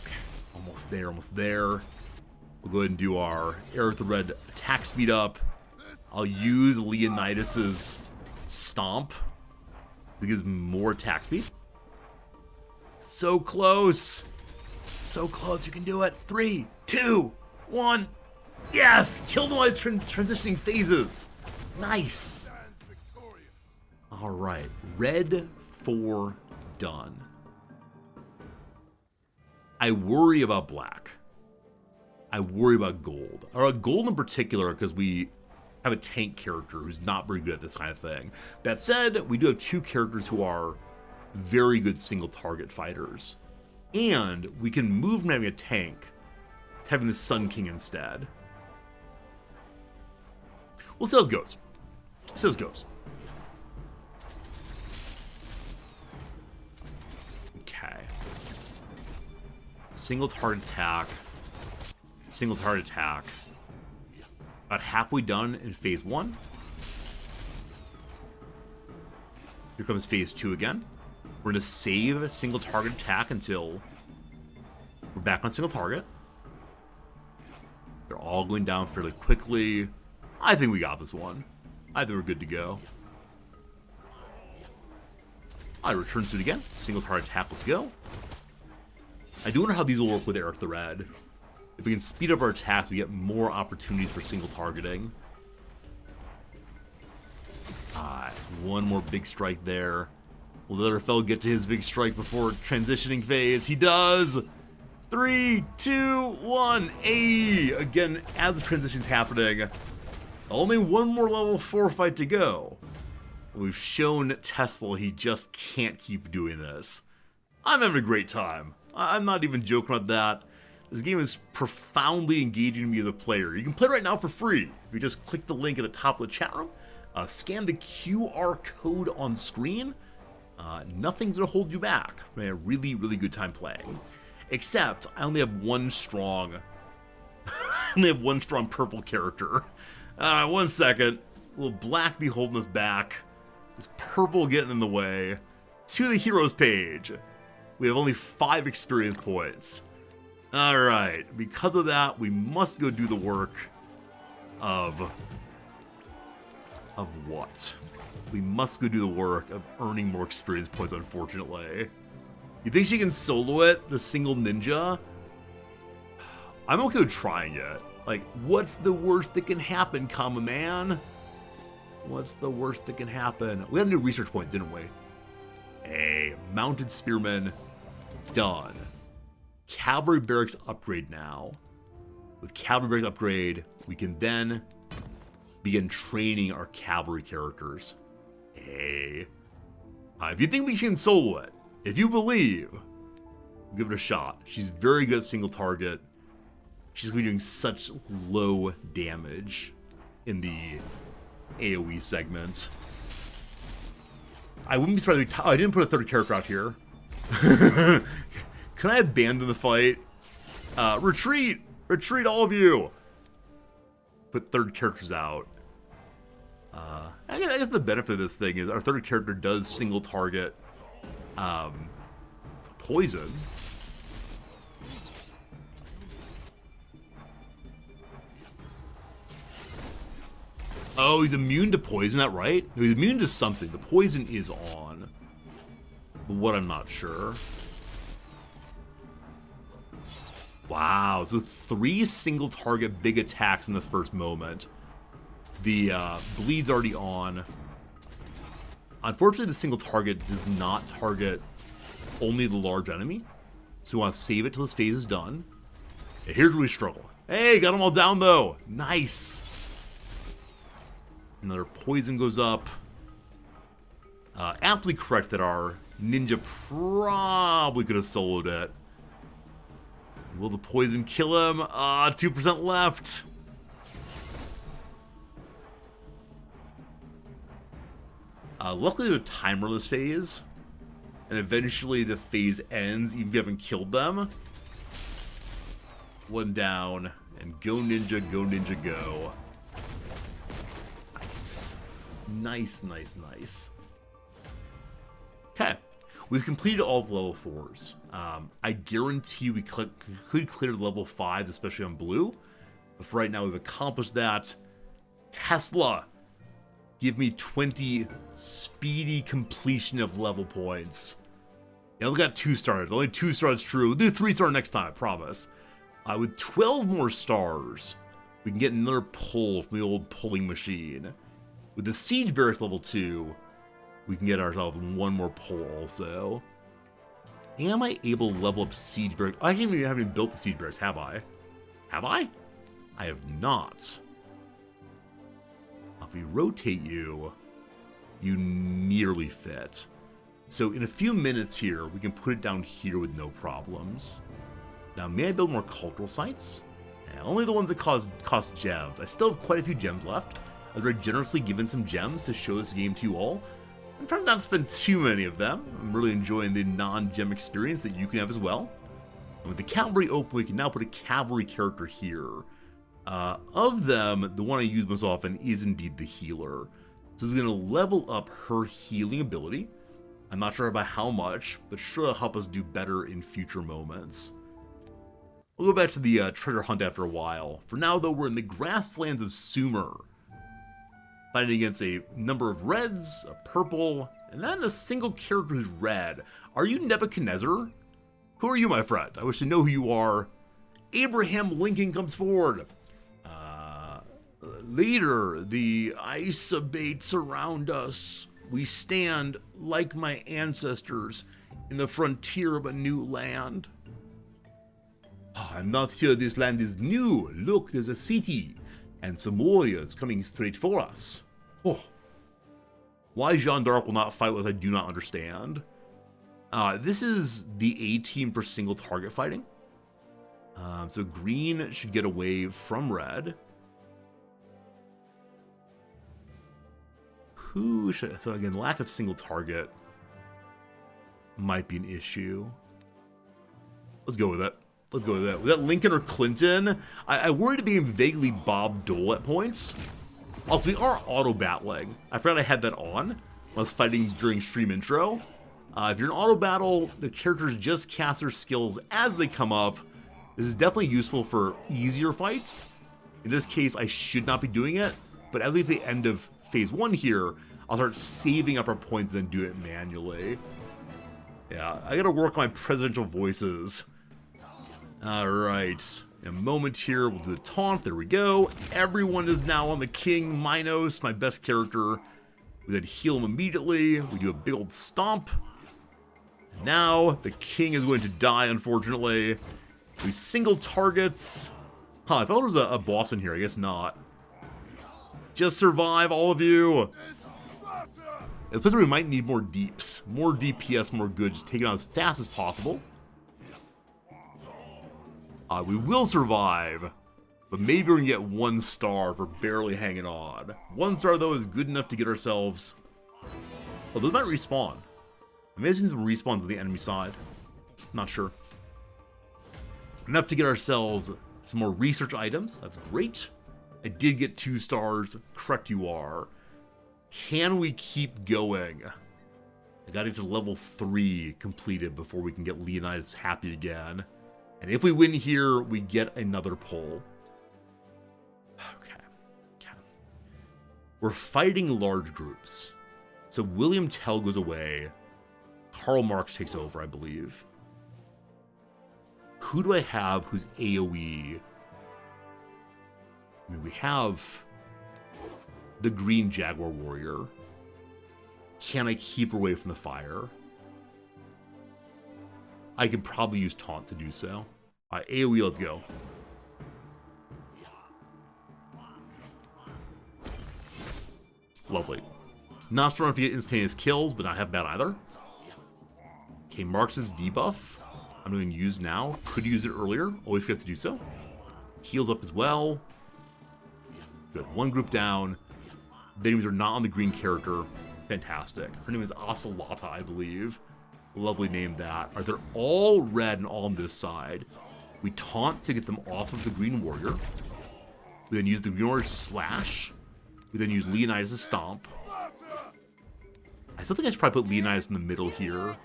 Okay, almost there, almost there. We'll go ahead and do our Aerith the Red attack speed up. I'll use Leonidas's Stomp to give more attack speed. So close. So close, you can do it. 3, 2, 1. Yes! Killed him while he's transitioning phases. Nice. Alright, red 4 done. I worry about black. I worry about gold. Or gold in particular, because we have a tank character who's not very good at this kind of thing. That said, we do have 2 characters who are very good single target fighters. And we can move from having a tank to having the Sun King instead. We'll see how this goes. See how this goes. Okay. Single target attack. Single target attack. About halfway done in phase 1. Here comes phase 2 again. We're going to save a single target attack until we're back on single target. They're all going down fairly quickly. I think we got this one. I think we're good to go. I return to it again. Single target attack, let's go. I do wonder how these will work with Aerith the Red. If we can speed up our attacks, we get more opportunities for single targeting. One more big strike there. Will the other fellow get to his big strike before transitioning phase? He does! 3, 2, 1, A! Again, as the transition's happening, only one more level 4 fight to go. We've shown Tesla he just can't keep doing this. I'm having a great time. I'm not even joking about that. This game is profoundly engaging me as a player. You can play right now for free. If you just click the link at the top of the chat room, scan the QR code on screen, nothing's gonna hold you back. I had a really, really good time playing. Except, I only have one strong... purple character. 1 second. Will black be holding us back? Is purple getting in the way? To the heroes page. We have only 5 experience points. Alright, because of that, we must go do the work of what? We must go do the work of earning more experience points, unfortunately. You think she can solo it, the single ninja? I'm okay with trying it. Like, what's the worst that can happen, comma man? What's the worst that can happen? We had a new research point, didn't we? Hey, mounted spearman, done. Cavalry barracks upgrade now. With cavalry barracks upgrade, we can then begin training our cavalry characters. Hey. If you think we can solo it, if you believe, give it a shot. She's very good at single target. She's going to be doing such low damage in the AoE segments. I wouldn't be surprised if I didn't put a third character out here. Can I abandon the fight? Retreat! Retreat, all of you! Put third characters out. I guess the benefit of this thing is our third character does single target poison. Oh, he's immune to poison, is that right? No, he's immune to something. The poison is on. But what, I'm not sure. Wow, so 3 single target big attacks in the first moment. The bleed's already on. Unfortunately, the single target does not target only the large enemy. So we want to save it till this phase is done. And here's where we struggle. Hey, got them all down though. Nice. Another poison goes up. Aptly correct that our ninja probably could have soloed it. Will the poison kill him? 2% left. Luckily, there's a timer this phase. And eventually the phase ends, even if you haven't killed them. One down. And go ninja, go ninja, go. Nice. Nice, nice, nice. Okay. We've completed all of level 4s. I guarantee we could clear level 5s, especially on blue. But for right now, we've accomplished that. Tesla, give me 20 speedy completion of level points. Yeah, we got 2 stars. Only 2 stars true. We'll do 3-star next time, I promise. With 12 more stars, we can get another pull from the old pulling machine. With the Siege Barracks level 2, we can get ourselves 1 more pull also. Am I able to level up Siege Barracks? I haven't built the Siege Barracks, have I? Have I? I have not. If we rotate you, you nearly fit. So in a few minutes here, we can put it down here with no problems. Now, may I build more cultural sites? Only the ones that cost gems. I still have quite a few gems left. I've very generously given some gems to show this game to you all. I'm trying not to spend too many of them. I'm really enjoying the non-gem experience that you can have as well. And with the cavalry open, we can now put a cavalry character here. Of them, the one I use most often is indeed the healer. So it's going to level up her healing ability. I'm not sure about how much, but sure it'll help us do better in future moments. We'll go back to the treasure hunt after a while. For now, though, we're in the grasslands of Sumer, fighting against a number of reds, a purple, and then a single character who's red. Are you Nebuchadnezzar? Who are you, my friend? I wish to know who you are. Abraham Lincoln comes forward. Leader, the ice abates around us. We stand, like my ancestors, in the frontier of a new land. I'm not sure this land is new. Look, there's a city, and some warriors coming straight for us. Oh. Why Jeanne d'Arc will not fight with us, I do not understand. This is the A team for single target fighting. So green should get away from red. Who should... So again, lack of single target might be an issue. Let's go with it. Let's go with that. Was that Lincoln or Clinton? I worried about being vaguely Bob Dole at points. Also, we are auto-battling. I forgot I had that on when I was fighting during stream intro. If you're in auto-battle, the characters just cast their skills as they come up. This is definitely useful for easier fights. In this case, I should not be doing it. But as we hit the end of phase 1 here, I'll start saving up our points and then do it manually. Yeah, I gotta work on my presidential voices. Alright, in a moment here, we'll do the taunt. There we go. Everyone is now on the king. Minos, my best character. We then heal him immediately. We do a big old stomp. And now, the king is going to die, unfortunately. We single targets. Huh, I thought there was a boss in here. I guess not. Just survive, all of you. Especially we might need more deeps. More DPS, more good. Just take it on as fast as possible. We will survive. But maybe we're going to get 1 star for barely hanging on. 1 star, though, is good enough to get ourselves... Oh, those might respawn. Imagine some respawns on the enemy side. Not sure. Enough to get ourselves some more research items. That's great. I did get 2 stars. Correct you are. Can we keep going? I got it to level 3 completed before we can get Leonidas happy again. And if we win here, we get another pull. Okay. We're fighting large groups. So William Tell goes away. Karl Marx takes over, I believe. Who do I have who's AoE? I mean, we have the Green Jaguar Warrior. Can I keep her away from the fire? I could probably use Taunt to do so. Alright, AoE, let's go. Lovely. Not sure if you get instantaneous kills, but not have bad either. Okay, Marx's debuff. I'm going to use now. Could use it earlier. Always forget to do so. Heals up as well. Good. One group down. The enemies are not on the green character. Fantastic. Her name is Ocelota, I believe. Lovely name that. Alright, they're all red and all on this side. We taunt to get them off of the green warrior. We then use the green warrior slash. We then use Leonidas' stomp. I still think I should probably put Leonidas in the middle here. I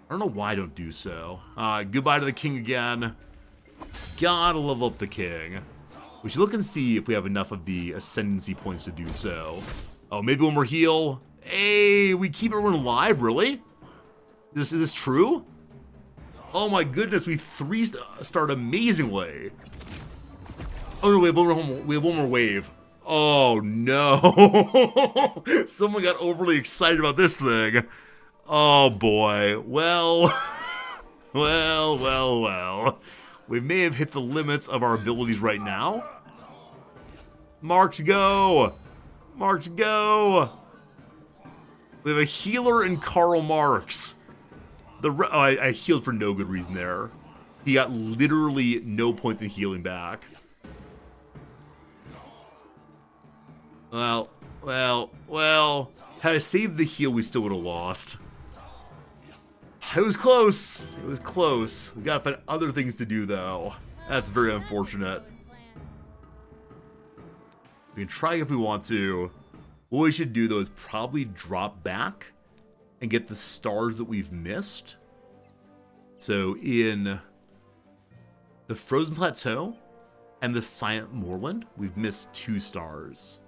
don't know why I don't do so. Goodbye to the king again. Gotta level up the king. We should look and see if we have enough of the ascendancy points to do so. Oh, maybe one more heal. Hey, we keep everyone alive, really? Is this true? Oh my goodness, we 3-starred amazingly. Oh no, we have one more wave. Oh no. Someone got overly excited about this thing. Oh boy. Well. Well. We may have hit the limits of our abilities right now. Marks, go! Marks, go! We have a healer in Karl Marx. I healed for no good reason there. He got literally no points in healing back. Well. Had I saved the heal, we still would have lost. It was close. It was close. We gotta find other things to do, though. That's very unfortunate. We can try if we want to. What we should do, though, is probably drop back and get the stars that we've missed. So in the Frozen Plateau and the Silent Moorland, we've missed 2 stars.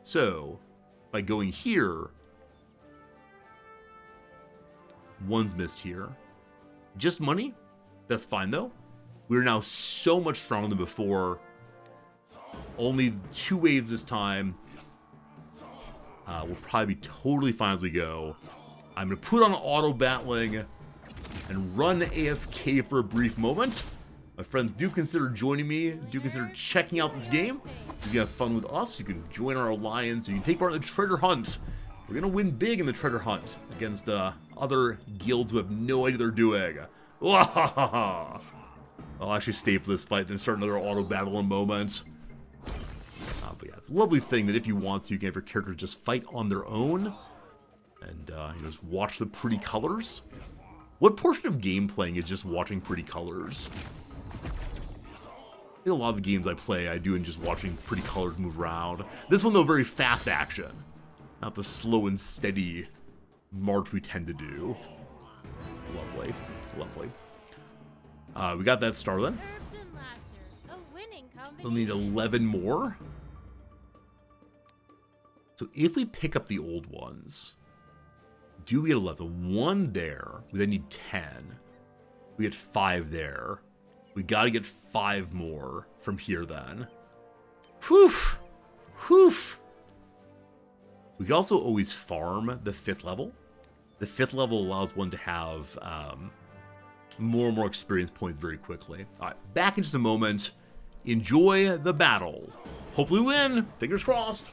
So by going here, one's missed here. Just money? That's fine, though. We're now so much stronger than before. Only 2 waves this time. We'll probably be totally fine as we go. I'm going to put on auto battling and run AFK for a brief moment. My friends, do consider joining me. Do consider checking out this game. You can have fun with us. You can join our alliance. You can take part in the treasure hunt. We're going to win big in the treasure hunt against other guilds who have no idea they're doing. I'll actually stay for this fight, then start another auto battle in a moment. But yeah, it's a lovely thing that if you want to, you can have your characters just fight on their own. And you just watch the pretty colors. What portion of game playing is just watching pretty colors? I think a lot of the games I play, I do in just watching pretty colors move around. This one, though, very fast action. Not the slow and steady march we tend to do. Lovely. Lovely. We got that star then. We'll need 11 more. So if we pick up the old ones, do we get 11? 1 there. We then need 10. We get 5 there. We gotta get 5 more from here then. Whew. Whew. We could also always farm the 5th level. The 5th level allows one to have more and more experience points very quickly. Alright, back in just a moment. Enjoy the battle. Hopefully win. Fingers crossed.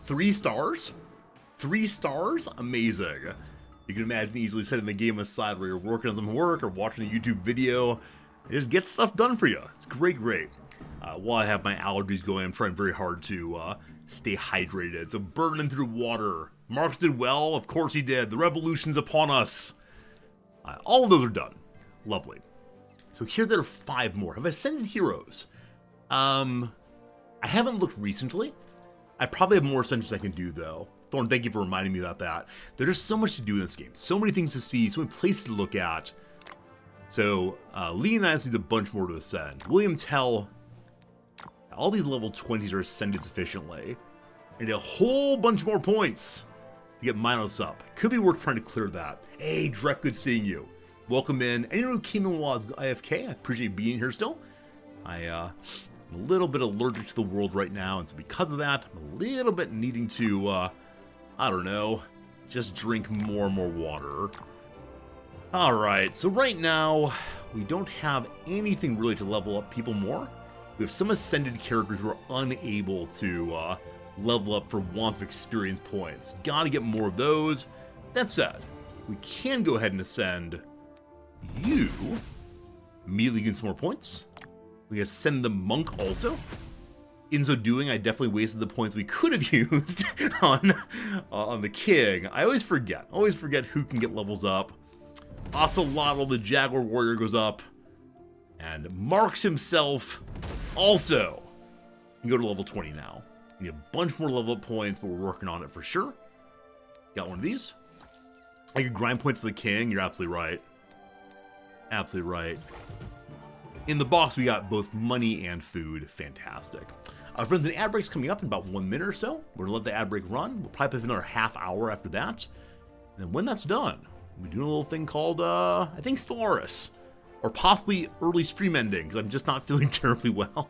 3 stars? 3 stars? Amazing. You can imagine easily setting the game aside where you're working on some work or watching a YouTube video. It just gets stuff done for you. It's great. While I have my allergies going, I'm trying very hard to stay hydrated. So burning through water. Marks did well. Of course he did. The revolution's upon us. All of those are done. Lovely. So here there are 5 more. Have Ascended Heroes? I haven't looked recently. I probably have more Ascensions I can do, though. Thorn, thank you for reminding me about that. There's just so much to do in this game. So many things to see, so many places to look at. So, Leonidas needs a bunch more to ascend. William Tell, all these level 20s are ascended sufficiently. And a whole bunch more points to get Minos up. Could be worth trying to clear that. Hey, Drek, good seeing you. Welcome in. Anyone who came in while I was AFK, I appreciate being here still. I'm a little bit allergic to the world right now, and so because of that, I'm a little bit needing to, I don't know, just drink more and more water. Alright, so right now, we don't have anything really to level up people more. We have some ascended characters who are unable to level up for want of experience points. Gotta get more of those. That said, we can go ahead and ascend you. Immediately get some more points. We ascend the monk also. In so doing, I definitely wasted the points we could have used on the king. I always forget who can get levels up. Ocelotl, the Jaguar Warrior, goes up. And Marks himself also can go to level 20 now. We need a bunch more level up points, but we're working on it for sure. Got one of these. I could grind points for the king. You're absolutely right. Absolutely right. In the box, we got both money and food. Fantastic. Friends, an ad break's coming up in about 1 minute or so. We're going to let the ad break run. We'll probably play for another half hour after that. And then when that's done, we're doing a little thing called, I think, Stellaris. Or possibly early stream ending, because I'm just not feeling terribly well.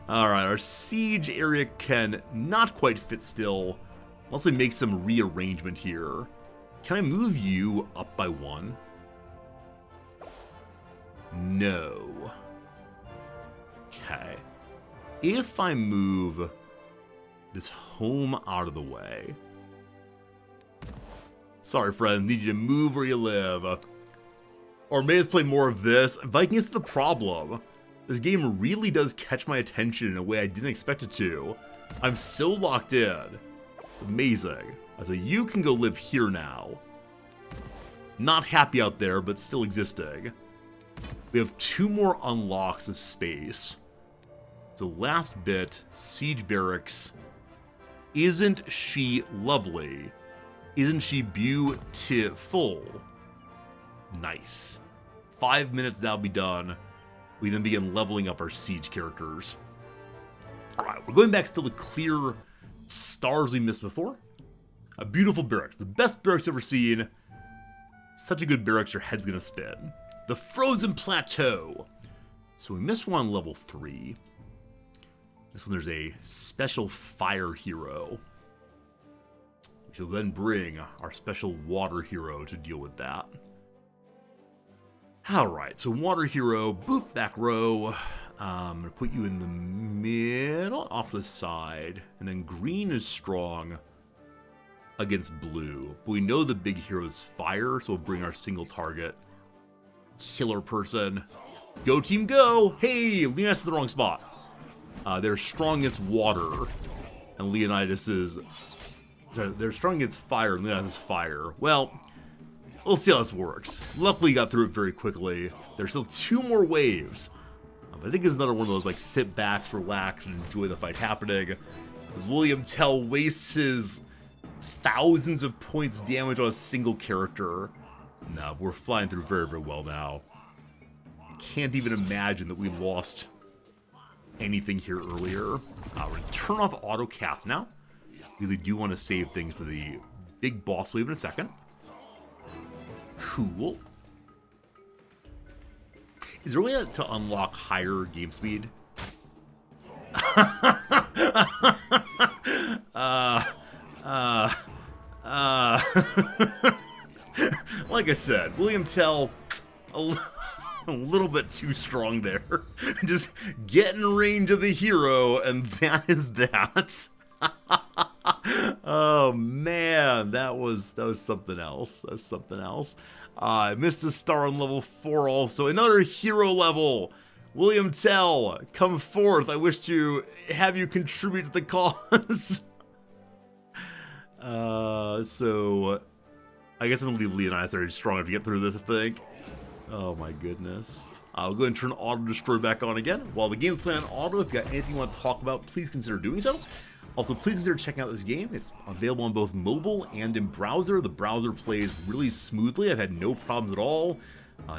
Alright, our siege area can not quite fit still. Unless we make some rearrangement here. Can I move you up by 1? No. Okay. If I move this home out of the way. Sorry, friends. Need you to move where you live. Or maybe let's play more of this. Viking is the problem. This game really does catch my attention in a way I didn't expect it to. I'm so locked in. It's amazing. I say, you can go live here now. Not happy out there, but still existing. We have 2 more unlocks of space. So last bit, Siege Barracks. Isn't she lovely? Isn't she beautiful? Nice. 5 minutes, that'll be done. We then begin leveling up our siege characters. Alright, we're going back still to clear stars we missed before. A beautiful barracks. The best barracks I've ever seen. Such a good barracks, your head's gonna spin. The Frozen Plateau. So we missed one on level 3. This one there's a special fire hero. We shall then bring our special water hero to deal with that. Alright, so water hero, boop, back row. I'm going to put you in the middle, off to the side. And then green is strong against blue. But we know the big hero is fire, so we'll bring our single target killer person. Go team go! Hey, Leonidas is the wrong spot. They're strong against water. And Leonidas is... Sorry, they're strong against fire, and Leonidas is fire. Well... we'll see how this works. Luckily, got through it very quickly. There's still 2 more waves. I think it's another one of those, like, sit back, relax, and enjoy the fight happening. As William Tell wastes his thousands of points damage on a single character. No, we're flying through very, very well now. Can't even imagine that we lost anything here earlier. We're going to turn off auto cast now. Really do want to save things for the big boss wave in a second. Cool. Is there a way to unlock higher game speed? Like I said, William Tell, a little bit too strong there. Just get in range of the hero, and that is that. Oh man, that was something else. That was something else. I missed a star on level 4 also. Another hero level. William Tell, come forth. I wish to have you contribute to the cause. So I guess I'm gonna leave Leonidas there. He's strong enough to get through this, I think. Oh my goodness. I'll go ahead and turn auto destroy back on again. While the game's playing on auto, if you got anything you want to talk about, please consider doing so. Also, please consider checking out this game. It's available on both mobile and in browser. The browser plays really smoothly. I've had no problems at all.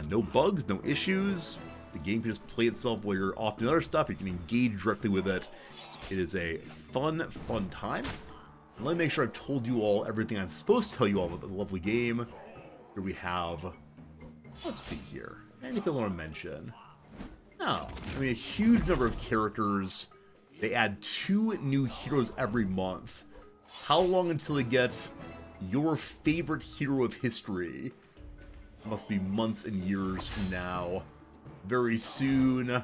No bugs, no issues. The game can just play itself while you're off doing other stuff. You can engage directly with it. It is a fun, fun time. And let me make sure I've told you all everything I'm supposed to tell you all about the lovely game. Here we have... Let's see here. Anything I want to mention? No. I mean, a huge number of characters. They add 2 new heroes every month. How long until they get your favorite hero of history? Must be months and years from now. Very soon.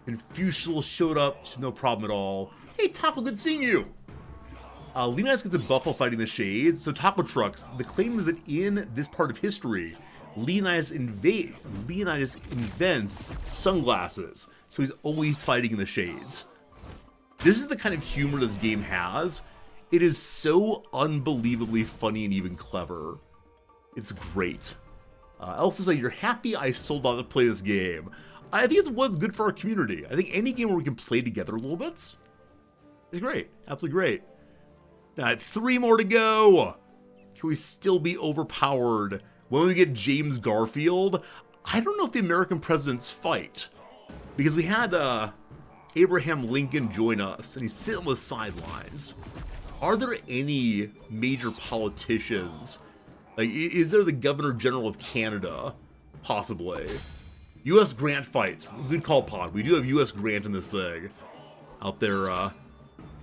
Confucius showed up. No problem at all. Hey, Taco, good seeing you. Leonidas gets a buff while fighting the Shades. So Taco Trucks, the claim is that in this part of history, Leonidas invents sunglasses. So he's always fighting in the Shades. This is the kind of humor this game has. It is so unbelievably funny and even clever. It's great. I also say you're happy I sold out to play this game. I think it's what's good for our community. I think any game where we can play together a little bit is great. Absolutely great. 3 more to go. Can we still be overpowered? When we get James Garfield, I don't know if the American presidents fight. Because we had Abraham Lincoln join us, and he's sitting on the sidelines. Are there any major politicians? Like, is there the Governor General of Canada? Possibly. U.S. Grant fights. Good call, Pod. We do have U.S. Grant in this thing. Out there,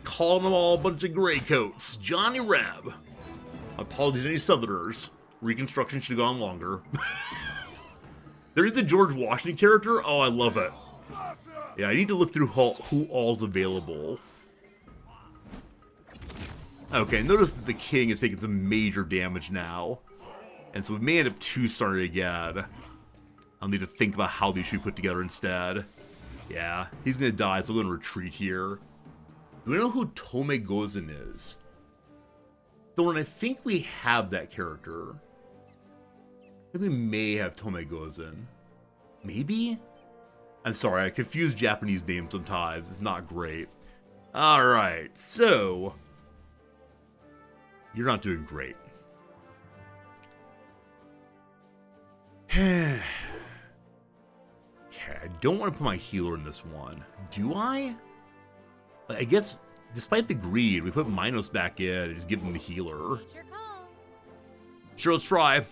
calling them all a bunch of gray coats. Johnny Reb. Apologies to any Southerners. Reconstruction should have gone longer. There is a George Washington character. Oh, I love it. Yeah, I need to look through who all's available. Okay, notice that the king is taking some major damage now. And so we may end up 2-starring again. I'll need to think about how these should be put together instead. Yeah, he's going to die, so we're going to retreat here. Do we know who Tome Gozen is? Thorn, I think we have that character. I think we may have Tome Gozen. Maybe? I'm sorry, I confuse Japanese names sometimes. It's not great. Alright, so... You're not doing great. Okay, I don't want to put my healer in this one. Do I? I guess, despite the greed, we put Minos back in and just give him the healer. Sure, let's try.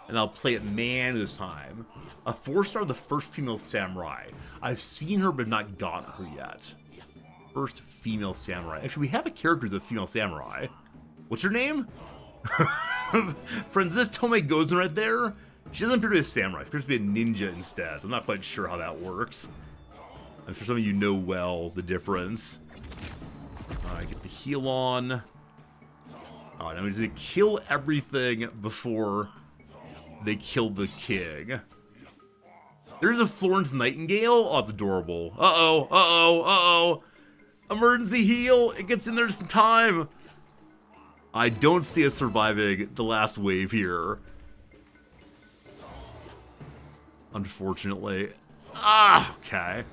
And I'll play it man this time. A 4-star, the first female samurai. I've seen her, but not gotten her yet. First female samurai. Actually, we have a character as a female samurai. What's her name? Friends, this Tome Gozen right there, she doesn't appear to be a samurai. She appears to be a ninja instead. So I'm not quite sure how that works. I'm sure some of you know well the difference. Alright, get the heal on. Alright, I'm just gonna kill everything before they kill the king. There's a Florence Nightingale. Oh, it's adorable. Uh-oh, uh-oh, uh-oh. Emergency heal. It gets in there just in time. I don't see us surviving the last wave here. Unfortunately. Ah, okay.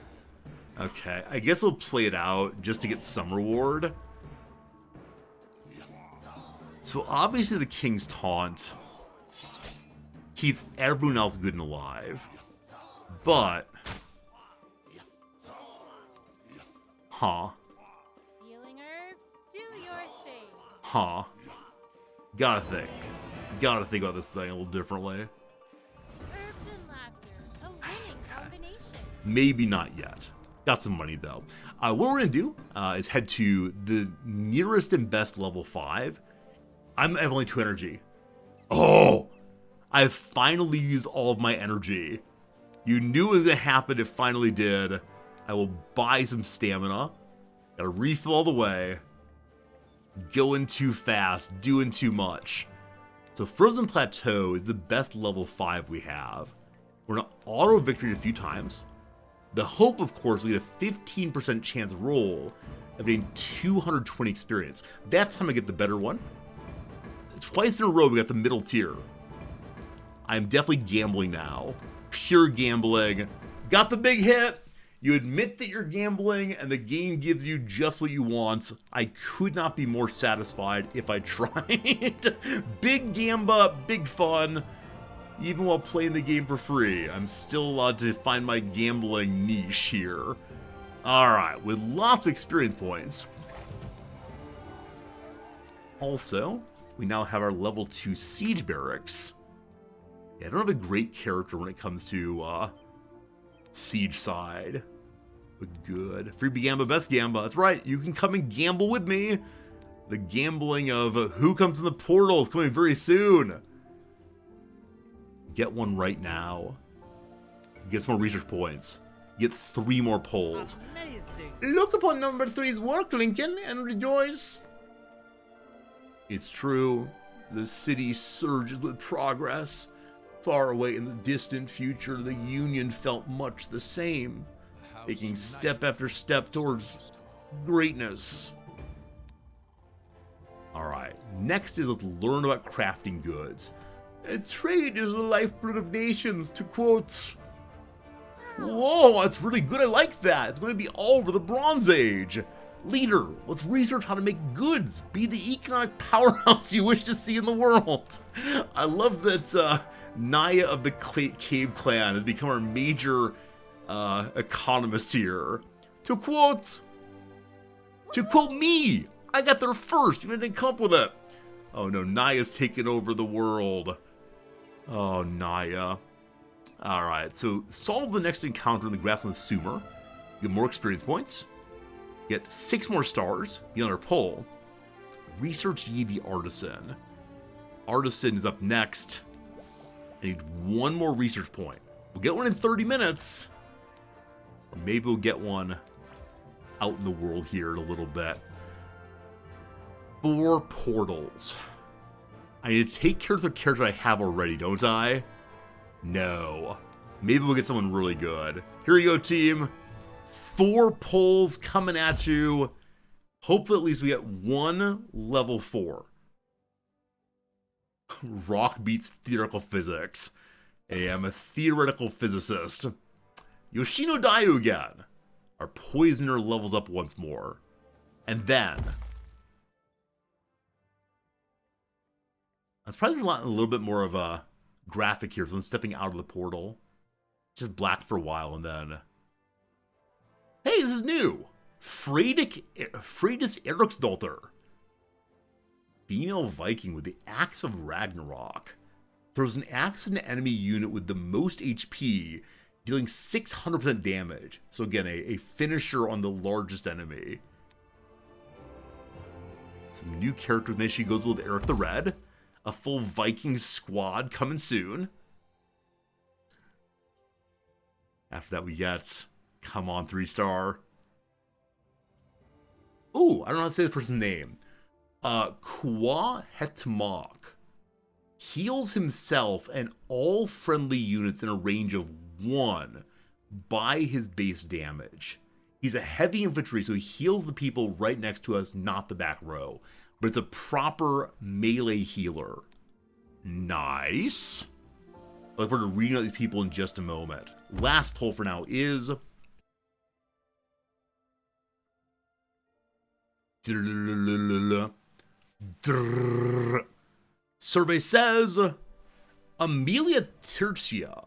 Okay, I guess we'll play it out just to get some reward. So obviously the king's taunt keeps everyone else good and alive. But... Huh. Healing herbs, do your thing. Huh. Gotta think. Gotta think about this thing a little differently. Herbs and laughter, a winning combination. Maybe not yet. Got some money though. What we're gonna do is head to the nearest and best level 5. I have only 2 energy. Oh! I've finally used all of my energy. You knew it was gonna happen, it finally did. I will buy some stamina. Gotta refill all the way. Going too fast, doing too much. So Frozen Plateau is the best level 5 we have. We're gonna auto victory a few times. The hope, of course, we get a 15% chance roll of getting 220 experience. That's how I get the better one. Twice in a row, we got the middle tier. I'm definitely gambling now. Pure gambling. Got the big hit. You admit that you're gambling, and the game gives you just what you want. I could not be more satisfied if I tried. Big gamba, big fun. Even while playing the game for free, I'm still allowed to find my gambling niche here. Alright, with lots of experience points. Also, we now have our level 2 siege barracks. Yeah, I don't have a great character when it comes to siege side. But good. Free gamba, best gamba. That's right, you can come and gamble with me. The gambling of who comes in the portal is coming very soon. Get one right now. Get some more research points. Get 3 more polls. Amazing. Look upon number 3's work, Lincoln, and rejoice. It's true. The city surges with progress. Far away in the distant future, the Union felt much the same, taking step after step towards greatness. Alright, next is let's learn about crafting goods. Trade is the lifeblood of nations, to quote. Whoa, that's really good, I like that. It's going to be all over the Bronze Age. Leader, let's research how to make goods. Be the economic powerhouse you wish to see in the world. I love that Naya of the Cave Clan has become our major economist here. To quote me, I got there first, you didn't come up with it. Oh no, Naya's taken over the world. Oh, Naya. Alright, so solve the next encounter in the Grassland Sumer. Get more experience points. Get 6 more stars. Get another poll. Research ye the Artisan. Artisan is up next. I need 1 more research point. We'll get one in 30 minutes. Or maybe we'll get one out in the world here in a little bit. 4 portals. I need to take care of the character I have already, don't I? No. Maybe we'll get someone really good. Here you go, team. 4 polls coming at you. Hopefully at least we get 1 level 4. Rock beats theoretical physics. Hey, I'm a theoretical physicist. Yoshino Dayu again. Our poisoner levels up once more. And then... That's probably a little bit more of a graphic here, so I'm stepping out of the portal. Just black for a while, and then... Hey, this is new! Freydis Eriksdottir. Female Viking with the Axe of Ragnarok. Throws an axe at an enemy unit with the most HP, dealing 600% damage. So again, a finisher on the largest enemy. Some new characters. Maybe she goes with Eric the Red. A full Viking squad coming soon. After that we get... Come on, 3-star. Ooh, I don't know how to say this person's name. Kwa Hetmok heals himself and all friendly units in a range of 1 by his base damage. He's a heavy infantry, so he heals the people right next to us, not the back row. But it's a proper melee healer. Nice. I look forward to reading out these people in just a moment. Last poll for now is... Survey says Amelia Tertia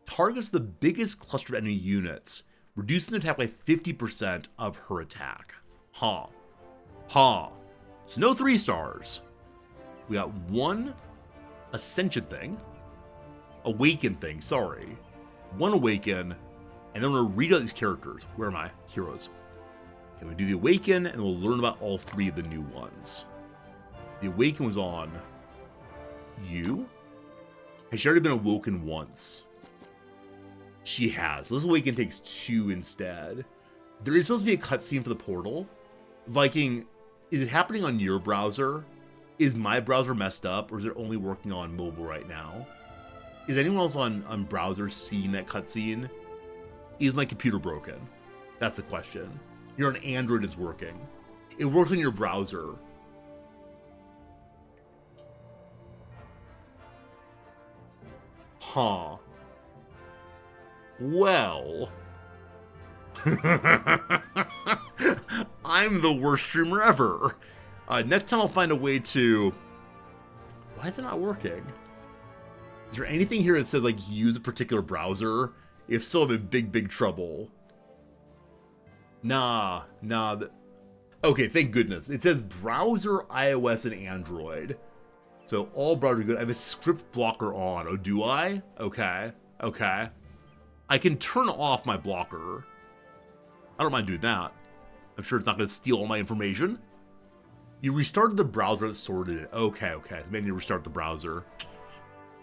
targets the biggest cluster of enemy units, reducing the attack by 50% of her attack. So no 3-stars. We got 1 Ascension thing. Awaken thing, sorry. 1 Awaken. And then we're going to read out these characters. Where are my heroes? Okay, we do the Awaken, and we'll learn about all 3 of the new ones. The Awaken was on you. Has she already been awoken once? She has. So this Awaken takes 2 instead. There is supposed to be a cutscene for the portal. Viking, is it happening on your browser? Is my browser messed up, or is it only working on mobile right now? Is anyone else on browser seeing that cutscene? Is my computer broken? That's the question. You're on Android, it's working. It works on your browser. Huh. Well. I'm the worst streamer ever. Next time I'll find a way to... Why is it not working? Is there anything here that says, like, use a particular browser? If so, I'm in big, big trouble. Nah. Okay, thank goodness. It says browser, iOS, and Android. So all browsers are good. I have a script blocker on. Oh, do I? Okay. I can turn off my blocker. I don't mind doing that. I'm sure it's not going to steal all my information. You restarted the browser and sorted it. Okay. Maybe you restart the browser.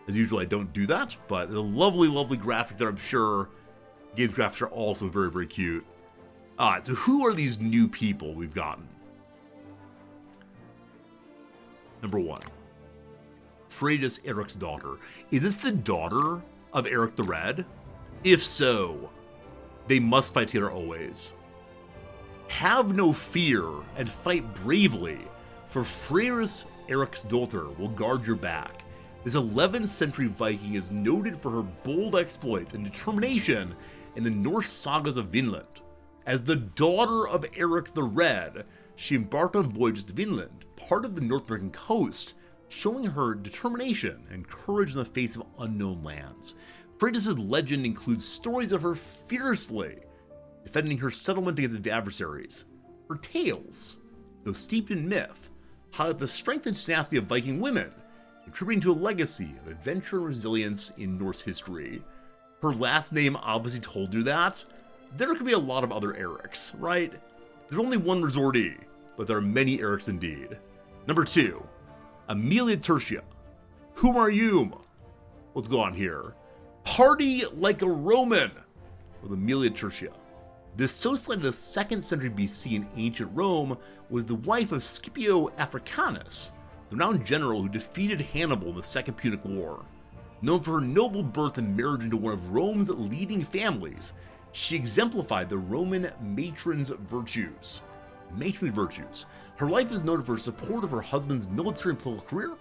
As usual, I don't do that, but the lovely, lovely graphic that I'm sure games graphics are also very, very cute. Alright, so who are these new people we've gotten? Number 1. Freydis, Eric's daughter. Is this the daughter of Eric the Red? If so, they must fight together always. Have no fear and fight bravely, for Freydis, Eric's daughter, will guard your back. This 11th century Viking is noted for her bold exploits and determination in the Norse sagas of Vinland. As the daughter of Eric the Red, she embarked on voyages to Vinland, part of the North American coast, showing her determination and courage in the face of unknown lands. Freydis' legend includes stories of her fiercely defending her settlement against adversaries. Her tales, though steeped in myth, highlight the strength and tenacity of Viking women, contributing to a legacy of adventure and resilience in Norse history. Her last name obviously told you that. There could be a lot of other Erics, right? There's only one Resortee, but there are many Erics indeed. Number 2, Amelia Tertia. Who are you? Let's go on here. Party like a Roman with Amelia Tertia. This socialite of the 2nd century BC in ancient Rome was the wife of Scipio Africanus, the renowned general who defeated Hannibal in the Second Punic War. Known for her noble birth and marriage into one of Rome's leading families, she exemplified the Roman matron's virtues. Her life is noted for her support of her husband's military and political career,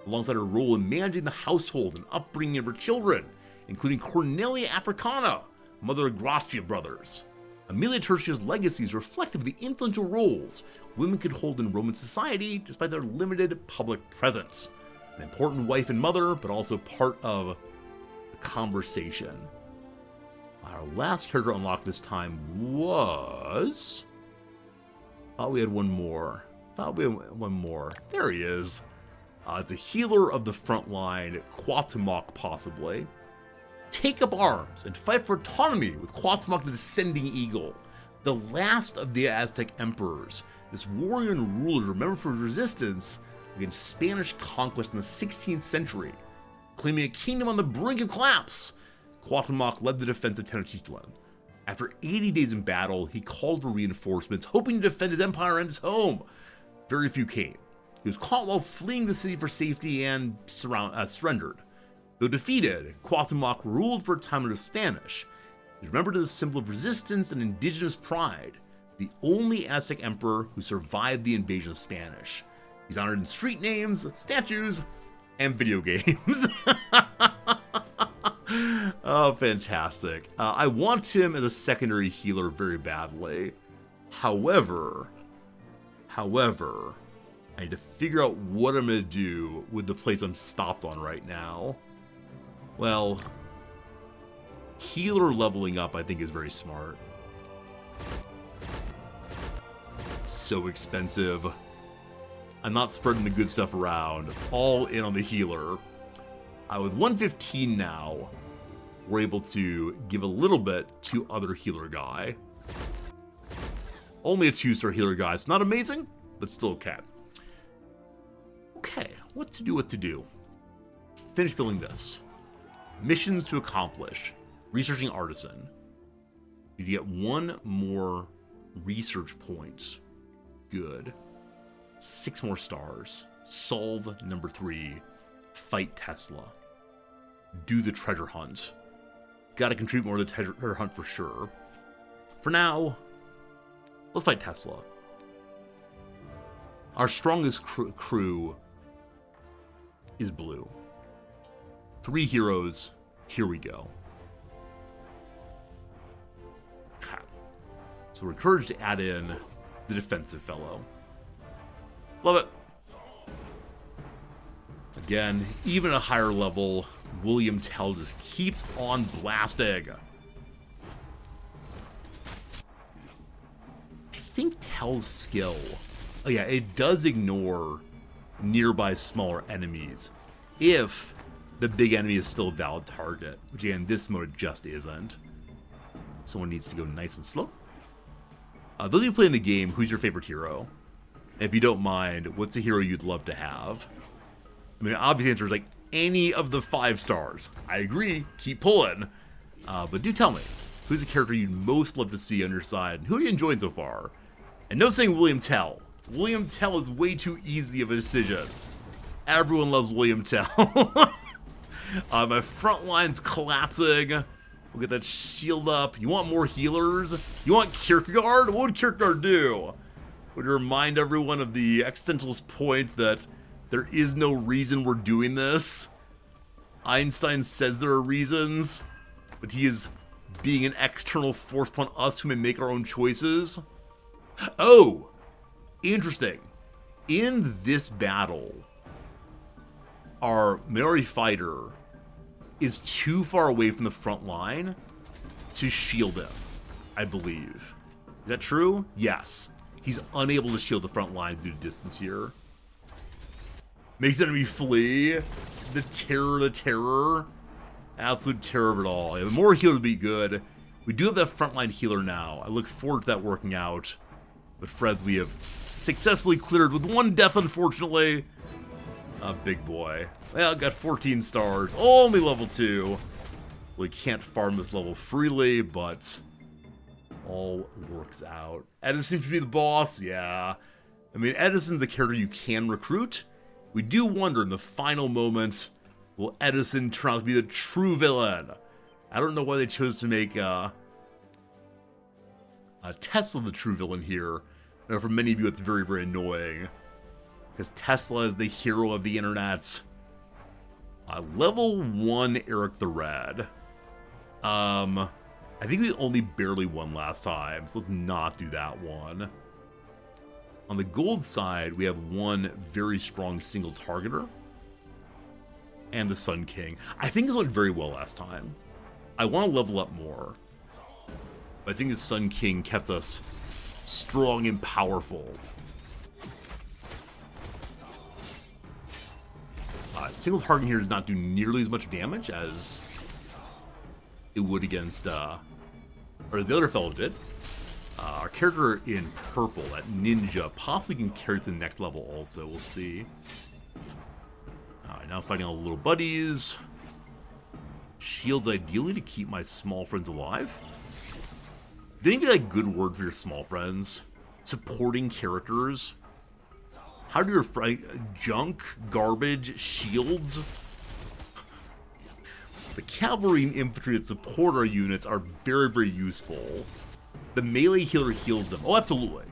alongside her role in managing the household and upbringing of her children, including Cornelia Africana, mother of Gracia brothers. Amelia Tertia's legacy is reflective of the influential roles women could hold in Roman society despite their limited public presence. An important wife and mother, but also part of the conversation. Our last character unlocked this time was... Thought we had one more. There he is. It's a healer of the front line, Cuauhtémoc possibly. Take up arms and fight for autonomy with Cuauhtémoc the Descending Eagle. The last of the Aztec emperors, this warrior and ruler is remembered for his resistance against Spanish conquest in the 16th century. Claiming a kingdom on the brink of collapse, Cuauhtémoc led the defense of Tenochtitlan. After 80 days in battle, he called for reinforcements, hoping to defend his empire and his home. Very few came. He was caught while fleeing the city for safety and surrendered. Though defeated, Cuauhtémoc ruled for a time under Spanish. He's remembered as a symbol of resistance and indigenous pride, the only Aztec emperor who survived the invasion of Spanish. He's honored in street names, statues, and video games. Oh, fantastic. I want him as a secondary healer very badly. However, I need to figure out what I'm going to do with the place I'm stopped on right now. Well, healer leveling up I think is very smart. So expensive. I'm not spreading the good stuff around. All in on the healer. With 115 now, we're able to give a little bit to other healer guy. Only a 2-star healer guy. It's not amazing, but still okay. Okay, what to do? Finish building this. Missions to accomplish. Researching artisan. Need to get one more Research points. Good. 6 more stars. Solve number 3. Fight Tesla. Do the treasure hunt. Gotta contribute more to the treasure hunt for sure. For now, let's fight Tesla. Our strongest crew is blue. 3 heroes. Here we go. So we're encouraged to add in the defensive fellow. Love it. Again, even at a higher level, William Tell just keeps on blasting. I think Tell's skill, oh yeah, it does ignore nearby smaller enemies if the big enemy is still a valid target, which again, this mode just isn't. Someone needs to go nice and slow. Those of you playing the game, who's your favorite hero? And if you don't mind, what's a hero you'd love to have? I mean, obvious answer is like any of the 5 stars. I agree, keep pulling. But do tell me, who's a character you'd most love to see on your side? And who are you enjoying so far? And no saying William Tell. William Tell is way too easy of a decision. Everyone loves William Tell. My front line's collapsing. We'll get that shield up. You want more healers? You want Kierkegaard? What would Kierkegaard do? Would remind everyone of the existentialist point that there is no reason we're doing this. Einstein says there are reasons, but he is being an external force upon us who may make our own choices. Oh, interesting. In this battle, our minority fighter is too far away from the front line to shield him, I believe. Is that true? Yes. He's unable to shield the front line due to distance here. Makes the enemy flee. The terror. Absolute terror of it all. Yeah, the more healer would be good. We do have that frontline healer now. I look forward to that working out. But Freds, we have successfully cleared with 1 death, unfortunately. Big boy. Well, got 14 stars. Only level 2. We can't farm this level freely, but all works out. Edison seems to be the boss. Yeah. I mean, Edison's a character you can recruit. We do wonder in the final moment, will Edison turn out to be the true villain? I don't know why they chose to make Tesla the true villain here. I know for many of you it's very, very annoying. Because Tesla is the hero of the internet. Level 1 Eric the Red. I think we only barely won last time, so let's not do that one. On the gold side, we have 1 very strong single targeter. And the Sun King. I think this went very well last time. I want to level up more. But I think the Sun King kept us strong and powerful. Single targeting here does not do nearly as much damage as it would against, or the other fellow did. Our character in purple, that ninja, possibly can carry to the next level also, we'll see. Alright, now fighting all the little buddies. Shields ideally to keep my small friends alive. Did anybody like good word for your small friends? Supporting characters. How do your junk, garbage, shields? The cavalry and infantry that support our units are very, very useful. The melee healer heals them. Oh, absolutely.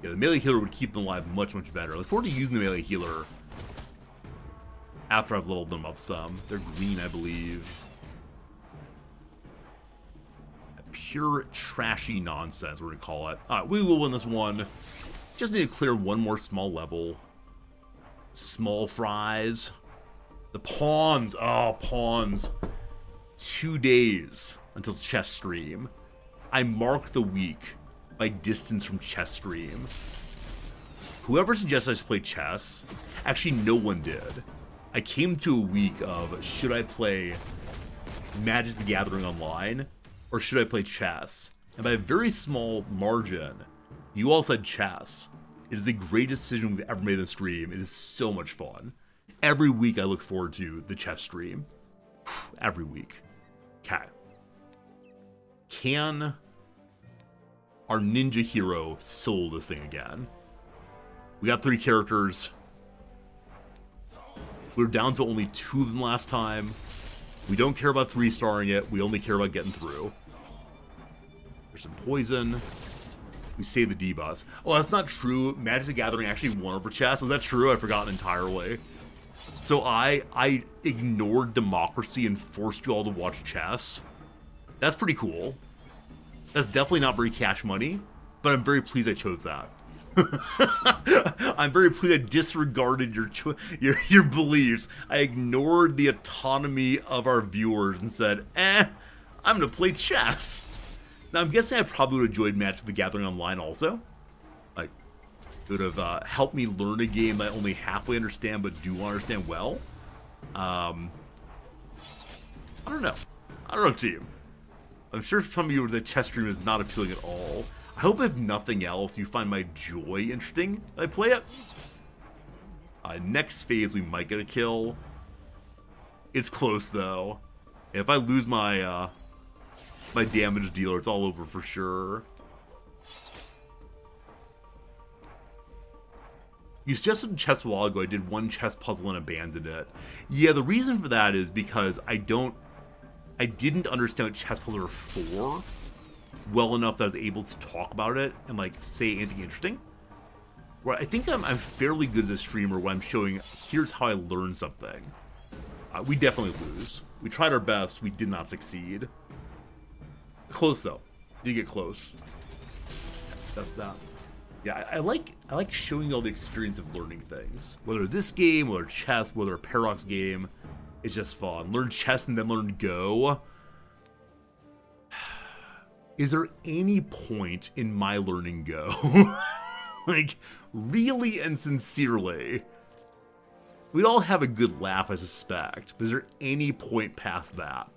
Yeah, the melee healer would keep them alive much, much better. I look forward to using the melee healer after I've leveled them up some. They're green, I believe. Pure trashy nonsense, we're gonna call it. Alright, we will win this one. Just need to clear 1 more small level. Small fries. The pawns. Oh, pawns. 2 days until chess stream. I mark the week by distance from chess stream. Whoever suggested I should play chess, actually no one did. I came to a week of, should I play Magic the Gathering online, or should I play chess? And by a very small margin, you all said chess. It is the greatest decision we've ever made in the stream. It is so much fun. Every week I look forward to the chess stream. Every week. Okay. Can our ninja hero sold this thing again. We got 3 characters. We were down to only 2 of them last time. We don't care about 3-starring it. We only care about getting through. There's some poison. We save the D-boss. Oh, that's not true. Magic the Gathering actually won over chess. Was that true? I've forgotten entirely. So I ignored democracy and forced you all to watch chess. That's pretty cool. That's definitely not very cash money, but I'm very pleased I chose that. I'm very pleased I disregarded your beliefs. I ignored the autonomy of our viewers and said, I'm gonna play chess. Now I'm guessing I probably would have enjoyed Magic the Gathering Online also. Like, it would have helped me learn a game I only halfway understand but do understand well. I don't know. I don't know, team. I'm sure some of you the chess stream is not appealing at all. I hope if nothing else you find my joy interesting that I play it. Next phase we might get a kill. It's close though. If I lose my my damage dealer, it's all over for sure. You suggested chess a while ago. I did one chess puzzle and abandoned it. Yeah, the reason for that is because I didn't understand what chess puzzles are for well enough that I was able to talk about it and like say anything interesting. Where I think I'm fairly good as a streamer when I'm showing here's how I learned something. We definitely lose. We tried our best. We did not succeed. Close though. Did get close. That's that. Yeah, I like showing all the experience of learning things. Whether this game, whether chess, whether a Paradox game, it's just fun. Learn chess and then learn Go. Is there any point in my learning Go? Like, really and sincerely. We'd all have a good laugh, I suspect. But is there any point past that?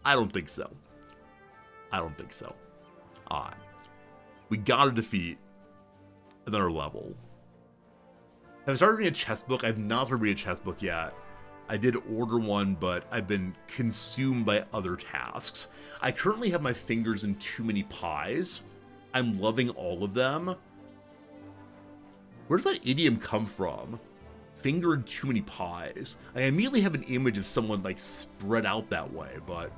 I don't think so. I don't think so. Alright. We gotta defeat another level. Have I started reading a chess book? I've not started reading a chess book yet. I did order one, but I've been consumed by other tasks. I currently have my fingers in too many pies. I'm loving all of them. Where does that idiom come from? Finger in too many pies. I immediately have an image of someone like spread out that way, but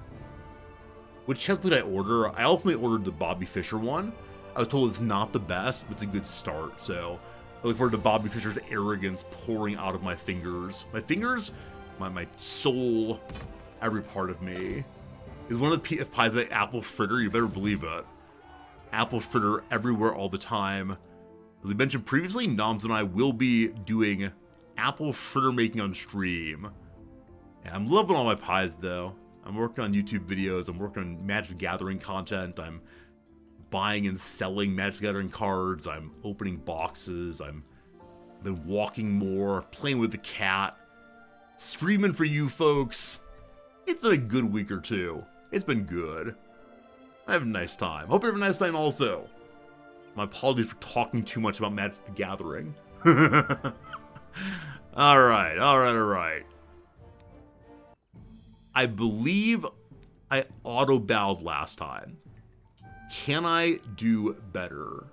which chess book did I order? I ultimately ordered the Bobby Fischer one. I was told it's not the best, but it's a good start, so I look forward to Bobby Fischer's arrogance pouring out of my fingers. My fingers, my soul, every part of me. Is one of the pies like apple fritter, you better believe it. Apple fritter everywhere all the time. As I mentioned previously, Noms and I will be doing apple fritter making on stream. Yeah, I'm loving all my pies though. I'm working on YouTube videos, I'm working on Magic the Gathering content, I'm buying and selling Magic the Gathering cards, I'm opening boxes, I've been walking more, playing with the cat, streaming for you folks. It's been a good week or two. It's been good. I have a nice time. Hope you have a nice time also. My apologies for talking too much about Magic the Gathering. Alright. I believe I auto-bowed last time. Can I do better?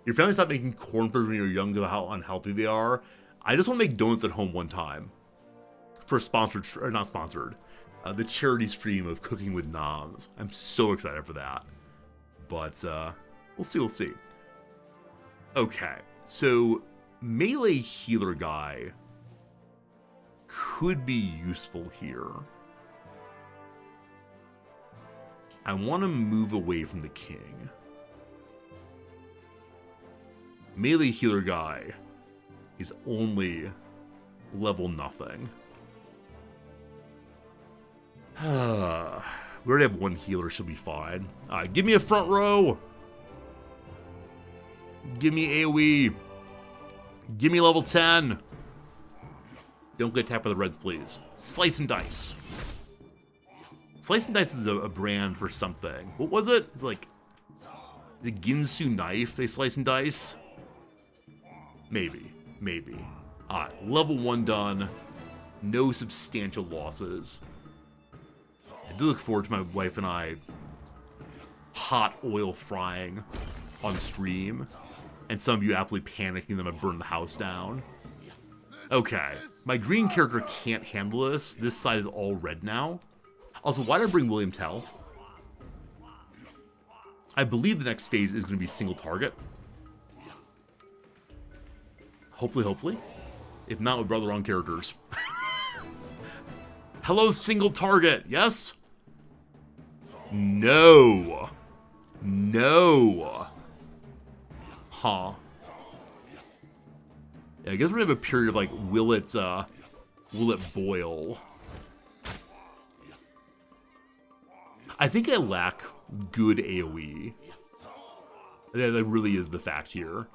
Your family stopped making cornbread when you were young because of how unhealthy they are. I just want to make donuts at home one time. For a sponsored, or not sponsored, the charity stream of Cooking with Noms. I'm so excited for that. But, we'll see. Okay, so melee healer guy could be useful here. I want to move away from the king. Melee healer guy is only level nothing. We already have one healer, she'll be fine. Give me a front row. Give me AoE. Give me level 10. Don't get attacked by the reds, please. Slice and Dice. Slice and Dice is a brand for something. What was it? It's like the Ginsu knife they slice and dice? Maybe. Alright, level 1 done. No substantial losses. I do look forward to my wife and I hot oil frying on stream, and some of you absolutely panicking that I burn the house down. Okay, my green character can't handle this. This side is all red now. Also, why did I bring William Tell? I believe the next phase is going to be single target. Hopefully. If not, we brought the wrong characters. Hello, single target. Yes? No. No. Huh. Yeah, I guess we're gonna have a period of like, will it boil? I think I lack good AoE. That really is the fact here.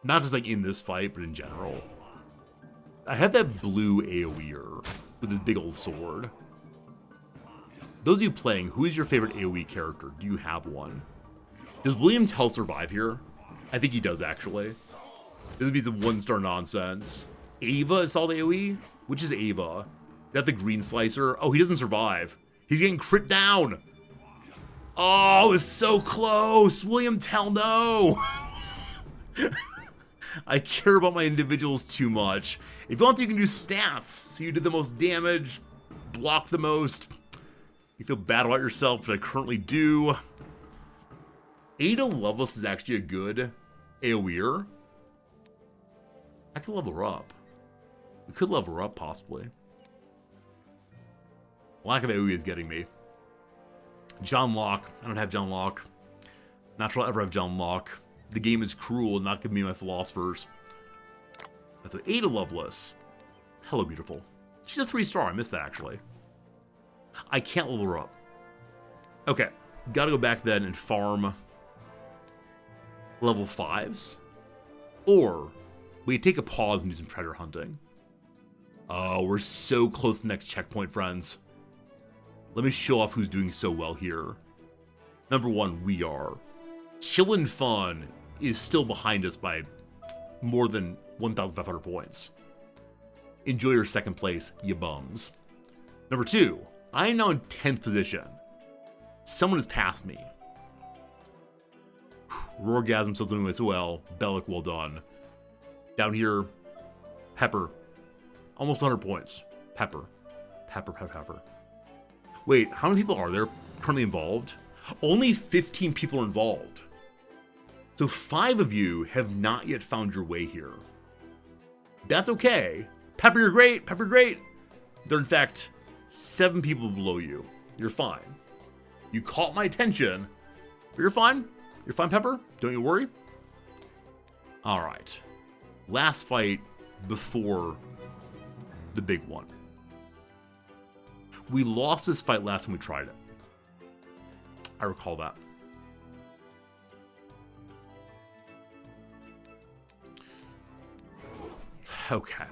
Not just like in this fight, but in general. I have that blue AoEer with this big old sword. Those of you playing, who is your favorite AoE character? Do you have one? Does William Tell survive here? I think he does, actually. This would be some one-star nonsense. Ava is solid AoE? Which is Ava? Is that the green slicer? Oh, he doesn't survive. He's getting crit down. Oh, it's so close. William Tell, no. I care about my individuals too much. If you want to, you can do stats. So you did the most damage, block the most. You feel bad about yourself, but I currently do. Ada Lovelace is actually a good AoEer. I could level her up. We could level her up, possibly. Lack of AoE is getting me. John Locke. I don't have John Locke. Not sure I'll ever have John Locke. The game is cruel, not giving me my philosophers. That's what Ada Lovelace. Hello, beautiful. She's a 3-star. I missed that, actually. I can't level her up. Okay. Gotta go back then and farm level 5s. Or we take a pause and do some treasure hunting. Oh, we're so close to the next checkpoint, friends. Let me show off who's doing so well here. Number 1, we are. Chillin' Fun is still behind us by more than 1,500 points. Enjoy your second place, you bums. Number 2, I am now in 10th position. Someone has passed me. Roargasm still doing this well. Bellic, well done. Down here, Pepper. Almost 100 points. Pepper. Wait, how many people are there currently involved? Only 15 people are involved. So 5 of you have not yet found your way here. That's okay. Pepper, you're great. Pepper, great. There are, in fact, 7 people below you. You're fine. You caught my attention, but you're fine. You're fine, Pepper. Don't you worry. All right. Last fight before the big one. We lost this fight last time we tried it. I recall that. Okay.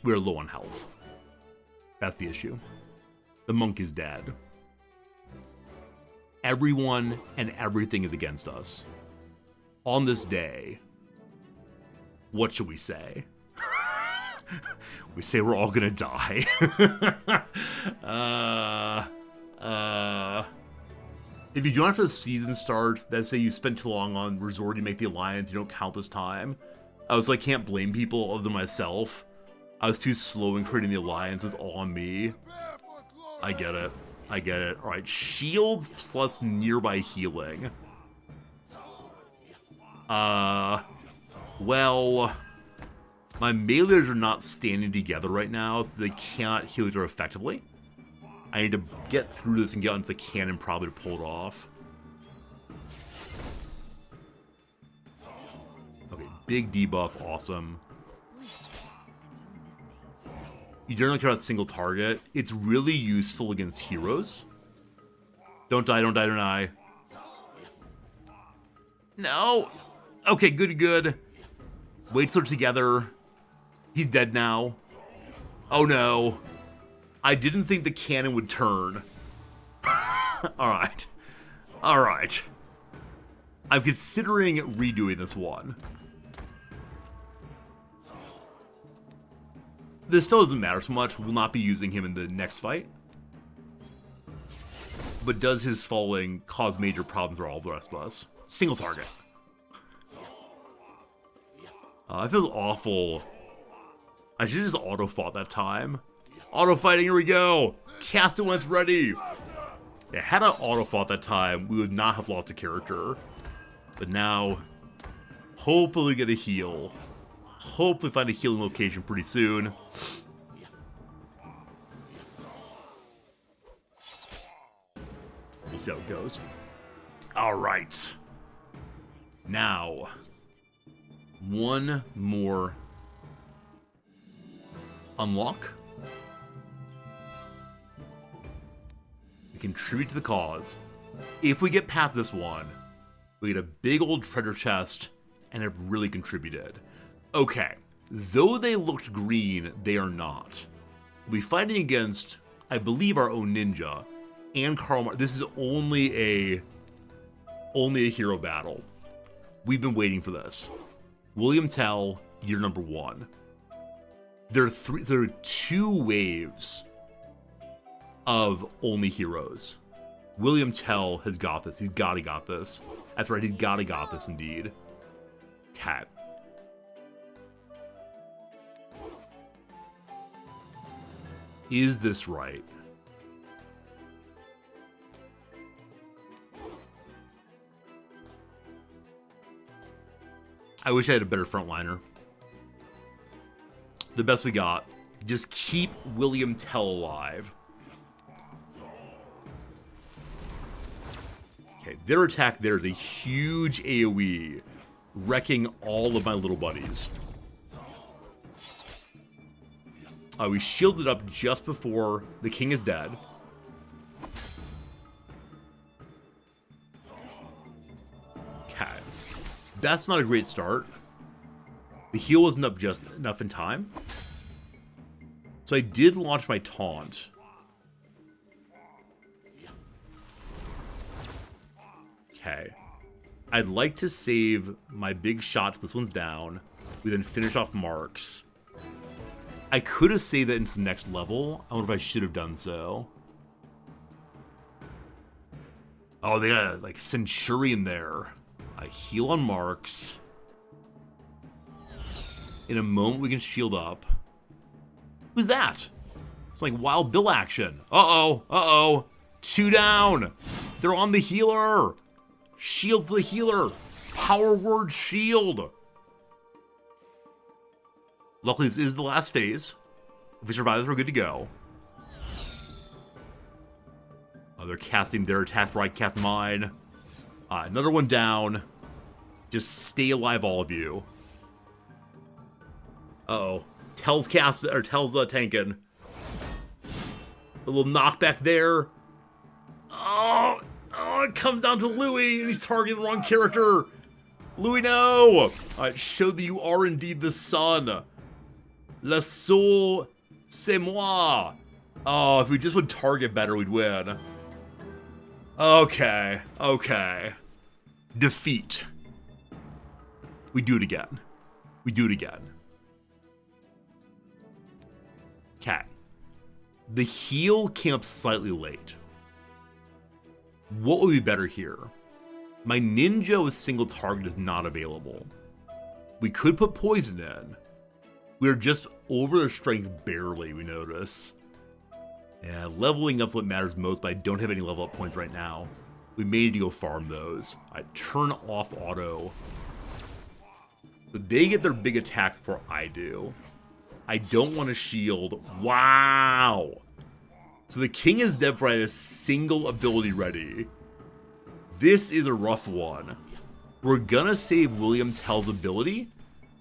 We're low on health. That's the issue. The monk is dead. Everyone and everything is against us. On this day, what should we say? We say we're all gonna die. If you join after the season starts, that say you spent too long on resort, you make the alliance, you don't count this time. I was like, can't blame people other than myself. I was too slow in creating the alliance, it's all on me. I get it. Alright, shields plus nearby healing. Well, my melees are not standing together right now, so they cannot heal each other effectively. I need to get through this and get onto the cannon probably to pull it off. Okay, big debuff, awesome. You generally care about single target. It's really useful against heroes. Don't die. No! Okay, good. Wait till they're together. He's dead now. Oh no. I didn't think the cannon would turn. Alright. I'm considering redoing this one. This still doesn't matter so much. We'll not be using him in the next fight. but does his falling cause major problems for all the rest of us? Single target. It feels awful. I should have just auto-fought that time. Auto-fighting, here we go! Cast it when it's ready! Yeah, had I auto-fought that time, we would not have lost a character. But now, hopefully get a heal. Hopefully find a healing location pretty soon. We'll see how it goes. Alright. Now, one more unlock. We contribute to the cause. If we get past this one, we get a big old treasure chest and have really contributed. Okay, though they looked green, they are not. We'll be fighting against, I believe, our own ninja and Karl Marx. This is only a hero battle. We've been waiting for this. William Tell, year number 1. There are 2 waves of only heroes. William Tell has got this. He's gotta got this. That's right, he's gotta got this indeed. Cat. Is this right? I wish I had a better frontliner. The best we got. Just keep William Tell alive. Okay, their attack there is a huge AoE, wrecking all of my little buddies. We shielded up just before the king is dead. Okay. That's not a great start. The heal wasn't up just enough in time. So I did launch my taunt. Okay. I'd like to save my big shot till this one's down. We then finish off Marks. I could have saved that into the next level. I wonder if I should have done so. Oh, they got a, like, Centurion there. I heal on Marks. In a moment, we can shield up. Who's that? It's like Wild Bill action. Uh-oh, uh-oh. 2 down. They're on the healer. Shield for the healer. Power word shield. Luckily, this is the last phase. If we survive this, we're good to go. Oh, they're casting their attacks where I cast mine. Another one down. Just stay alive, all of you. Uh-oh. Tell's tanking. A little knockback there. Oh, it comes down to Louis, and he's targeting the wrong character. Louis, no! Alright, show that you are indeed the sun. Le Soul, c'est moi. Oh, if we just would target better, we'd win. Okay, okay. Defeat. We do it again. We do it again. Cat. The heal came up slightly late. What would be better here? My ninja with single target is not available. We could put poison in. We're just over their strength barely, we notice. Yeah, leveling up's what matters most, but I don't have any level up points right now. We may need to go farm those. I turn off auto. But they get their big attacks before I do. I don't want to shield. Wow! So the king is dead before I had a single ability ready. This is a rough one. We're gonna save William Tell's ability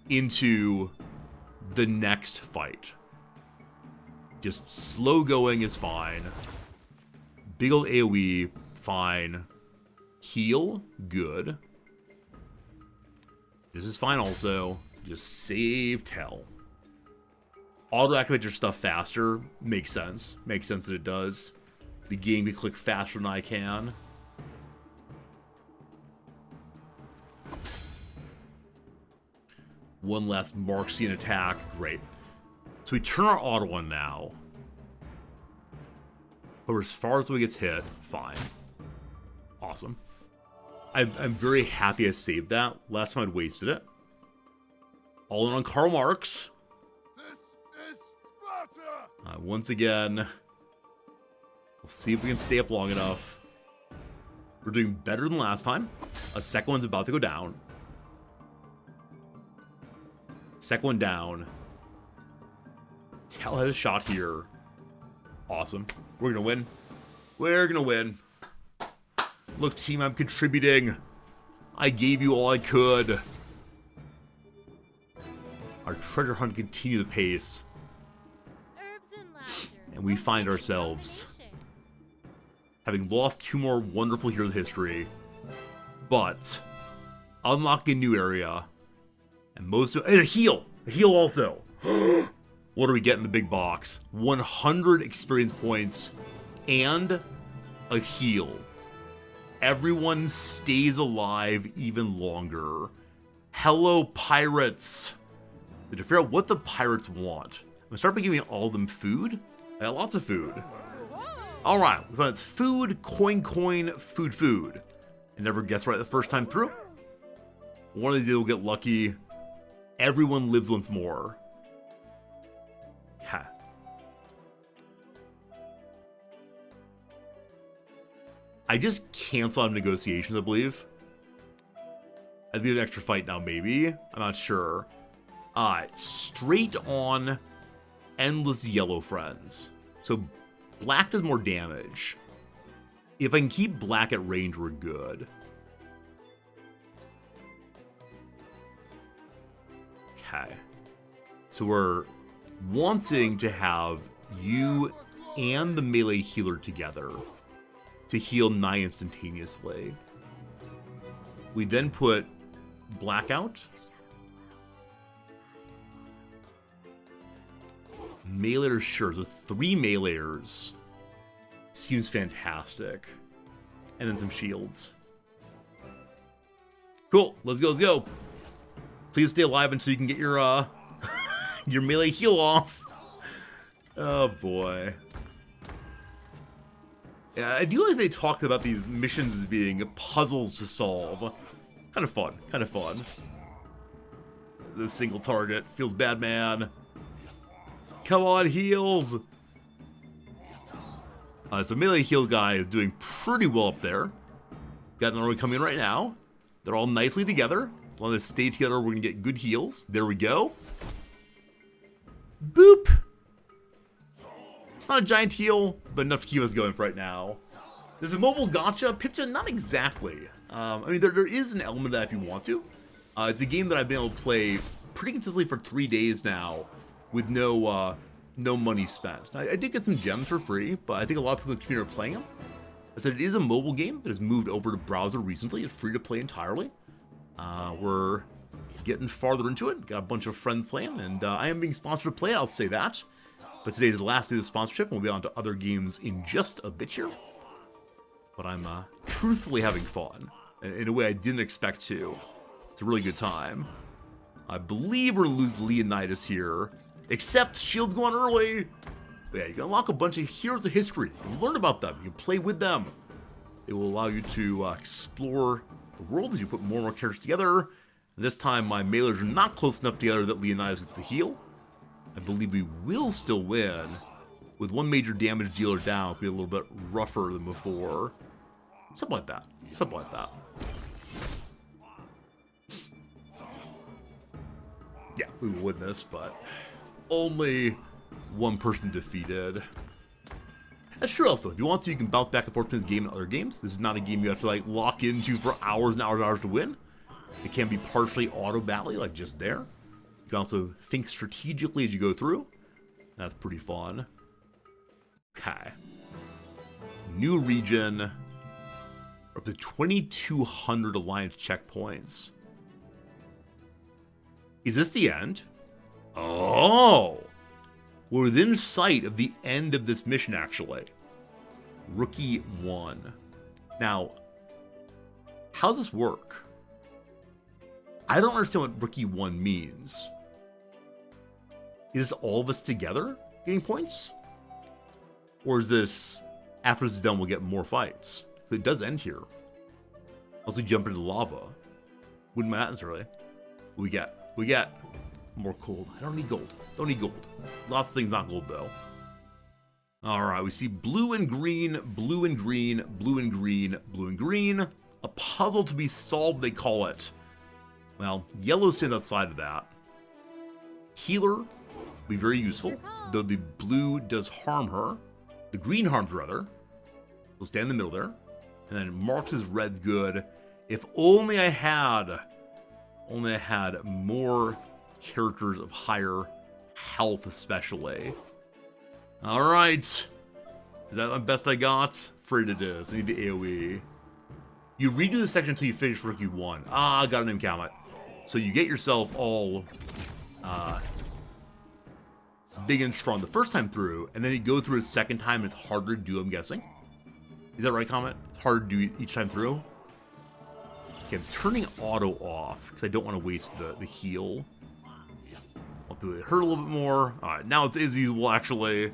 into the next fight. Just slow going is fine. Big ol' AoE, fine. Heal, good. This is fine also. Just save Tell. Auto-activate your stuff faster. Makes sense. Makes sense that it does. The game can click faster than I can. One last Marxian attack. Great. So we turn our auto on now. But as far as we gets hit, fine. Awesome. I'm very happy I saved that. Last time I'd wasted it. All in on Karl Marx. This is Sparta! Once again, we'll see if we can stay up long enough. We're doing better than last time. A second one's about to go down. Second one down. Tell has a shot here. Awesome. We're gonna win. We're gonna win. Look, team, I'm contributing. I gave you all I could. Our treasure hunt continues the pace. Herbs and laughter. And we find ourselves having lost 2 more wonderful years of history, but unlocking a new area, and most of and a heal also. What do we get in the big box? 100 experience points and a heal. Everyone stays alive even longer. Hello, pirates. To figure out what the pirates want, I'm gonna start by giving all of them food. I got lots of food. Alright, we found it's food, coin, food. And never guess right the first time through. One of these will get lucky. Everyone lives once more. Ha. I just canceled out negotiations, I believe. I'd be an extra fight now, maybe. I'm not sure. Straight on endless yellow friends. So black does more damage. If I can keep black at range, we're good. Okay. So we're wanting to have you and the melee healer together to heal 9 instantaneously. We then put black out. Meleeers, sure. So 3 meleeers seems fantastic. And then some shields. Cool. Let's go. Please stay alive until you can get your your melee heal off. Oh boy. Yeah, I do like they talk about these missions as being puzzles to solve. Kind of fun. The single target feels bad, man. Come on, heals! It's a melee heal guy is doing pretty well up there. Got another one coming in right now. They're all nicely together. As long as they stay together, we're gonna get good heals. There we go. Boop! It's not a giant heal, but enough to keep us going for right now. There's a mobile gacha. Pipcha, not exactly. I mean, there is an element of that if you want to. It's a game that I've been able to play pretty consistently for 3 days now, with no money spent. I did get some gems for free, but I think a lot of people in the community are playing them. I said it is a mobile game that has moved over to browser recently. It's free to play entirely. We're getting farther into it. Got a bunch of friends playing, and I am being sponsored to play it, I'll say that. But today is the last day of the sponsorship, and we'll be on to other games in just a bit here. But I'm truthfully having fun, in a way I didn't expect to. It's a really good time. I believe we're going to lose Leonidas here. Except shields go on early. But yeah, you can unlock a bunch of heroes of history. You can learn about them. You can play with them. It will allow you to explore the world as you put more and more characters together. And this time my meleeers are not close enough together that Leonidas gets the heal. I believe we will still win. With 1 major damage dealer down, it'll be a little bit rougher than before. Something like that. Yeah, we will win this, but only 1 person defeated. That's true also. If you want to, you can bounce back and forth between this game and other games. This is not a game you have to like lock into for hours and hours and hours to win. It can be partially auto battle, like just there. You can also think strategically as you go through. That's pretty fun. Okay. New region. Up to 2,200 alliance checkpoints. Is this the end? Oh! We're within sight of the end of this mission, actually. Rookie 1. Now, how does this work? I don't understand what Rookie 1 means. Is all of us together getting points? Or is this, after this is done, we'll get more fights? It does end here. Also jump into lava. Wouldn't matter necessarily. We got more gold. I don't need gold. Don't need gold. Lots of things not gold though. Alright, we see blue and green, blue and green, blue and green, blue and green. A puzzle to be solved, they call it. Well, yellow stands outside of that. Healer will be very useful, though the blue does harm her. The green harms rather. We'll stand in the middle there. And then marks as red's good. If only I had more characters of higher health especially. Alright. Is that the best I got? Afraid it is. I need the AoE. You redo the section until you finish Rookie 1. Ah, got an encounter. So you get yourself all big and strong the first time through, and then you go through a second time and it's harder to do, I'm guessing. Is that right, Comment? It's harder to do each time through? Okay, I'm turning auto off because I don't want to waste the heal. I'll do it hurt a little bit more. Alright, now it's as usual actually.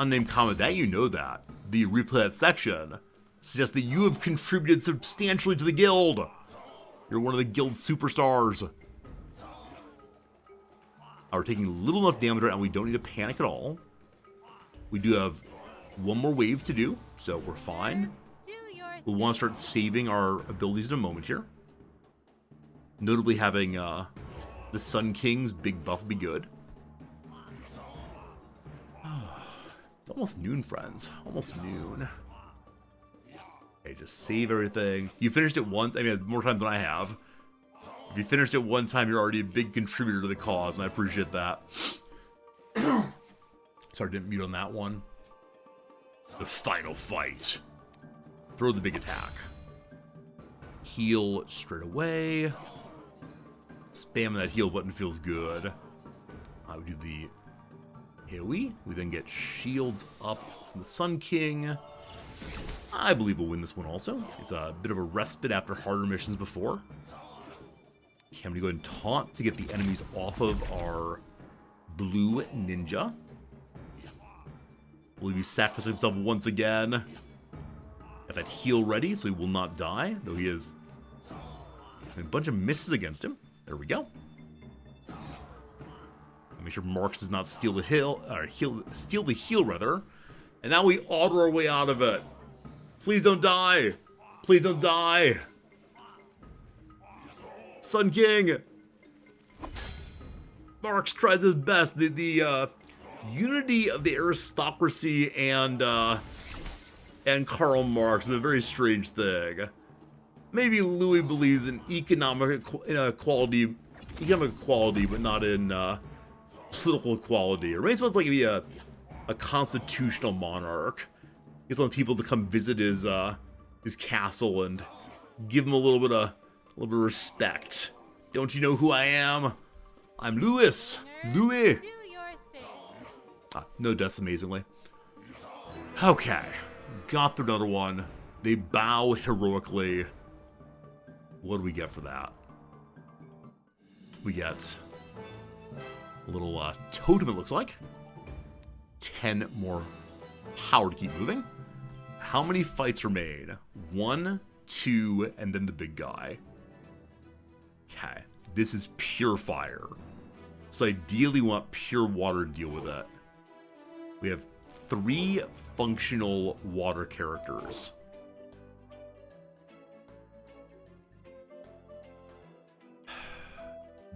Unnamed comment, that you know that. The replay that section suggests that you have contributed substantially to the guild. You're one of the guild's superstars. We're taking little enough damage right now, we don't need to panic at all. We do have one more wave to do, so we're fine. We'll want to start saving our abilities in a moment here. Notably having the Sun King's big buff would be good. It's almost noon, friends. Almost noon. Okay, just save everything. You finished it once. I mean, more times than I have. If you finished it one time, you're already a big contributor to the cause, and I appreciate that. Sorry, didn't mute on that one. The final fight. Throw the big attack. Heal straight away. Spam that heal button feels good. I would do the AoE. We then get shields up from the Sun King. I believe we'll win this one also. It's a bit of a respite after harder missions before. Okay, I'm going to go ahead and taunt to get the enemies off of our blue ninja. Will he be sacrificing himself once again? Got that heal ready so he will not die, though he is a bunch of misses against him. There we go. Make sure Marks does not steal the steal the heal rather. And now we auto our way out of it. Please don't die. Please don't die. Sun King. Marks tries his best. The unity of the aristocracy and Karl Marx is a very strange thing. Maybe Louis believes in economic equality, but not in political equality. Or maybe it's like to be a constitutional monarch. He just wants people to come visit his castle and give him a little bit of respect. Don't you know who I am? I'm Louis. Louis. No deaths, amazingly. Okay, got through another one. They bow heroically. What do we get for that? We get a little totem, it looks like. 10 more power to keep moving. How many fights remain? 1, 2, and then the big guy. Okay, this is pure fire. So ideally we want pure water to deal with it. We have 3 functional water characters.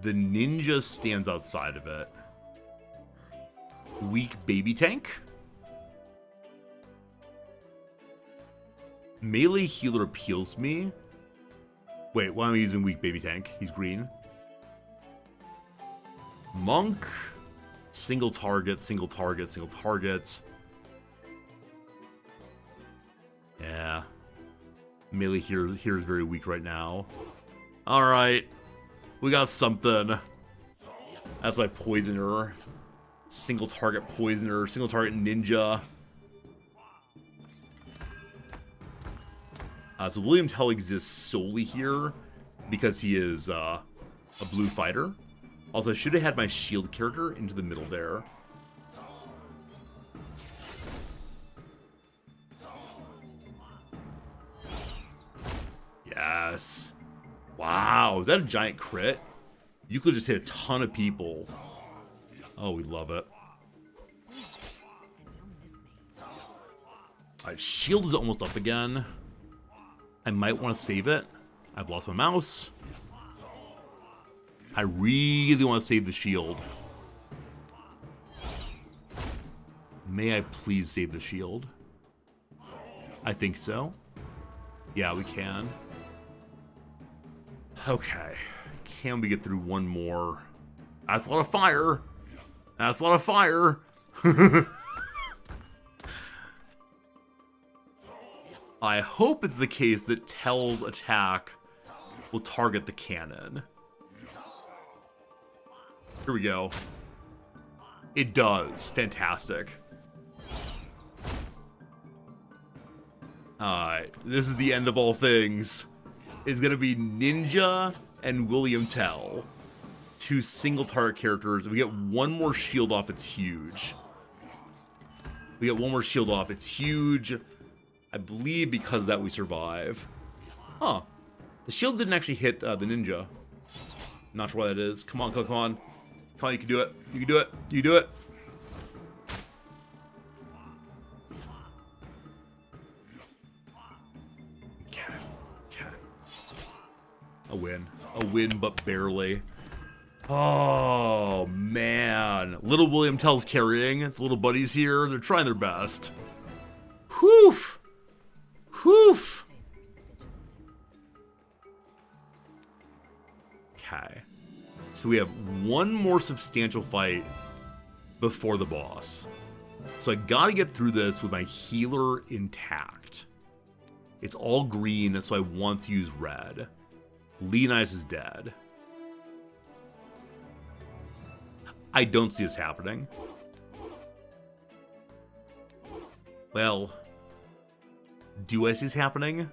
The ninja stands outside of it. Weak baby tank. Melee healer appeals to me. Wait, why am I using weak baby tank? He's green. Monk. Single target, single target, single target. Yeah. Melee here is very weak right now. Alright. We got something. That's my poisoner. Single target poisoner. Single target ninja. So William Tell exists solely here because he is a blue fighter. Also, I should have had my shield character into the middle there. Yes. Wow, is that a giant crit? You could just hit a ton of people. Oh, we love it. Alright, shield is almost up again. I might want to save it. I've lost my mouse. I really want to save the shield. May I please save the shield? I think so. Yeah, we can. Okay. Can we get through one more? That's a lot of fire. That's a lot of fire. I hope it's the case that Tell's attack will target the cannon. Here we go. It does. Fantastic. Alright, this is the end of all things. It's gonna be Ninja and William Tell. Two single target characters. We get one more shield off, it's huge. We get one more shield off, it's huge. I believe because of that we survive. Huh. The shield didn't actually hit the ninja. Not sure why that is. Come on, come on, come on. Come on, you can do it. You can do it. You can do it. Okay. Okay. A win. A win, but barely. Oh, man. Little William Tell's carrying. The little buddies here. They're trying their best. Whew. Whew. Okay. So we have one more substantial fight before the boss. So I gotta get through this with my healer intact. It's all green, so I want to use red. Leonidas is dead. I don't see this happening. Well, do I see this happening?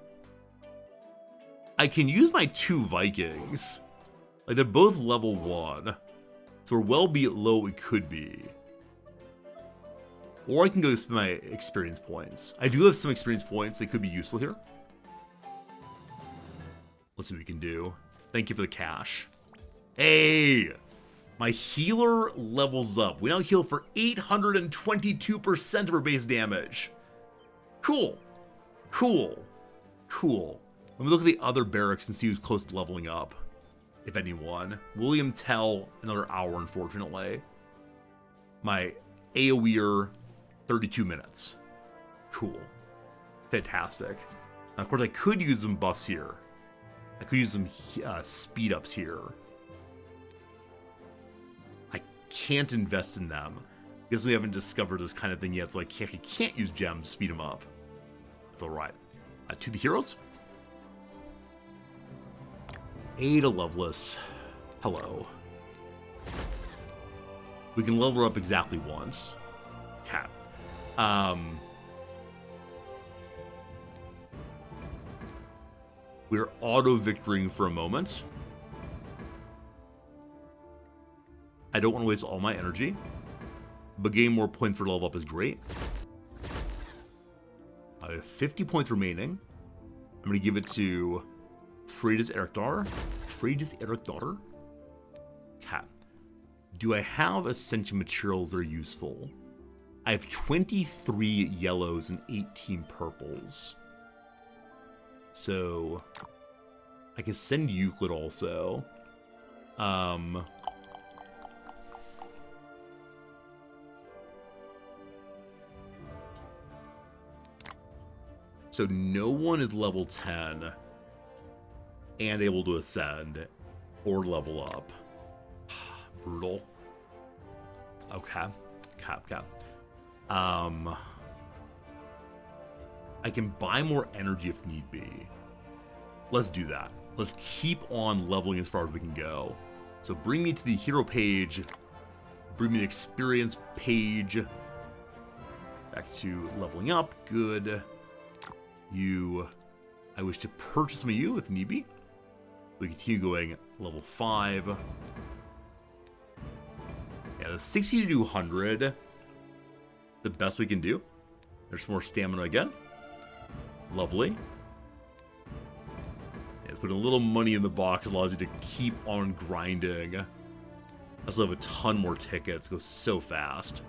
I can use my two Vikings. Like, they're both level 1. So we're well below what we could be. Or I can go with my experience points. I do have some experience points that could be useful here. Let's see what we can do. Thank you for the cash. Hey! My healer levels up. We now heal for 822% of our base damage. Cool. Cool. Cool. Let me look at the other barracks and see who's close to leveling up. If anyone. William Tell, another hour, unfortunately. My AoEer, 32 minutes. Cool. Fantastic. Now, of course, I could use some buffs here. I could use some speed ups here. I can't invest in them because we haven't discovered this kind of thing yet, so I can't use gems to speed them up. That's alright. To the heroes. Ada Lovelace. Hello. We can level her up exactly once. Okay. We're auto-victorying for a moment. I don't want to waste all my energy, but getting more points for level up is great. I have 50 points remaining. I'm going to give it to Freydis Erikdar. Freydis Erikdar. Okay. Do I have ascension materials that are useful? I have 23 yellows and 18 purples. So I can send Euclid also. So no one is level 10 and able to ascend or level up. Brutal. Okay. Okay. I can buy more energy if need be. Let's do that. Let's keep on leveling as far as we can go. So bring me to the hero page. Bring me the experience page. Back to leveling up. Good. You. I wish to purchase some of you if need be. We continue going level 5. Yeah, the 60 to 100. The best we can do. There's some more stamina again. Lovely. Yeah, Because putting a little money in the box allows you to keep on grinding. I still have a ton more tickets. It goes so fast.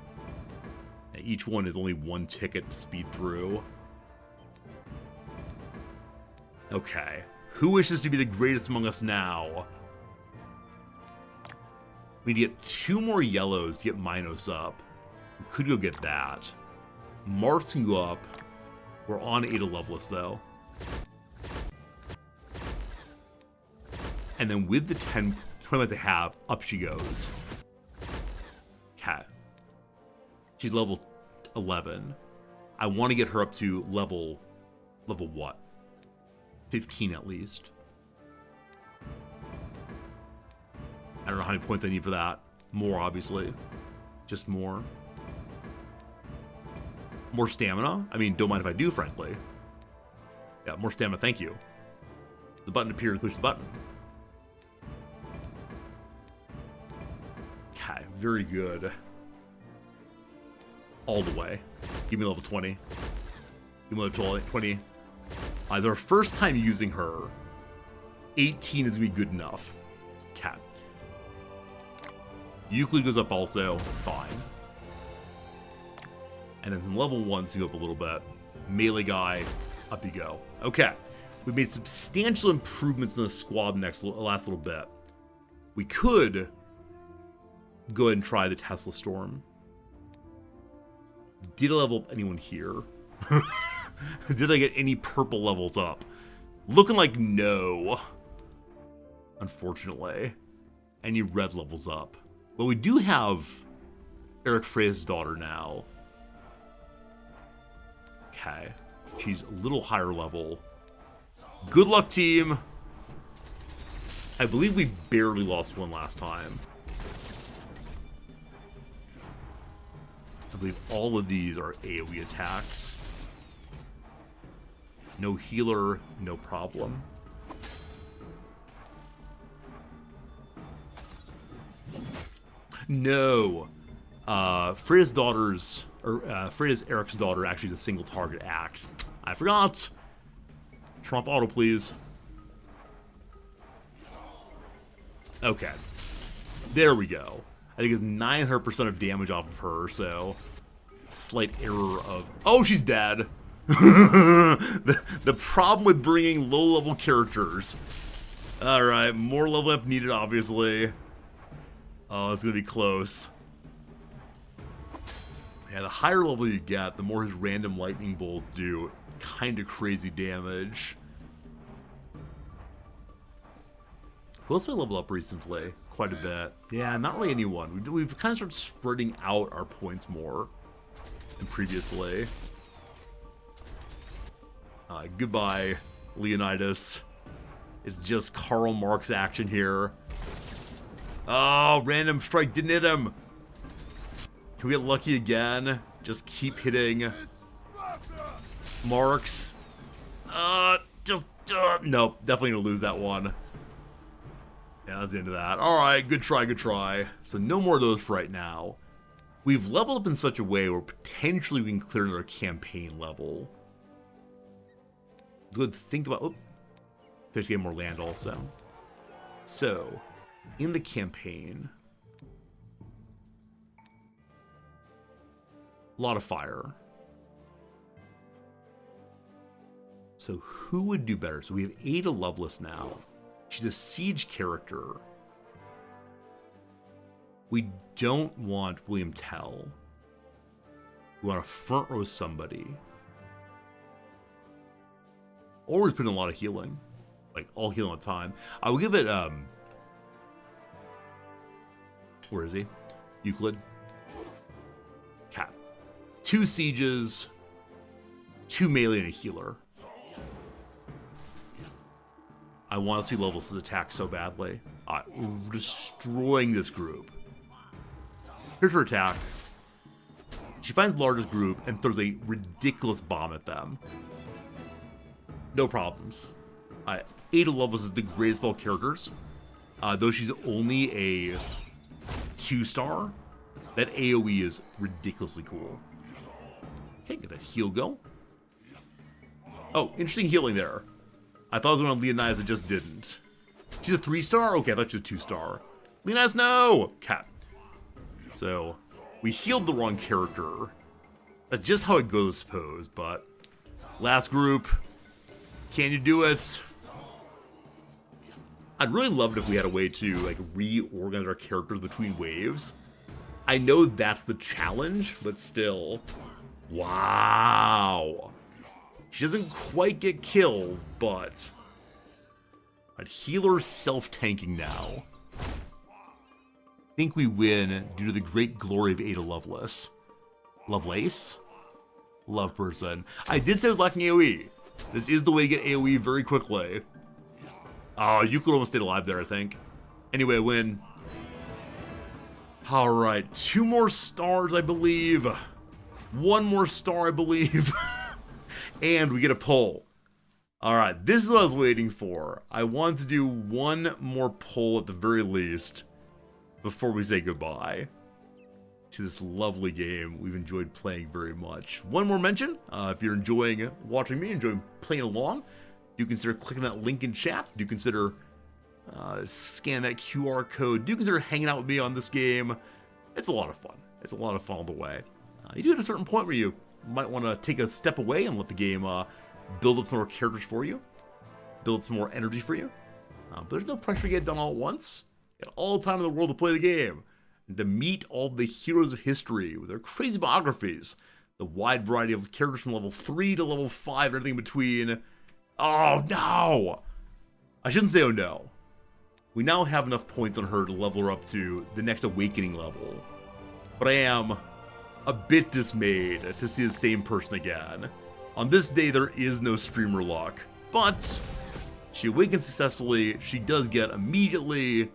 And each one is only one ticket to speed through. Okay. Who wishes to be the greatest among us now? We need to get 2 more yellows to get Minos up. We could go get that. Marks can go up. We're on Ada Lovelace, though. And then with the 20 to have, up she goes. Okay. She's level 11. I want to get her up to level what? 15 at least. I don't know how many points I need for that. More, obviously. Just more. More stamina? I mean, don't mind if I do, frankly. Yeah, more stamina, thank you. The button appears, push the button. Okay, very good. All the way. Give me level 20. Give me level 20. It's our first time using her. 18 is going to be good enough. Okay. Euclid goes up also. Fine. And then some level 1s to go up a little bit. Melee guy, up you go. Okay. We've made substantial improvements in the squad in the last little bit. We could go ahead and try the Tesla Storm. Did I level up anyone here? Did I get any purple levels up? Looking like no. Unfortunately. Any red levels up. But we do have Eric Frey's daughter now. Okay. She's a little higher level. Good luck, team. I believe we barely lost one last time. I believe all of these are AoE attacks. No healer, no problem. No. Freya's Eric's daughter actually is a single target axe. I forgot. Turn off auto, please. Okay. There we go. I think it's 900% of damage off of her, so slight error of... Oh, she's dead. the problem with bringing low-level characters. Alright, more level up needed, obviously. Oh, it's going to be close. Yeah, the higher level you get, the more his random lightning bolts do kind of crazy damage. Who else did I level up recently? Quite a bit. Yeah, not really anyone. We've kind of started spreading out our points more than previously. Goodbye, Leonidas. It's just Karl Marx action here. Oh, random strike didn't hit him. Can we get lucky again? Just keep hitting Marx. Nope, definitely gonna lose that one. Yeah, that's the end of that. Alright, good try, good try. So no more of those for right now. We've leveled up in such a way where potentially we can clear another campaign level. Let's go ahead and think about... Oh, there's getting more land also. So, in the campaign... A lot of fire. So who would do better? So we have Ada Lovelace now. She's a siege character. We don't want William Tell. We want to front row somebody. Or we put in a lot of healing. Like, all healing all the time. I will give it, where is he? Euclid. Cat. 2 sieges, 2 melee, and a healer. I want to see Lovelace's attack so badly. We're destroying this group. Here's her attack. She finds the largest group and throws a ridiculous bomb at them. No problems. Ada Lovelace is the greatest of all characters. Though she's only a 2-star, that AoE is ridiculously cool. Okay, get that heal go. Oh, interesting healing there. I thought it was going to Leonidas, it just didn't. She's a 3-star? Okay, I thought she was a 2-star. Leonidas, no! Cat. So, we healed the wrong character. That's just how it goes, I suppose, but... Last group. Can you do it? I'd really love it if we had a way to, like, reorganize our characters between waves. I know that's the challenge, but still. Wow. She doesn't quite get kills, but... A healer self-tanking now. I think we win due to the great glory of Ada Lovelace. Lovelace? Love person. I did say I was lacking AoE. This is the way to get AoE very quickly. Oh, Euclid almost stayed alive there, I think. Anyway, I win. Alright, 2 more stars, I believe. 1 more star, I believe. And we get a pull. Alright, this is what I was waiting for. I want to do 1 more pull at the very least before we say goodbye to this lovely game we've enjoyed playing very much. 1 more mention, if you're enjoying watching me, enjoying playing along, do consider clicking that link in chat. Do consider scan that QR code. Do consider hanging out with me on this game. It's a lot of fun. It's a lot of fun all the way. You do at a certain point where you might want to take a step away and let the game build up some more characters for you, build some more energy for you. But there's no pressure to get it done all at once. You got all the time in the world to play the game and to meet all the heroes of history with their crazy biographies, the wide variety of characters from level 3 to level 5 and everything in between. Oh no! I shouldn't say oh no. We now have enough points on her to level her up to the next awakening level. But I am a bit dismayed to see the same person again. On this day, there is no streamer luck, but she awakens successfully. She does get immediately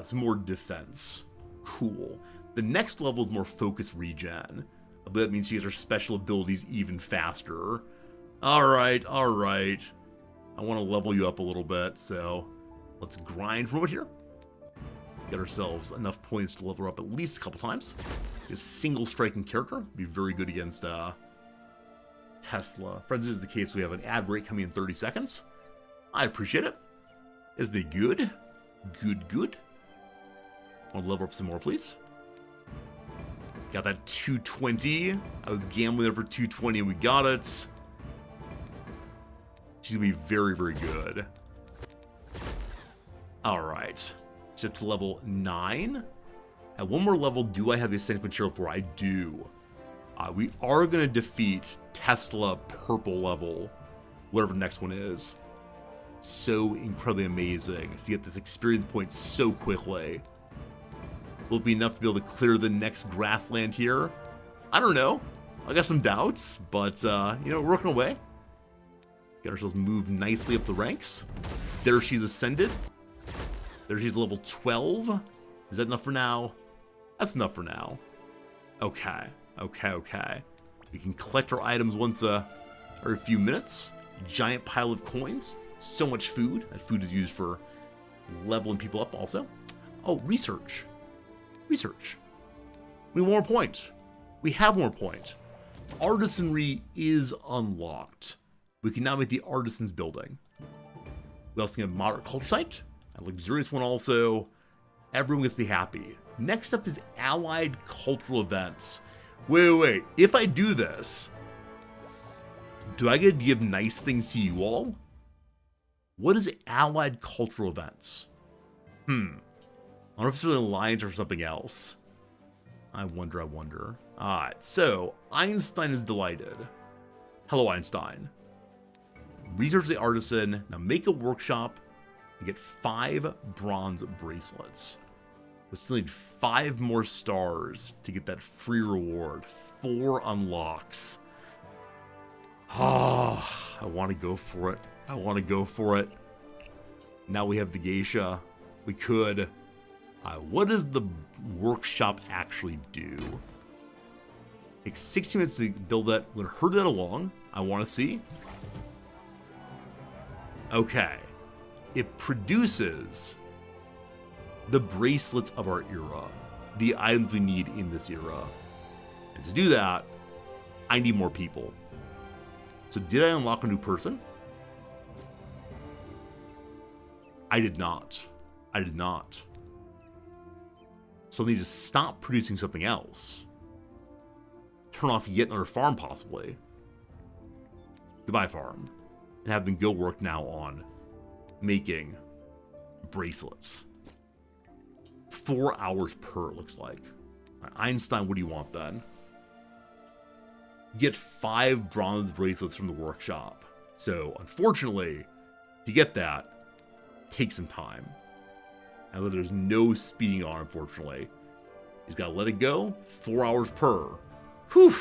some more defense. Cool. The next level is more focused regen. But that means she gets her special abilities even faster. Alright. I want to level you up a little bit, so let's grind from it here. Get ourselves enough points to level her up at least a couple times. Just single striking character. Be very good against Tesla. Friends, this is the case. We have an ad break coming in 30 seconds. I appreciate it. It's been good. Good. Want to level up some more, please? Got that 220. I was gambling there for 220 and we got it. She's going to be very, very good. Alright. She's up to level 9. At 1 more level, do I have the Ascendant Material for? I do. We are going to defeat Tesla purple level, whatever the next one is. So incredibly amazing to get this experience point so quickly. Will it be enough to be able to clear the next grassland here? I don't know. I got some doubts, but, we're working away. Get ourselves moved nicely up the ranks. There she's ascended. There she's level 12. Is that enough for now? That's enough for now. Okay. We can collect our items once every few minutes. Giant pile of coins. So much food. That food is used for leveling people up also. Oh, research. We want more points. We have more points. Artisanry is unlocked. We can now make the Artisans building. We also have moderate culture site. A luxurious one also. Everyone gets to be happy. Next up is allied cultural events. Wait. If I do this, do I get to give nice things to you all? What is allied cultural events? I wonder if it's really an alliance or something else. I wonder. Alright, so Einstein is delighted. Hello, Einstein. Research the artisan. Now make a workshop and get 5 bronze bracelets. We still need 5 more stars to get that free reward. 4 unlocks. I want to go for it. Now we have the geisha. We could. What does the workshop actually do? Takes 60 minutes to build that. I'm going to herd that along. I want to see. Okay. It produces the bracelets of our era. The items we need in this era. And to do that, I need more people. So did I unlock a new person? I did not. I did not. So I need to stop producing something else. Turn off yet another farm, possibly. Goodbye, farm. And have them go work now on making bracelets. 4 hours per, it looks like. Einstein, what do you want then? You get 5 bronze bracelets from the workshop. So, unfortunately, to get that, takes some time. And there's no speeding on, unfortunately. He's got to let it go. 4 hours per. Whew.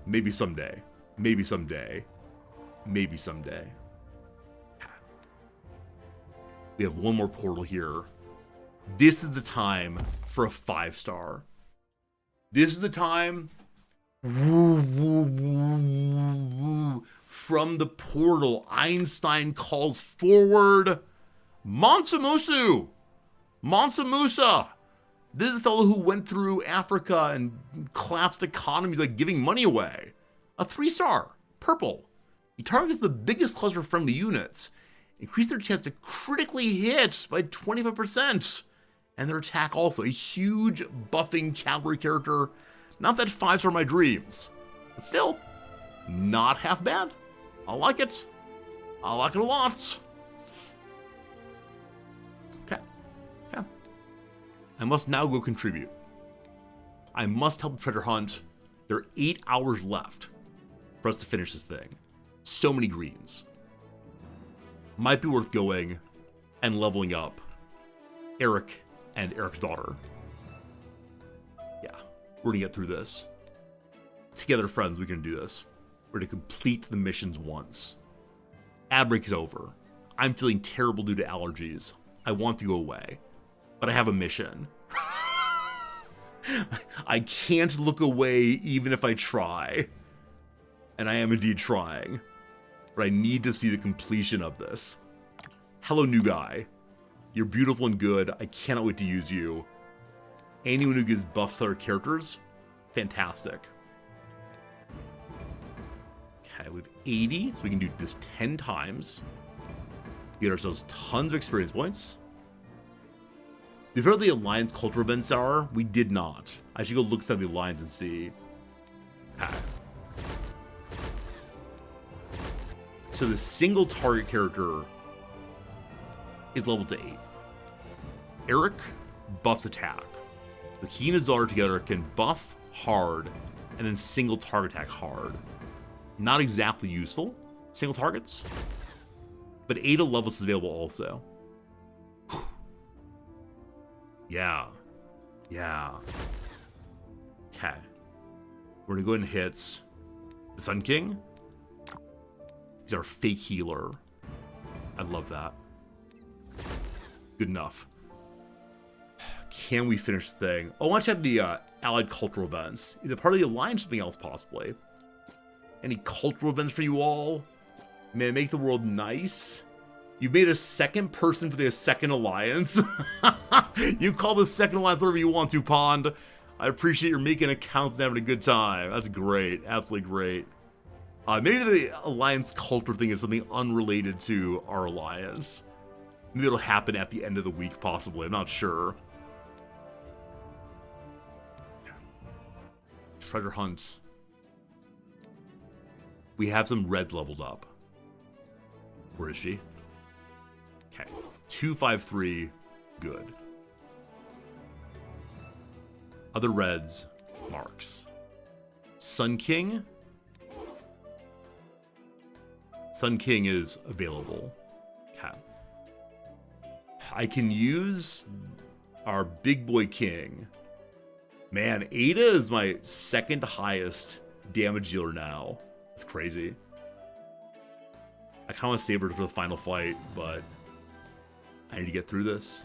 Maybe someday. Maybe someday. Maybe someday. We have one more portal here. This is the time for a 5-star. This is the time. From the portal, Einstein calls forward Mansa Musa. Mansa Musa. This is the fellow who went through Africa and collapsed economies like giving money away. A 3-star. Purple. He targets the biggest cluster-friendly units. Increase their chance to critically hit by 25%. And their attack also. A huge buffing cavalry character. Not that 5-star my dreams. But still, not half bad. I like it. I like it a lot. Okay. Yeah. I must now go contribute. I must help treasure hunt. There are 8 hours left for us to finish this thing. So many greens. Might be worth going and leveling up Eric and Eric's daughter. Yeah, we're gonna get through this. Together, friends, we can do this. We're gonna complete the missions once. Ad break is over. I'm feeling terrible due to allergies. I want to go away, but I have a mission. I can't look away even if I try. And I am indeed trying. But I need to see the completion of this. Hello, new guy. You're beautiful and good. I cannot wait to use you. Anyone who gives buffs to their characters, fantastic. Okay, we have 80, so we can do this 10 times. Get ourselves tons of experience points. We've heard the Alliance culture events are. We did not. I should go look at the Alliance and see. Okay. So the single target character is leveled to 8. Eric buffs attack. So he and his daughter together can buff hard and then single target attack hard. Not exactly useful, single targets. But Ada levels is available also. Whew. Yeah. Yeah. Okay. We're gonna go ahead and hit the Sun King. He's our fake healer. I love that. Good enough. Can we finish the thing? Oh, I want to have the allied cultural events. Either part of the alliance or something else, possibly. Any cultural events for you all? May I make the world nice? You've made a second person for the second alliance. You call the second alliance whatever you want to, Pond. I appreciate you're making accounts and having a good time. That's great. Absolutely great. Maybe the alliance culture thing is something unrelated to our alliance. Maybe it'll happen at the end of the week, possibly. I'm not sure. Treasure hunts. We have some reds leveled up. Where is she? Okay. 253. Good. Other reds. Marks. Sun King. Sun King is available. Okay. I can use our big boy king. Man, Ada is my second highest damage dealer now. It's crazy. I kind of want to save her for the final fight, but I need to get through this.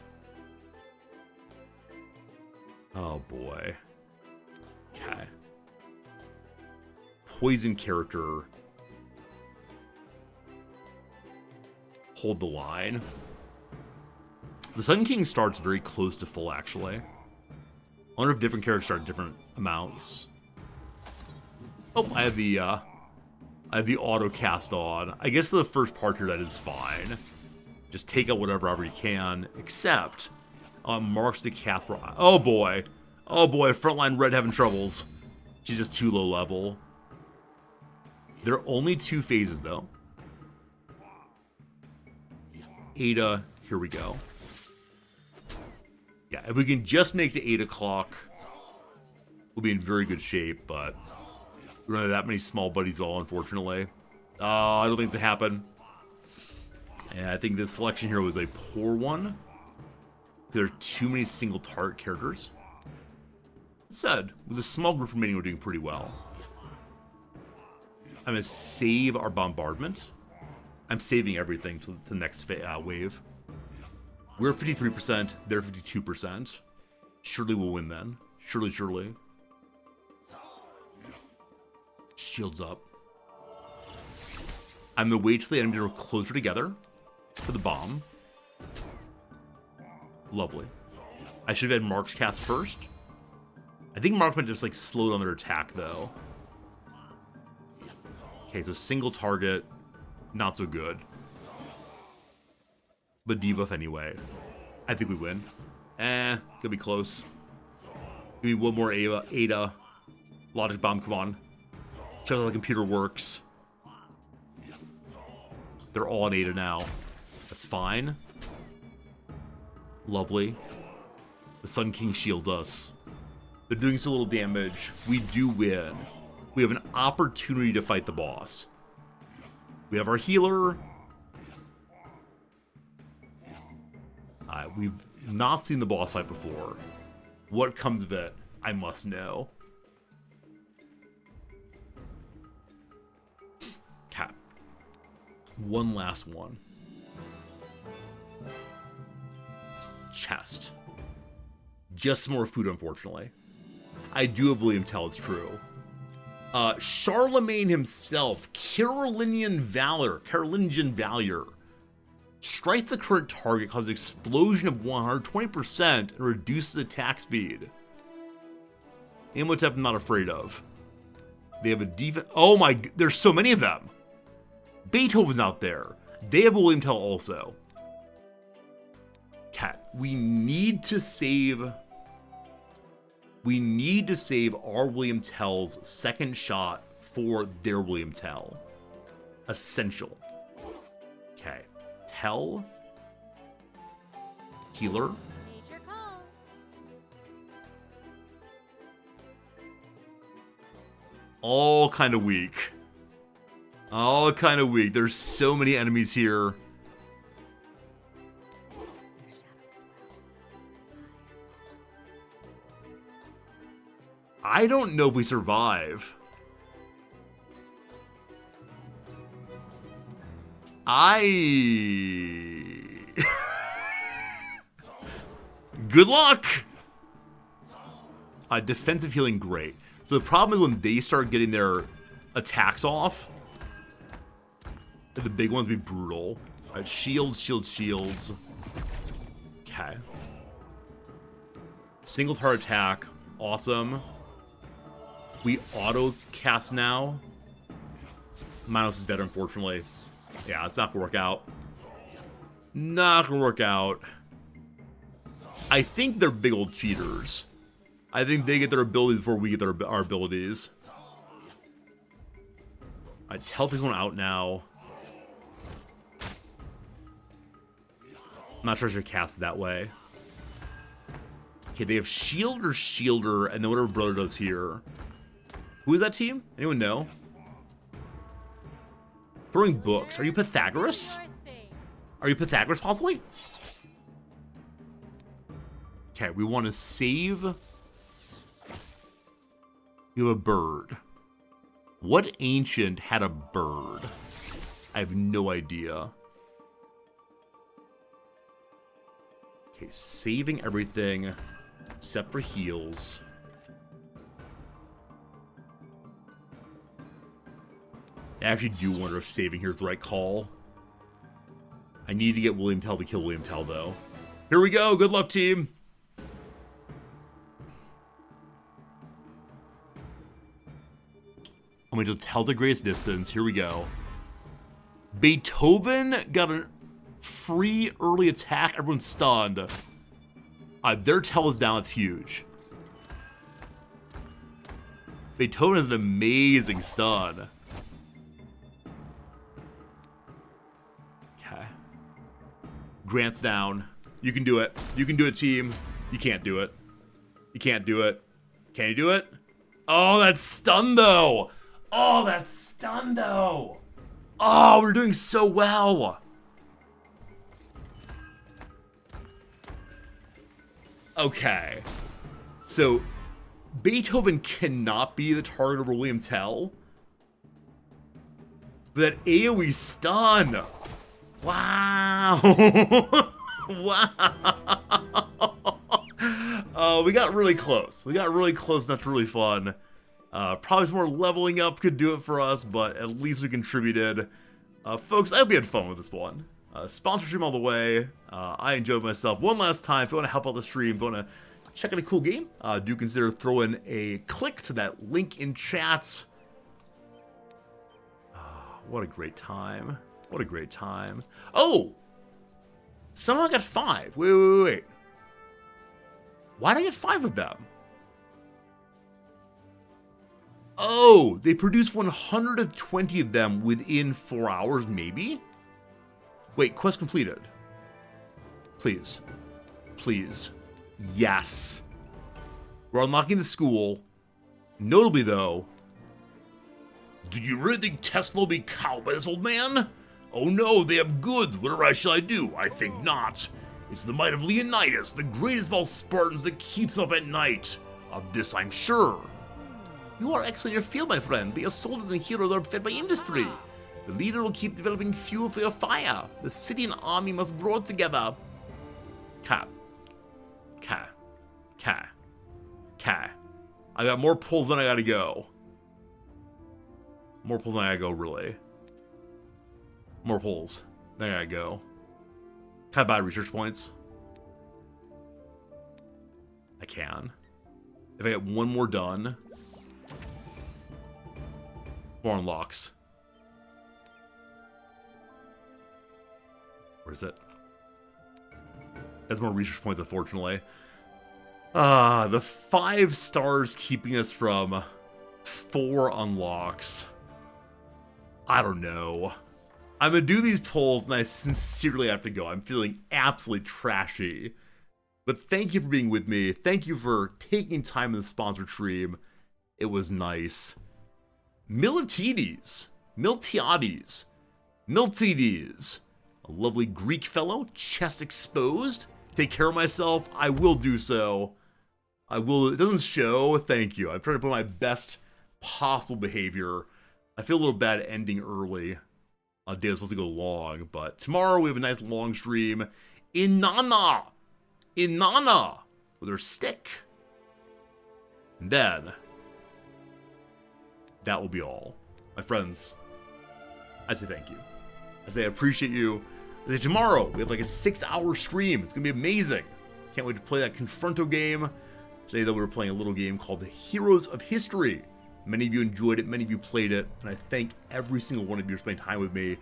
Oh boy. Okay. Poison character. Hold the line. The Sun King starts very close to full, actually. I wonder if different characters start different amounts. Oh, I have the auto cast on. I guess the first part here that is fine. Just take out whatever you can, except Marks the Cathro. Oh boy. Oh boy, frontline red having troubles. She's just too low level. There are only 2 phases though. Ada, here we go. Yeah, if we can just make the 8 o'clock, we'll be in very good shape, but we don't have that many small buddies all, unfortunately. I don't think it's gonna happen. And I think this selection here was a poor one. There are too many single target characters. That said, with a small group remaining, we're doing pretty well. I'm gonna save our bombardment. I'm saving everything to the next wave. We're 53%, they're 52%. Surely we'll win then. Surely, surely. Shields up. I'm gonna wait till the enemies are closer together for the bomb. Lovely. I should have had Marks cast first. I think Marks might just like slow down their attack though. Okay, so single target, not so good. But debuff anyway. I think we win. Gonna be close. Give me one more Ada. Logic bomb, come on. Check how the computer works. They're all on Ada now. That's fine. Lovely. The Sun King shield us. They're doing so little damage. We do win. We have an opportunity to fight the boss. We have our healer. We've not seen the boss fight before. What comes of it, I must know. Okay. One last one. Chest. Just some more food, unfortunately. I do have William Tell, it's true. Charlemagne himself, Carolingian Valor, strikes the current target, causes an explosion of 120% and reduces attack speed. Imhotep I'm not afraid of. They have a defense. Oh my, there's so many of them. Beethoven's out there. They have William Tell also. Cat, we need to save our William Tell's second shot for their William Tell. Essential. Okay. Tell. Healer. Nature calls. All kind of weak. All kind of weak. There's so many enemies here. I don't know if we survive. Good luck! Defensive healing, great. So the problem is when they start getting their attacks off, the big ones be brutal. Alright, shields, shields, shields. Okay. Single target attack, awesome. We auto cast now. Minos is dead, unfortunately. Yeah, it's not gonna work out. Not gonna work out. I think they're big old cheaters. I think they get their abilities before we get our abilities. Alright, Telthing's going out now. I'm not sure I should cast it that way. Okay, they have Shielder, Shielder, and then whatever Brother does here. Who is that team? Anyone know? Throwing books. Are you Pythagoras? Are you Pythagoras, possibly? Okay, we want to save. You have a bird. What ancient had a bird? I have no idea. Okay, saving everything except for heals. I actually do wonder if saving here is the right call. I need to get William Tell to kill William Tell, though. Here we go. Good luck, team. I'm going to tell the greatest distance. Here we go. Beethoven got an Free early attack, everyone's stunned. Their tail is down, it's huge. Beethoven has an amazing stun. Okay. Grant's down. You can do it. You can do it, team. You can't do it. You can't do it. Can you do it? Oh, that's stun, though. Oh, that's stun, though. Oh, we're doing so well. Okay. So, Beethoven cannot be the target over William Tell. But that AoE stun. Wow. Wow. We got really close. We got really close. That's really fun. Probably some more leveling up could do it for us, but at least we contributed. Folks, I hope you had fun with this one. Sponsor stream all the way. I enjoyed myself. One last time, if you want to help out the stream, if you want to check out a cool game, do consider throwing a click to that link in chats. What a great time. What a great time. Oh! Someone got 5. Wait. Why did I get 5 of them? Oh, they produced 120 of them within 4 hours, maybe? Wait, quest completed. Please. Please. Yes. We're unlocking the school. Notably, though, do you really think Tesla will be cowed by this old man? Oh no, they have goods. What shall I do? I think not. It's the might of Leonidas, the greatest of all Spartans, that keeps up at night. Of this I'm sure. You are excellent in your field, my friend, but your soldiers and heroes are fed by industry. The leader will keep developing fuel for your fire. The city and army must grow together. Ka. I got more pulls than I gotta go. More pulls than I gotta go, really. More pulls than I gotta go. Can I buy research points? I can. If I get one more done. More unlocks. Where is it? That's more research points, unfortunately. The 5 stars keeping us from 4 unlocks. I don't know. I'm gonna do these polls and I sincerely have to go. I'm feeling absolutely trashy. But thank you for being with me. Thank you for taking time in the sponsor stream. It was nice. Miltiades. A lovely Greek fellow, chest exposed. Take care of myself. I will do so. I will. It doesn't show. Thank you. I'm trying to put my best possible behavior. I feel a little bad ending early. A day was supposed to go long, but tomorrow we have a nice long stream. Inanna with her stick. And then that will be all. My friends, I say thank you. I say I appreciate you. I say tomorrow we have like a 6-hour stream. It's gonna be amazing. Can't wait to play that Confronto game. Today though we were playing a little game called the Heroes of History. Many of you enjoyed it, many of you played it, and I thank every single one of you for spending time with me. It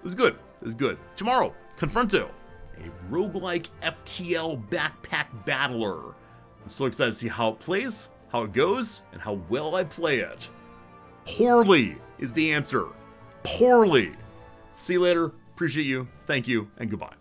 was good. It was good. Tomorrow, Confronto, a roguelike FTL backpack battler. I'm so excited to see how it plays, how it goes, and how well I play it. Poorly is the answer. Poorly. See you later. Appreciate you. Thank you, and goodbye.